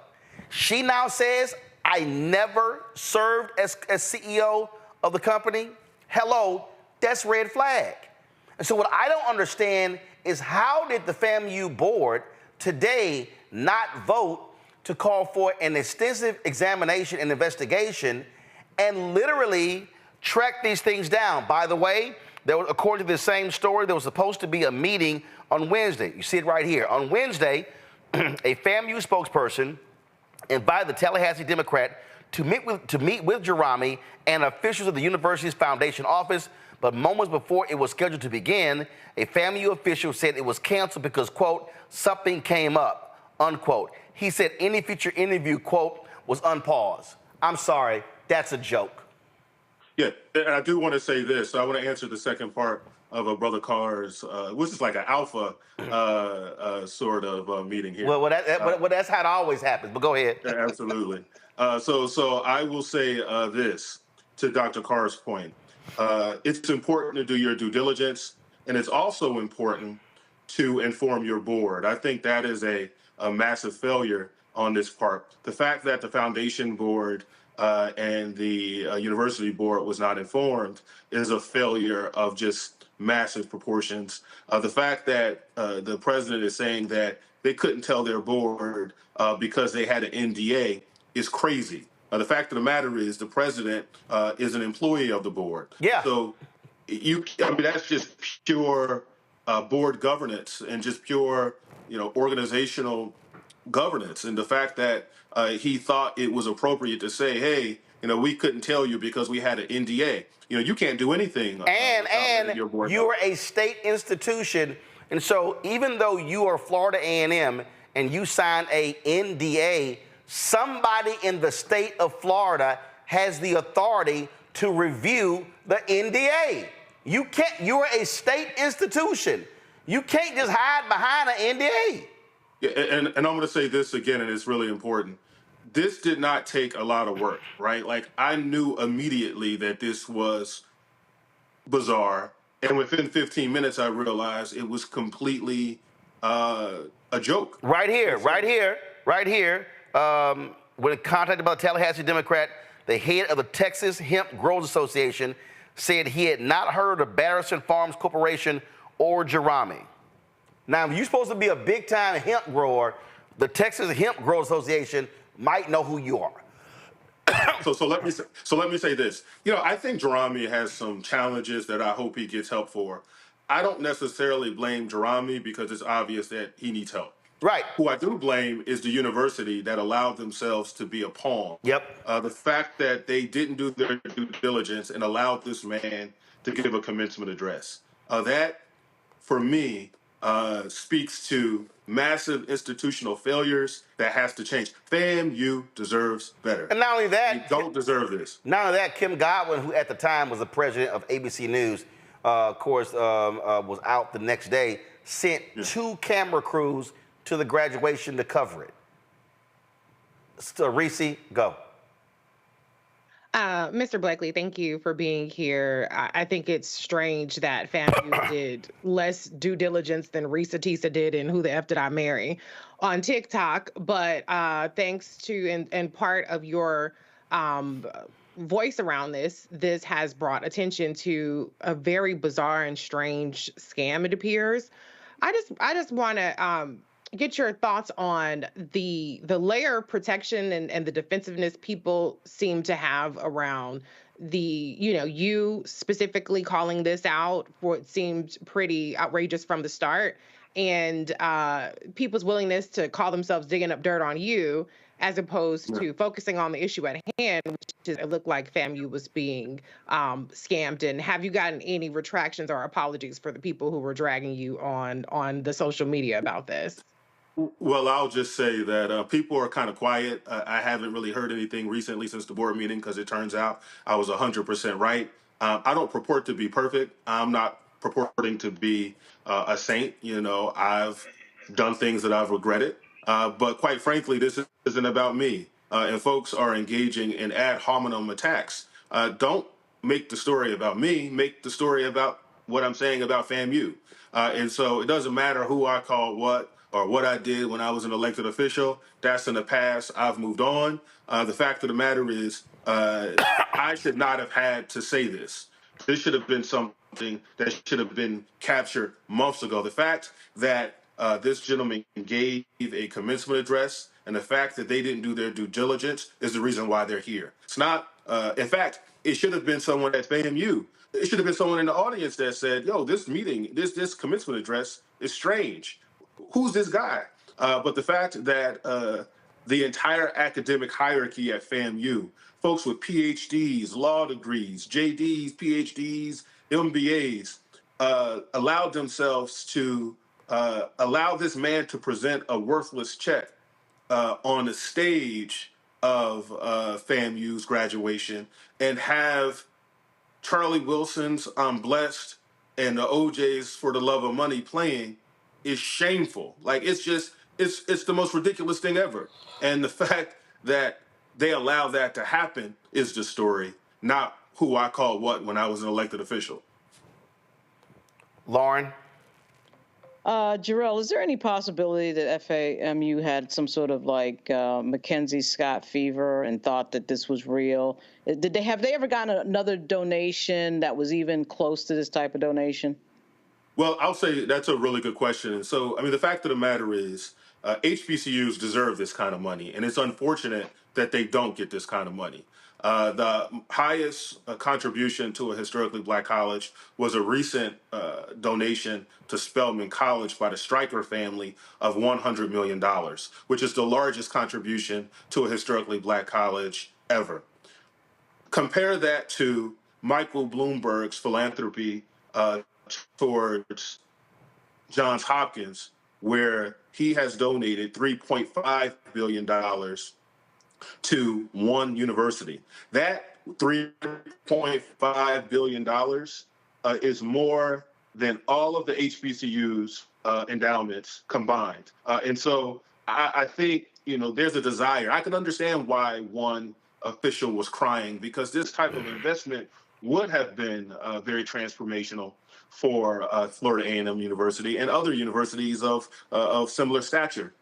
She now says, I never served as CEO of the company. Hello, that's red flag. And so what I don't understand is how did the FAMU board today not vote to call for an extensive examination and investigation and literally track these things down. By the way, according to the same story, there was supposed to be a meeting on Wednesday. You see it right here. On Wednesday, a FAMU spokesperson invited the Tallahassee Democrat to meet with Jerami and officials of the university's foundation office, but moments before it was scheduled to begin, a FAMU official said it was canceled because, quote, something came up, unquote. He said any future interview, quote, was unpaused. I'm sorry, that's a joke. Yeah, and I do want to say this. So I want to answer the second part of Brother Carr's, which is like an alpha sort of meeting here. Well, that's how it always happens, but go ahead. Absolutely. So I will say this to Dr. Carr's point. It's important to do your due diligence, and it's also important to inform your board. I think that is a massive failure on this part. The fact that the foundation board and the university board was not informed is a failure of just massive proportions. The fact that the president is saying that they couldn't tell their board because they had an NDA is crazy. The fact of the matter is the president is an employee of the board. Yeah. So that's just pure board governance and just pure, organizational governance. And the fact that he thought it was appropriate to say, hey, we couldn't tell you because we had an NDA. You can't do anything. And you are a state institution. And so even though you are Florida A&M and you sign a NDA, somebody in the state of Florida has the authority to review the NDA. You're a state institution. You can't just hide behind an NDA. Yeah, and I'm going to say this again, and it's really important. This did not take a lot of work, right? Like, I knew immediately that this was bizarre. And within 15 minutes, I realized it was completely a joke. Right here. When contacted by the Tallahassee Democrat, the head of the Texas Hemp Growers Association said he had not heard of Batterson Farms Corporation or Jerami. Now, if you're supposed to be a big-time hemp grower, the Texas Hemp Growers Association might know who you are. So let me say this. I think Jerami has some challenges that I hope he gets help for. I don't necessarily blame Jerami because it's obvious that he needs help. Right. Who I do blame is the university that allowed themselves to be a pawn. Yep. The fact that they didn't do their due diligence and allowed this man to give a commencement address. That, for me, speaks to massive institutional failures that has to change. FAMU deserves better. And not only that, you don't deserve this. Not only that, Kim Godwin, who at the time was the president of ABC News, of course, was out the next day, sent 2 camera crews to the graduation to cover it. So, Reese, go. Mr. Blakely, thank you for being here. I think it's strange that FAMU did less due diligence than Risa Tisa did in Who the F Did I Marry on TikTok. But thanks to, and part of your voice around this has brought attention to a very bizarre and strange scam, it appears. I just want to get your thoughts on the layer of protection and the defensiveness people seem to have around you specifically calling this out for what seemed pretty outrageous from the start, and people's willingness to call themselves digging up dirt on you as opposed to focusing on the issue at hand, which is it looked like FAMU was being scammed. And have you gotten any retractions or apologies for the people who were dragging you on the social media about this? Well, I'll just say that people are kind of quiet. I haven't really heard anything recently since the board meeting because it turns out I was 100% right. I don't purport to be perfect. I'm not purporting to be a saint. I've done things that I've regretted. But quite frankly, this isn't about me. And folks are engaging in ad hominem attacks. Don't make the story about me. Make the story about what I'm saying about FAMU. And so it doesn't matter who I call what or what I did when I was an elected official. That's in the past. I've moved on. The fact of the matter is I should not have had to say this. This should have been something that should have been captured months ago. The fact that this gentleman gave a commencement address And the fact that they didn't do their due diligence is the reason why they're here. It's not, in fact, it should have been someone at FAMU. It should have been someone in the audience that said, yo, this meeting, this commencement address is strange. Who's this guy? But the fact that the entire academic hierarchy at FAMU, folks with PhDs, law degrees, JDs, PhDs, MBAs, allowed themselves to allow this man to present a worthless check on the stage of FAMU's graduation and have Charlie Wilson's I'm Blessed and the OJ's For the Love of Money playing is shameful. Like, it's just, it's the most ridiculous thing ever. And the fact that they allow that to happen is the story, not who I called what when I was an elected official. Lauren? Jarrell, is there any possibility that FAMU had some sort of like Mackenzie Scott fever and thought that this was real? Have they ever gotten another donation that was even close to this type of donation? Well, I'll say that's a really good question. And so, I mean, the fact of the matter is HBCUs deserve this kind of money, and it's unfortunate that they don't get this kind of money. The highest contribution to a historically black college was a recent donation to Spelman College by the Stryker family of $100 million, which is the largest contribution to a historically black college ever. Compare that to Michael Bloomberg's philanthropy towards Johns Hopkins, where he has donated $3.5 billion to one university. That $3.5 billion is more than all of the HBCU's endowments combined. And so I think, you know, there's a desire. I can understand why one official was crying, because this type of investment would have been very transformational for Florida A&M University and other universities of similar stature.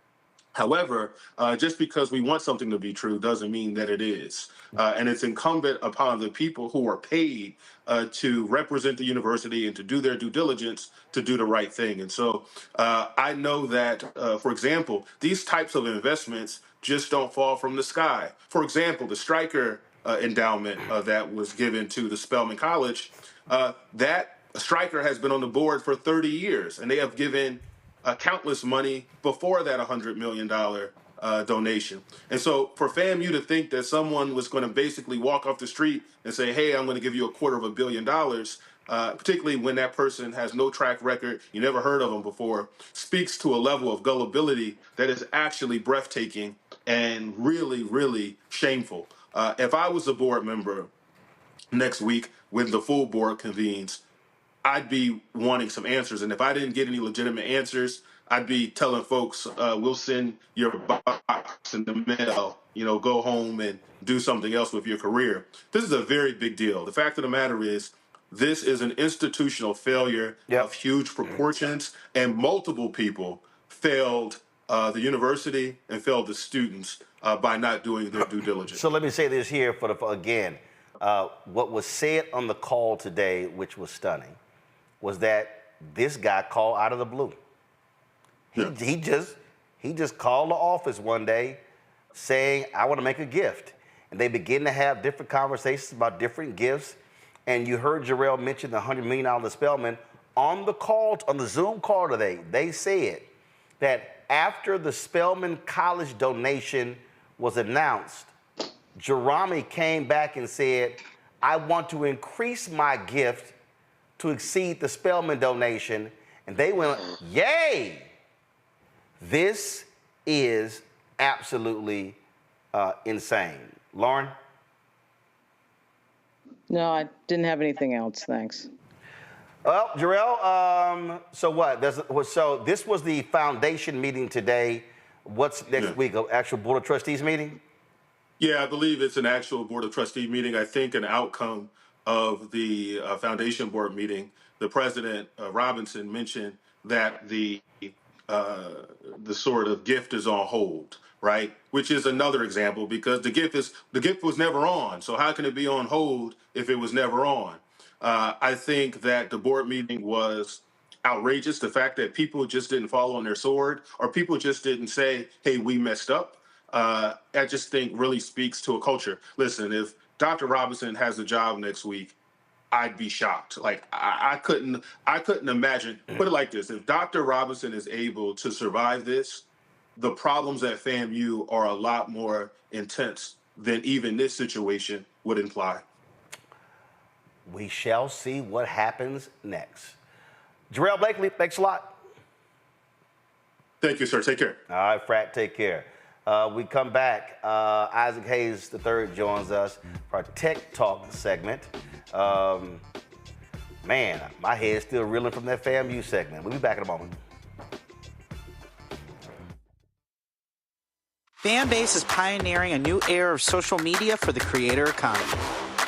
However, just because we want something to be true doesn't mean that it is. And it's incumbent upon the people who are paid to represent the university and to do their due diligence to do the right thing. And so I know that, for example, these types of investments just don't fall from the sky. For example, the Stryker endowment that was given to the Spelman College, that Stryker has been on the board for 30 years, and they have given countless money before that $100 million donation. And so for FAMU to think that someone was going to basically walk off the street and say, hey, I'm going to give you $250 million, particularly when that person has no track record, you never heard of them before, speaks to a level of gullibility that is actually breathtaking and really, really shameful. If I was a board member next week when the full board convenes, I'd be wanting some answers. And if I didn't get any legitimate answers, I'd be telling folks, we'll send your box in the mail, you know, go home and do something else with your career. This is a very big deal. The fact of the matter is, this is an institutional failure of huge proportions, and multiple people failed the university and failed the students by not doing their due diligence. So let me say this here again. What was said on the call today, which was stunning, was that this guy called out of the blue. He just called the office one day saying, I want to make a gift. And they begin to have different conversations about different gifts. And you heard Jarrell mention the $100 million Spelman. On the call, on the Zoom call today, they said that after the Spelman College donation was announced, Jerami came back and said, I want to increase my gift to exceed the Spelman donation. And they went, yay! This is absolutely insane. Lauren? No, I didn't have anything else. Thanks. Well, Jarrell, so what? So this was the foundation meeting today. What's next week? An actual Board of Trustees meeting? Yeah, I believe it's an actual Board of Trustee meeting. I think an outcome of the foundation board meeting, the president, Robinson, mentioned that the sort of gift is on hold, right? Which is another example, because the gift was never on. So how can it be on hold if it was never on? I think that the board meeting was outrageous. The fact that people just didn't fall on their sword, or people just didn't say, hey, we messed up. I just think really speaks to a culture. Listen, if Dr. Robinson has a job next week, I'd be shocked. Like I couldn't imagine. Put it like this: if Dr. Robinson is able to survive this, the problems at FAMU are a lot more intense than even this situation would imply. We shall see what happens next. Jarrell Blakely, thanks a lot. Thank you, sir. Take care. All right, Frat, take care. We come back. Isaac Hayes III joins us for our Tech Talk segment. Man, my head's still reeling from that FAMU segment. We'll be back in a moment. Fanbase is pioneering a new era of social media for the creator economy.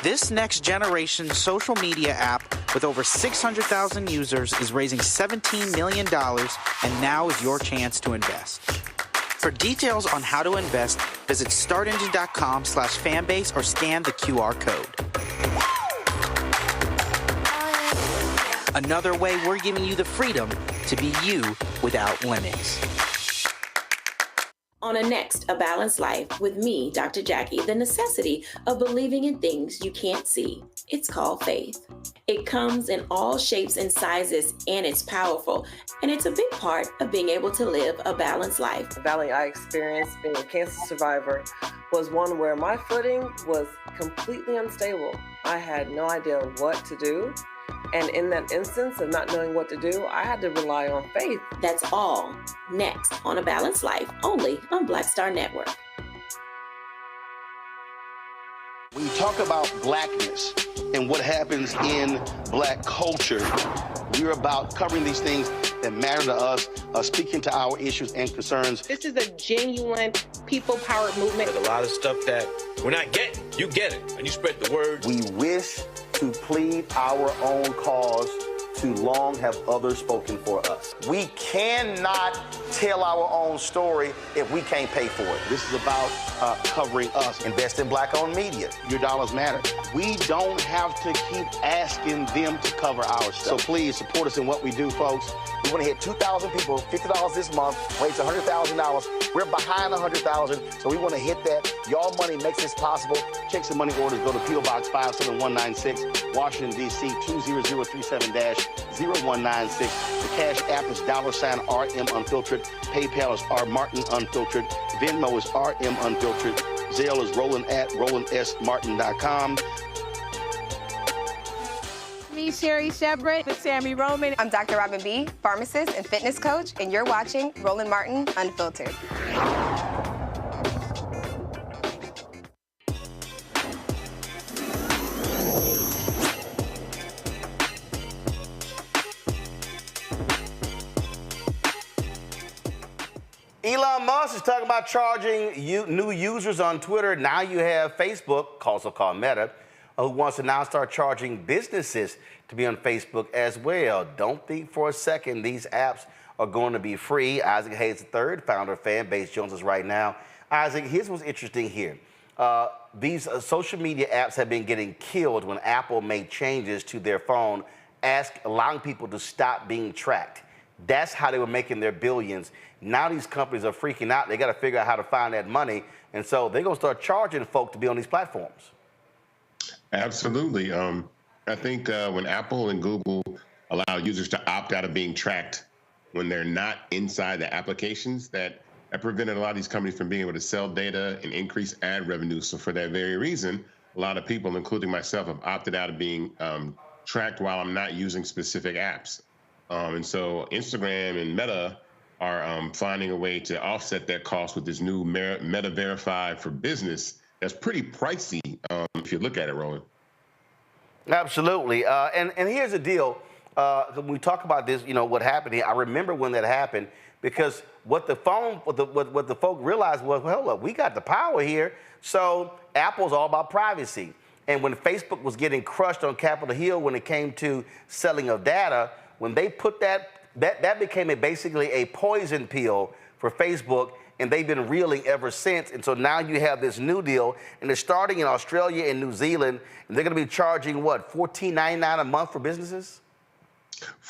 This next generation social media app with over 600,000 users is raising $17 million, and now is your chance to invest. For details on how to invest, visit startengine.com/fanbase or scan the QR code. Another way we're giving you the freedom to be you without limits. On A Balanced Life with me, Dr. Jackie, the necessity of believing in things you can't see. It's called faith. It comes in all shapes and sizes, and it's powerful. And it's a big part of being able to live a balanced life. The valley I experienced being a cancer survivor was one where my footing was completely unstable. I had no idea what to do. And in that instance of not knowing what to do, I had to rely on faith. That's all next on A Balanced Life, only on Black Star Network. When you talk about blackness and what happens in black culture, we're about covering these things that matter to us, speaking to our issues and concerns. This is a genuine people-powered movement. There's a lot of stuff that we're not getting. You get it, and you spread the word. We wish to plead our own cause. Too long have others spoken for us. We cannot tell our own story if we can't pay for it. This is about covering us. Invest in black-owned media. Your dollars matter. We don't have to keep asking them to cover our stuff. So please support us in what we do, folks. We want to hit 2,000 people, $50 this month, raise $100,000. We're behind 100,000, so we want to hit that. Y'all money makes this possible. Check some money orders. Go to P.O. Box 57196, Washington, D.C. 20037-0196. The Cash App is $RM Unfiltered. PayPal is R Martin Unfiltered. Venmo is RM Unfiltered. Zelle is Roland at RolandSMartin.com. Me, Sherry Shepard, with Sammy Roman. I'm Dr. Robin B., pharmacist and fitness coach, and you're watching Roland Martin Unfiltered. Elon Musk is talking about charging new users on Twitter. Now you have Facebook, also called Meta, who wants to now start charging businesses to be on Facebook as well. Don't think for a second these apps are going to be free. Isaac Hayes III, founder of Fanbase, joins us right now. Isaac, here's what's interesting here. These social media apps have been getting killed when Apple made changes to their phone, allowing people to stop being tracked. That's how they were making their billions. Now these companies are freaking out. They got to figure out how to find that money. And so they're going to start charging folk to be on these platforms. Absolutely. I think when Apple and Google allow users to opt out of being tracked when they're not inside the applications, that prevented a lot of these companies from being able to sell data and increase ad revenue. So for that very reason, a lot of people, including myself, have opted out of being tracked while I'm not using specific apps. And so Instagram and Meta are finding a way to offset that cost with this new Meta Verified for Business. That's pretty pricey if you look at it, Roland. Absolutely. And here's the deal. When we talk about this, what happened here, I remember when that happened, because what the folk realized was, well, hold up, we got the power here. So Apple's all about privacy. And when Facebook was getting crushed on Capitol Hill when it came to selling of data, when they put that became basically a poison pill for Facebook, and they've been reeling ever since. And so now you have this new deal, and they're starting in Australia and New Zealand, and they're going to be charging, what, $14.99 a month for businesses?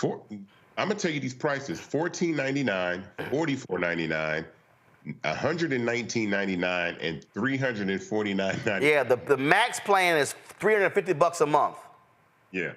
I'm going to tell you these prices, $14.99, $44.99. $119.99 and $349.99. Yeah, the max plan is $350 a month. Yeah.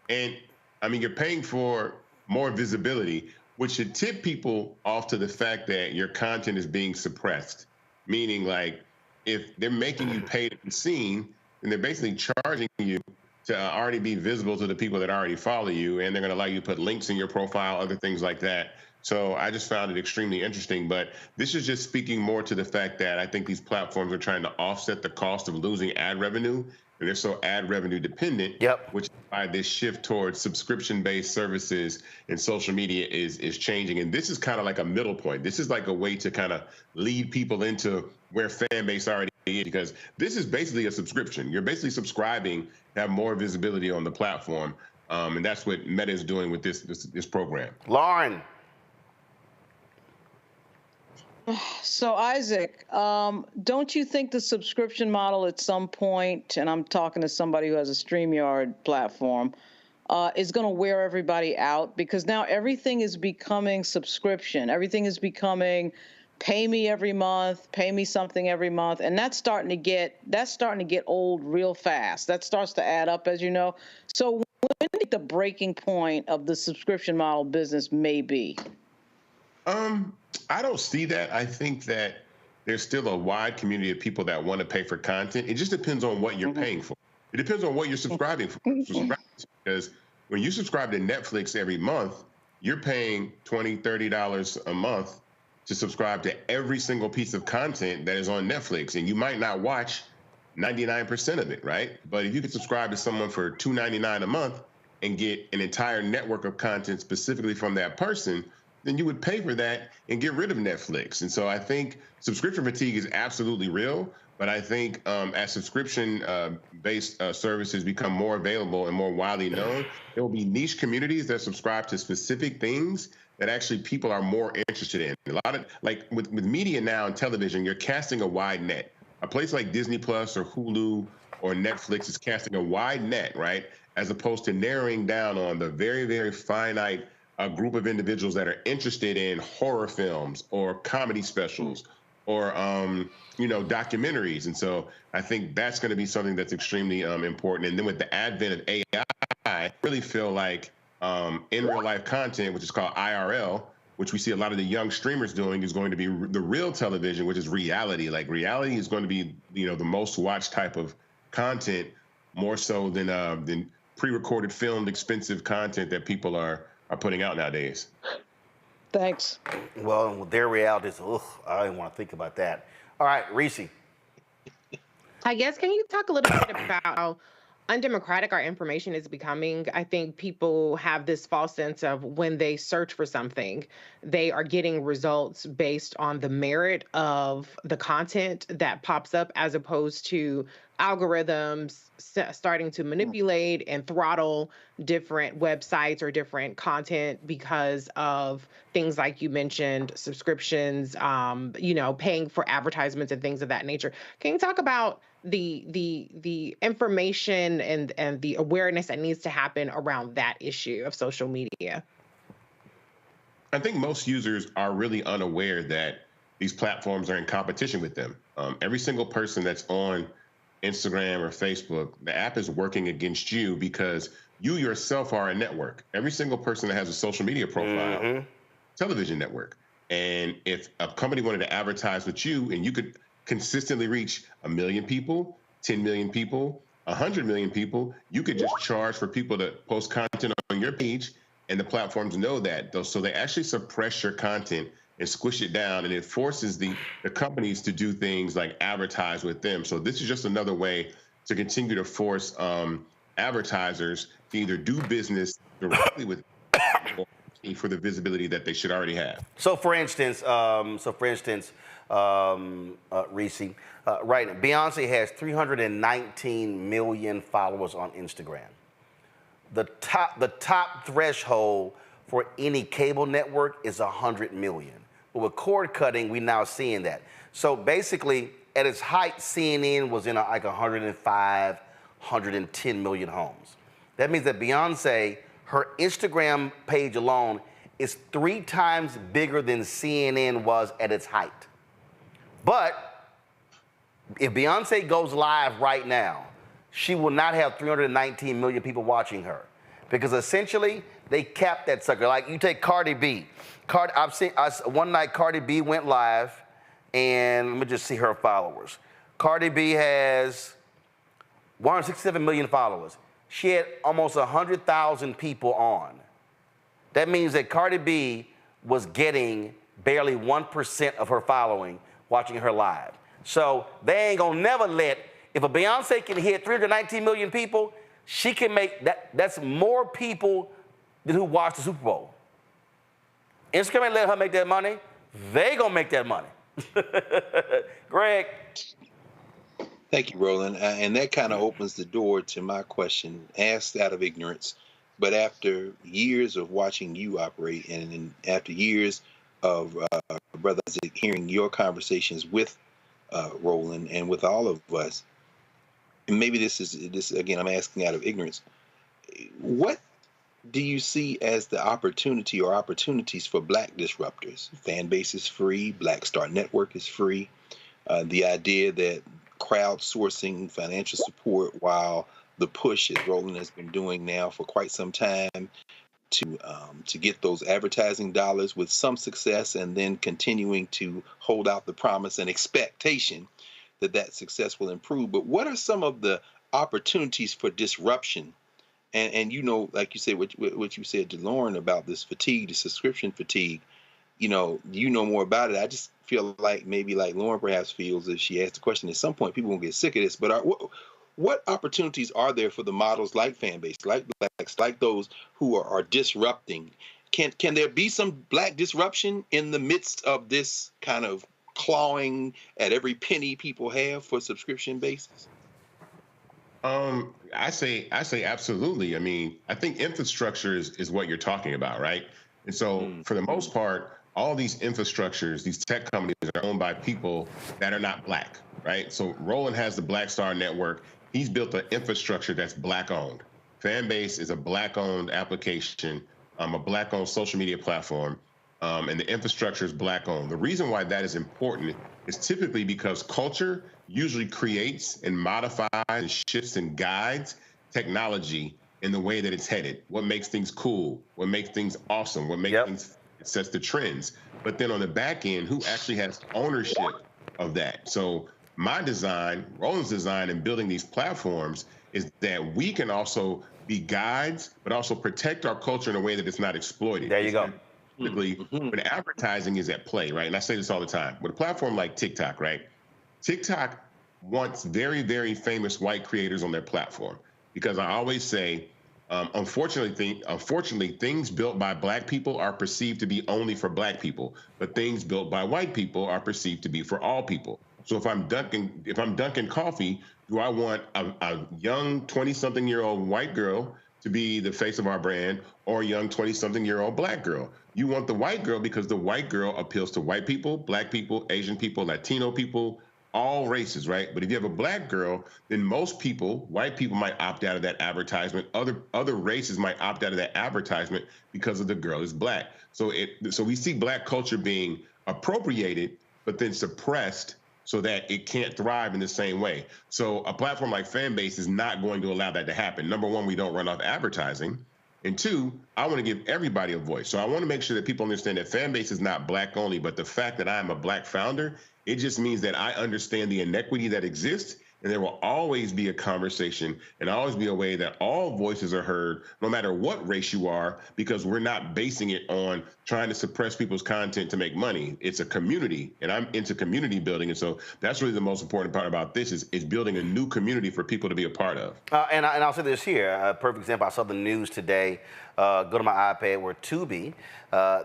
And I mean, you're paying for more visibility, which should tip people off to the fact that your content is being suppressed. Meaning, like, if they're making you pay to be seen, then they're basically charging you to already be visible to the people that already follow you, and they're going to allow you to put links in your profile, other things like that. So I just found it extremely interesting. But this is just speaking more to the fact that I think these platforms are trying to offset the cost of losing ad revenue, and they're so ad revenue dependent, which is why this shift towards subscription-based services and social media is changing. And this is kind of like a middle point. This is like a way to kind of lead people into where Fanbase already is, because this is basically a subscription. You're basically subscribing to have more visibility on the platform, and that's what Meta is doing with this program. Lauren. So Isaac, don't you think the subscription model at some point, and I'm talking to somebody who has a StreamYard platform, is going to wear everybody out? Because now everything is becoming subscription. Everything is becoming pay me every month, pay me something every month, and that's starting to get old real fast. That starts to add up, as you know. So when do you think the breaking point of the subscription model business may be? I don't see that. I think that there's still a wide community of people that want to pay for content. It just depends on what you're paying for. It depends on what you're subscribing for. Because when you subscribe to Netflix every month, you're paying $20, $30 a month to subscribe to every single piece of content that is on Netflix. And you might not watch 99% of it, right? But if you could subscribe to someone for $2.99 a month and get an entire network of content specifically from that person, then you would pay for that and get rid of Netflix. And so I think subscription fatigue is absolutely real, but I think as subscription-based services become more available and more widely known, there will be niche communities that subscribe to specific things that actually people are more interested in. A lot of, like with media now and television, you're casting a wide net. A place like Disney Plus or Hulu or Netflix is casting a wide net, right? As opposed to narrowing down on the very, very finite a group of individuals that are interested in horror films or comedy specials or, documentaries. And so I think that's going to be something that's extremely important. And then with the advent of AI, I really feel like in real life content, which is called IRL, which we see a lot of the young streamers doing, is going to be the real television, which is reality. Like reality is going to be, the most watched type of content, more so than pre-recorded, filmed, expensive content that people are putting out nowadays. Thanks. Well, their reality is, I don't want to think about that. All right, Reese. I guess, can you talk a little bit about how undemocratic our information is becoming? I think people have this false sense of when they search for something, they are getting results based on the merit of the content that pops up, as opposed to algorithms starting to manipulate and throttle different websites or different content because of things like you mentioned, subscriptions, paying for advertisements and things of that nature. Can you talk about the information and the awareness that needs to happen around that issue of social media? I think most users are really unaware that these platforms are in competition with them. Every single person that's on Instagram or Facebook, the app is working against you because you yourself are a network. Every single person that has a social media profile, television network. And if a company wanted to advertise with you and you could consistently reach 1 million people, 10 million people, 100 million people, you could just charge for people to post content on your page, and the platforms know that. So they actually suppress your content and squish it down, and it forces the companies to do things like advertise with them. So this is just another way to continue to force advertisers to either do business directly with or for the visibility that they should already have. So for instance, Reese, right, Beyonce has 319 million followers on Instagram. The top threshold for any cable network is 100 million. But with cord cutting, we're now seeing that. So basically, at its height, CNN was in like 105, 110 million homes. That means that Beyonce, her Instagram page alone is 3 times bigger than CNN was at its height. But if Beyonce goes live right now, she will not have 319 million people watching her, because essentially they capped that sucker. Like you take Cardi B. One night Cardi B went live, and let me just see her followers. Cardi B has 167 million followers. She had almost 100,000 people on. That means that Cardi B was getting barely 1% of her following watching her live. So they ain't gonna never let, if a Beyonce can hit 319 million people, she can make that, that's more people than who watch the Super Bowl. Instagram ain't let her make that money. They gonna make that money. Greg. Thank you, Roland. And that kind of opens the door to my question, asked out of ignorance, but after years of watching you operate, and after years of Brother Isaac hearing your conversations with Roland and with all of us, and maybe this again, I'm asking out of ignorance, what do you see as the opportunity or opportunities for Black disruptors? Fanbase is free, Black Star Network is free. The idea that crowdsourcing financial support, while the push, as Roland has been doing now for quite some time, to get those advertising dollars with some success, and then continuing to hold out the promise and expectation that that success will improve. But what are some of the opportunities for disruption? And you know, like you said, what you said to Lauren about this fatigue, the subscription fatigue, you know more about it. I just feel like maybe like Lauren perhaps feels, if she asked the question, at some point people won't get sick of this. But what opportunities are there for the models like Fanbase, like Blacks, like those who are disrupting? Can there be some Black disruption in the midst of this kind of clawing at every penny people have for subscription basis? I say absolutely. I mean, I think infrastructure is what you're talking about, right? And so for the most part, all these infrastructures, these tech companies are owned by people that are not Black, right? So Roland has the Black Star Network. He's built an infrastructure that's Black owned. Fanbase is a Black owned application, a Black owned social media platform, and the infrastructure is Black owned. The reason why that is important is typically because culture usually creates and modifies and shifts and guides technology in the way that it's headed. What makes things cool, what makes things awesome, what makes things, it sets the trends. But then on the back end, who actually has ownership of that? So my design, Roland's design in building these platforms is that we can also be guides, but also protect our culture in a way that it's not exploited. There you go. Typically, when advertising is at play, right? And I say this all the time, with a platform like TikTok, right? TikTok wants very, very famous white creators on their platform, because I always say, unfortunately, things built by Black people are perceived to be only for Black people, but things built by white people are perceived to be for all people. So if I'm Dunkin' Coffee, do I want a young 20-something-year-old white girl to be the face of our brand, or a young 20-something-year-old Black girl? You want the white girl because the white girl appeals to white people, Black people, Asian people, Latino people, all races, right? But if you have a Black girl, then most people, white people, might opt out of that advertisement. Other races might opt out of that advertisement because of the girl is Black. So we see Black culture being appropriated, but then suppressed so that it can't thrive in the same way. So a platform like Fanbase is not going to allow that to happen. Number one, we don't run off advertising. And two, I want to give everybody a voice. So I want to make sure that people understand that Fanbase is not Black only, but the fact that I'm a Black founder, it just means that I understand the inequity that exists, and there will always be a conversation and always be a way that all voices are heard, no matter what race you are, because we're not basing it on trying to suppress people's content to make money. It's a community, and I'm into community building. And so that's really the most important part about this is building a new community for people to be a part of. And I'll say this here, a perfect example. I saw the news today, go to my iPad, where Tubi,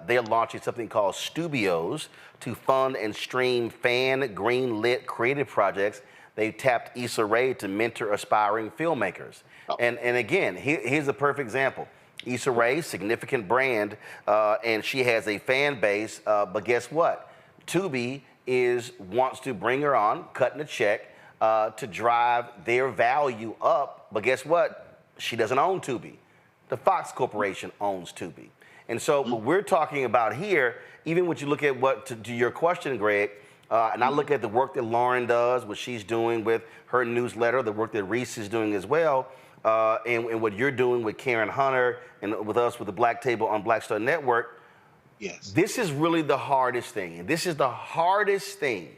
they're launching something called Stubios to fund and stream fan green-lit creative projects. They tapped Issa Rae to mentor aspiring filmmakers. And again, here's a perfect example. Issa Rae, significant brand, and she has a fan base, but guess what? Tubi wants to bring her on, cutting a check, to drive their value up, but guess what? She doesn't own Tubi. the Fox Corporation owns Tubi. And so what we're talking about here, even when you look at what, to your question, Greg, and I look at the work that Lauren does, what she's doing with her newsletter, the work that Reese is doing as well, and what you're doing with Karen Hunter and with us with the Black Table on Black Star Network. Yes. This is really the hardest thing. And this is the hardest thing.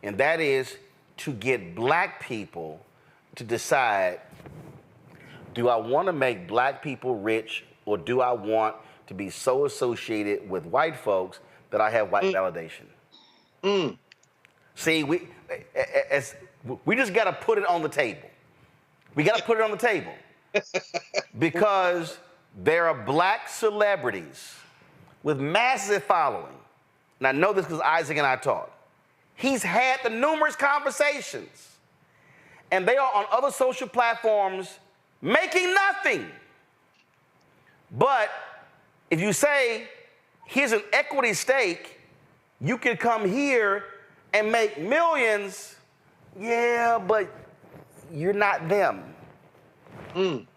And that is to get Black people to decide, do I want to make Black people rich, or do I want to be so associated with white folks that I have white validation? See, we just got to put it on the table. We got to put it on the table because there are Black celebrities with massive following. And I know this because Isaac and I talked. He's had the numerous conversations, and they are on other social platforms making nothing. But if you say, here's an equity stake, you can come here and make millions. Yeah, but you're not them. Am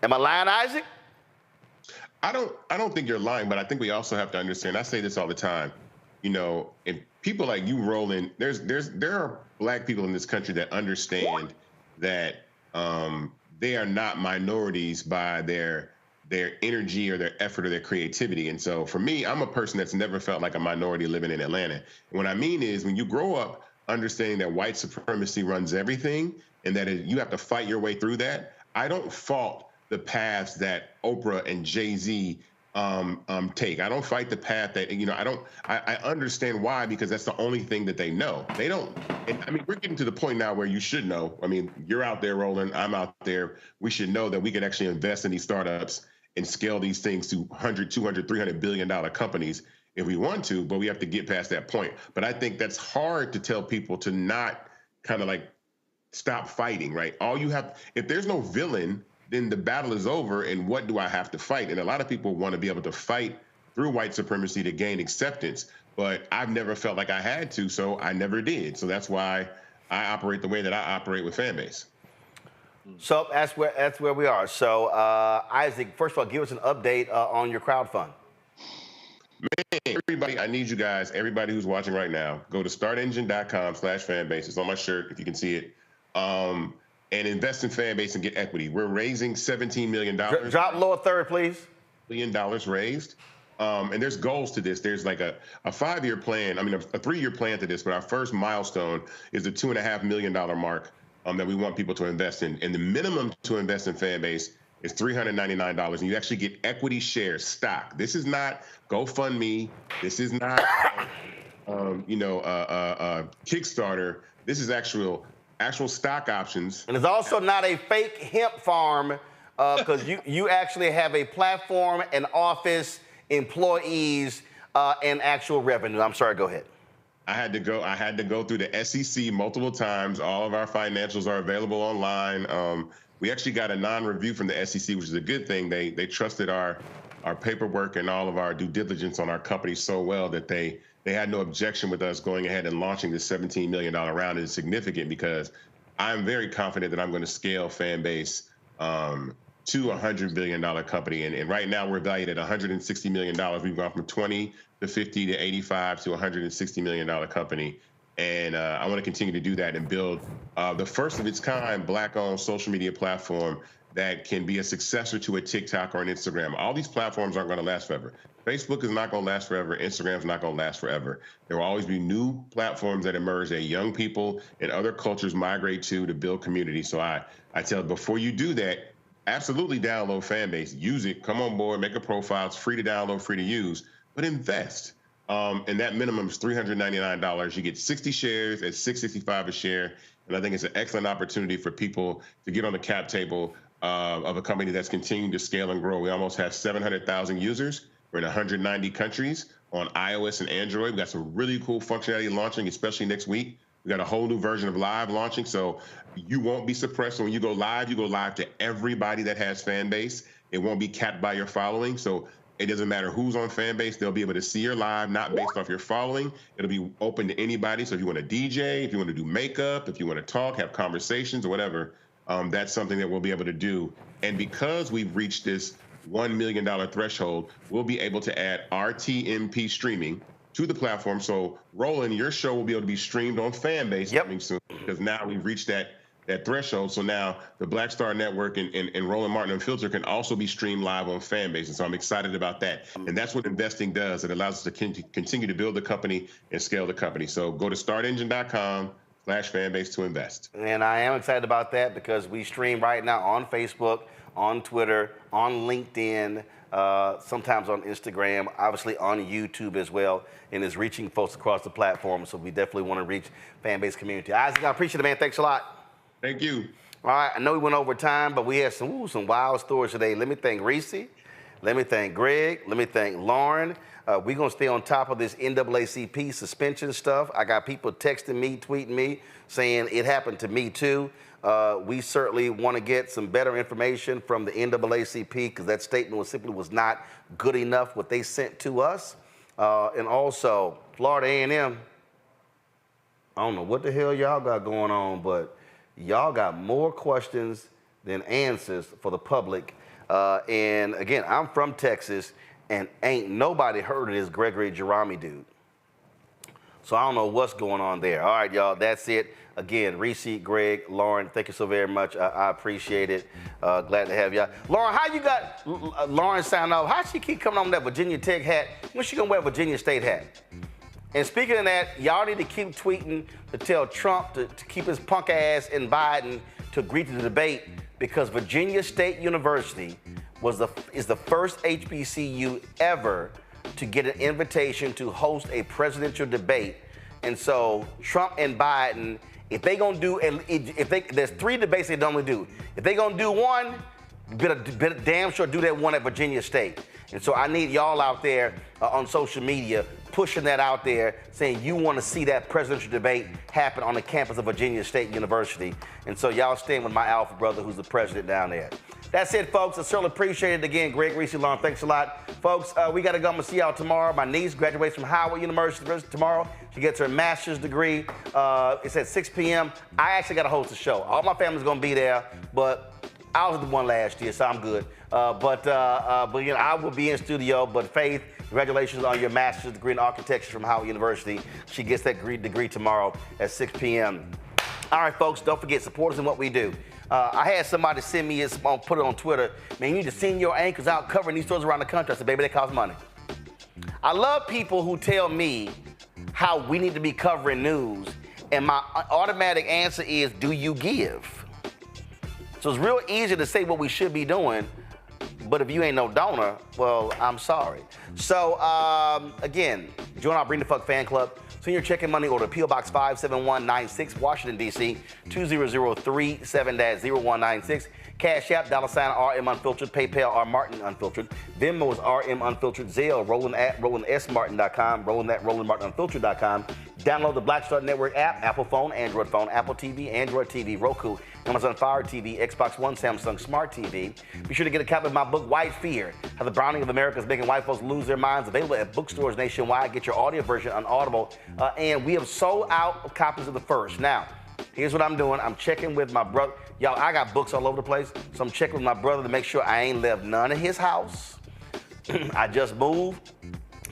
I lying, Isaac? I don't think you're lying, but I think we also have to understand, I say this all the time, you know, and people like you, Roland, there are Black people in this country that understand that they are not minorities by their energy or their effort or their creativity. And so for me, I'm a person that's never felt like a minority living in Atlanta. And what I mean is, when you grow up understanding that white supremacy runs everything and that you have to fight your way through that, I don't fault the paths that Oprah and Jay-Z take. I don't fight the path that, you know, I understand why, because that's the only thing that they know. They don't, and I mean, we're getting to the point now where you should know. I mean, you're out there, Roland, I'm out there. We should know that we can actually invest in these startups and scale these things to $100, $200, $300 billion companies if we want to, but we have to get past that point. But I think that's hard to tell people to not kind of like stop fighting, right? All you have, if there's no villain, then the battle is over, and what do I have to fight? And a lot of people want to be able to fight through white supremacy to gain acceptance, but I've never felt like I had to, so I never did. So that's why I operate the way that I operate with Fanbase. So that's where we are. So Isaac, first of all, give us an update on your crowdfund. Man, everybody, I need you guys, everybody who's watching right now, go to startengine.com/fanbase. It's on my shirt if you can see it. And invest in Fanbase and get equity. We're raising $17 million. Drop lower third, please. $1 million raised. And there's goals to this. There's like a 5-year plan, I mean, a 3-year plan to this, but our first milestone is the $2.5 million mark that we want people to invest in. And the minimum to invest in Fanbase is $399, and you actually get equity shares, stock. This is not GoFundMe. This is not, Kickstarter. This is actual stock options. And it's also not a fake hemp farm, because you actually have a platform, an office, employees, and actual revenue. I'm sorry, go ahead. I had to go through the SEC multiple times. All of our financials are available online. We actually got a non-review from the SEC, which is a good thing. They trusted our paperwork and all of our due diligence on our company so well that they had no objection with us going ahead and launching this $17 million round. It's significant because I'm very confident that I'm going to scale Fanbase to a $100 billion company. And right now we're valued at $160 million. We've gone from 20 to 50 to 85 to a $160 million company. And I want to continue to do that and build the first of its kind Black-owned social media platform that can be a successor to a TikTok or an Instagram. All these platforms aren't going to last forever. Facebook is not going to last forever. Instagram is not going to last forever. There will always be new platforms that emerge that young people and other cultures migrate to build community. So I tell, before you do that, absolutely download Fanbase, use it, come on board, make a profile. It's free to download, free to use, but invest. And that minimum is $399. You get 60 shares at $665 a share. And I think it's an excellent opportunity for people to get on the cap table of a company that's continuing to scale and grow. We almost have 700,000 users. We're in 190 countries on iOS and Android. We've got some really cool functionality launching, especially next week. We got a whole new version of Live launching, so you won't be suppressed. When you go live to everybody that has Fanbase. It won't be capped by your following. So it doesn't matter who's on Fanbase. They'll be able to see your live, not based off your following. It'll be open to anybody. So if you want to DJ, if you want to do makeup, if you want to talk, have conversations or whatever, that's something that we'll be able to do And because we've reached this $1 million threshold, we'll be able to add RTMP streaming to the platform. So, Roland, your show will be able to be streamed on Fanbase coming soon, because now we've reached that threshold. So now the Black Star Network and Roland Martin Unfiltered can also be streamed live on Fanbase. And so I'm excited about that. And that's what investing does. It allows us to continue to build the company and scale the company. So go to startengine.com/Fanbase to invest. And I am excited about that because we stream right now on Facebook, on Twitter, on LinkedIn, sometimes on Instagram, obviously on YouTube as well, and is reaching folks across the platform. So we definitely want to reach Fanbase community. Isaac, I appreciate it, man. Thanks a lot. Thank you. All right, I know we went over time, but we had some wild stories today. Let me thank Reese. Let me thank Greg. Let me thank Lauren. We're going to stay on top of this NAACP suspension stuff. I got people texting me, tweeting me, saying it happened to me too. We certainly want to get some better information from the NAACP because that statement was not good enough, what they sent to us. And also, Florida A&M, I don't know what the hell y'all got going on, but y'all got more questions than answers for the public. And again, I'm from Texas, and ain't nobody heard of this Gregory Jerami dude. So I don't know what's going on there. All right, y'all, that's it. Again, Reese, Greg, Lauren, thank you so very much. I appreciate it. Glad to have y'all. Lauren, how you got Lauren sign off? How she keep coming on with that Virginia Tech hat? When she gonna wear a Virginia State hat? And speaking of that, y'all need to keep tweeting to tell Trump to keep his punk ass and Biden to agree to the debate, because Virginia State University is the first HBCU ever to get an invitation to host a presidential debate. And so Trump and Biden, if they gonna do, there's 3 debates they normally do. If they gonna do one, better damn sure do that one at Virginia State. And so I need y'all out there on social media pushing that out there, saying you want to see that presidential debate happen on the campus of Virginia State University. And so y'all staying with my alpha brother, who's the president down there. That's it, folks. I certainly appreciate it. Again, Greg, Reese, Lauren, thanks a lot. Folks, we got to go. I'm going to see y'all tomorrow. My niece graduates from Howard University tomorrow. She gets her master's degree. It's at 6 p.m. I actually got to host a show. All my family's going to be there, but I was the one last year, so I'm good. But you know, I will be in studio. But Faith, congratulations on your master's degree in architecture from Howard University. She gets that degree tomorrow at 6 p.m. All right, folks, don't forget, support us in what we do. I had somebody send me this, put it on Twitter. Man, you need to send your anchors out covering these stores around the country. I said, baby, that costs money. I love people who tell me how we need to be covering news, and my automatic answer is, do you give? So it's real easy to say what we should be doing, but if you ain't no donor, well, I'm sorry. So, again, join our Bring the Fuck fan club. Send your check and money order, P.O. Box 57196, Washington, D.C., 20037-0196. Cash App, $RM Unfiltered, PayPal, R Martin Unfiltered. Venmo is RM Unfiltered. Zelle, Roland at RolandSMartin.com, Roland at RolandMartinUnfiltered.com. Download the Black Star Network app, Apple phone, Android phone, Apple TV, Android TV, Roku, Amazon Fire TV, Xbox One, Samsung Smart TV. Be sure to get a copy of my book, White Fear, How the Browning of America is Making White Folks Lose Their Minds, available at bookstores nationwide. Get your audio version on Audible. And we have sold out of copies of the first. Now, here's what I'm doing. I'm checking with my brother. Y'all, I got books all over the place, so I'm checking with my brother to make sure I ain't left none of his house. I just moved,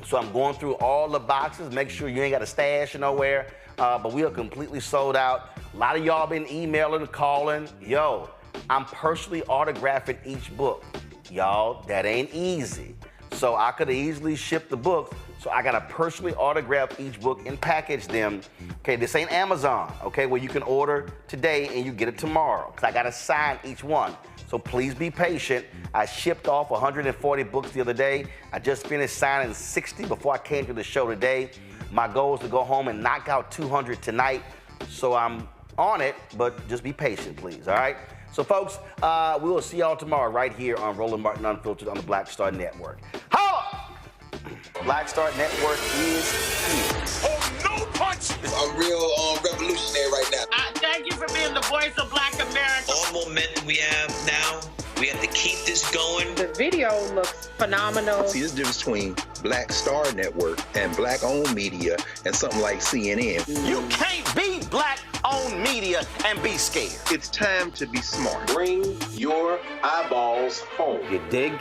so I'm going through all the boxes, make sure you ain't got a stash nowhere, but we are completely sold out. A lot of y'all been emailing, calling. Yo, I'm personally autographing each book. Y'all, that ain't easy. So I could have easily shipped the books, so I gotta personally autograph each book and package them. Okay, this ain't Amazon, okay, where you can order today and you get it tomorrow, because I gotta sign each one. So please be patient. I shipped off 140 books the other day. I just finished signing 60 before I came to the show today. My goal is to go home and knock out 200 tonight. So I'm on it, but just be patient, please, all right? So folks, we will see y'all tomorrow right here on Roland Martin Unfiltered on the Black Star Network. Holla! Black Star Network is here. Oh, no punch! I'm real revolutionary right now. Thank you for being the voice of Black America. All momentum we have now, we have to keep this going. The video looks phenomenal. See, this difference between Black Star Network and Black-owned media and something like CNN. You can't Be black-owned media and be scared. It's time to be smart. Bring your eyeballs home. You dig?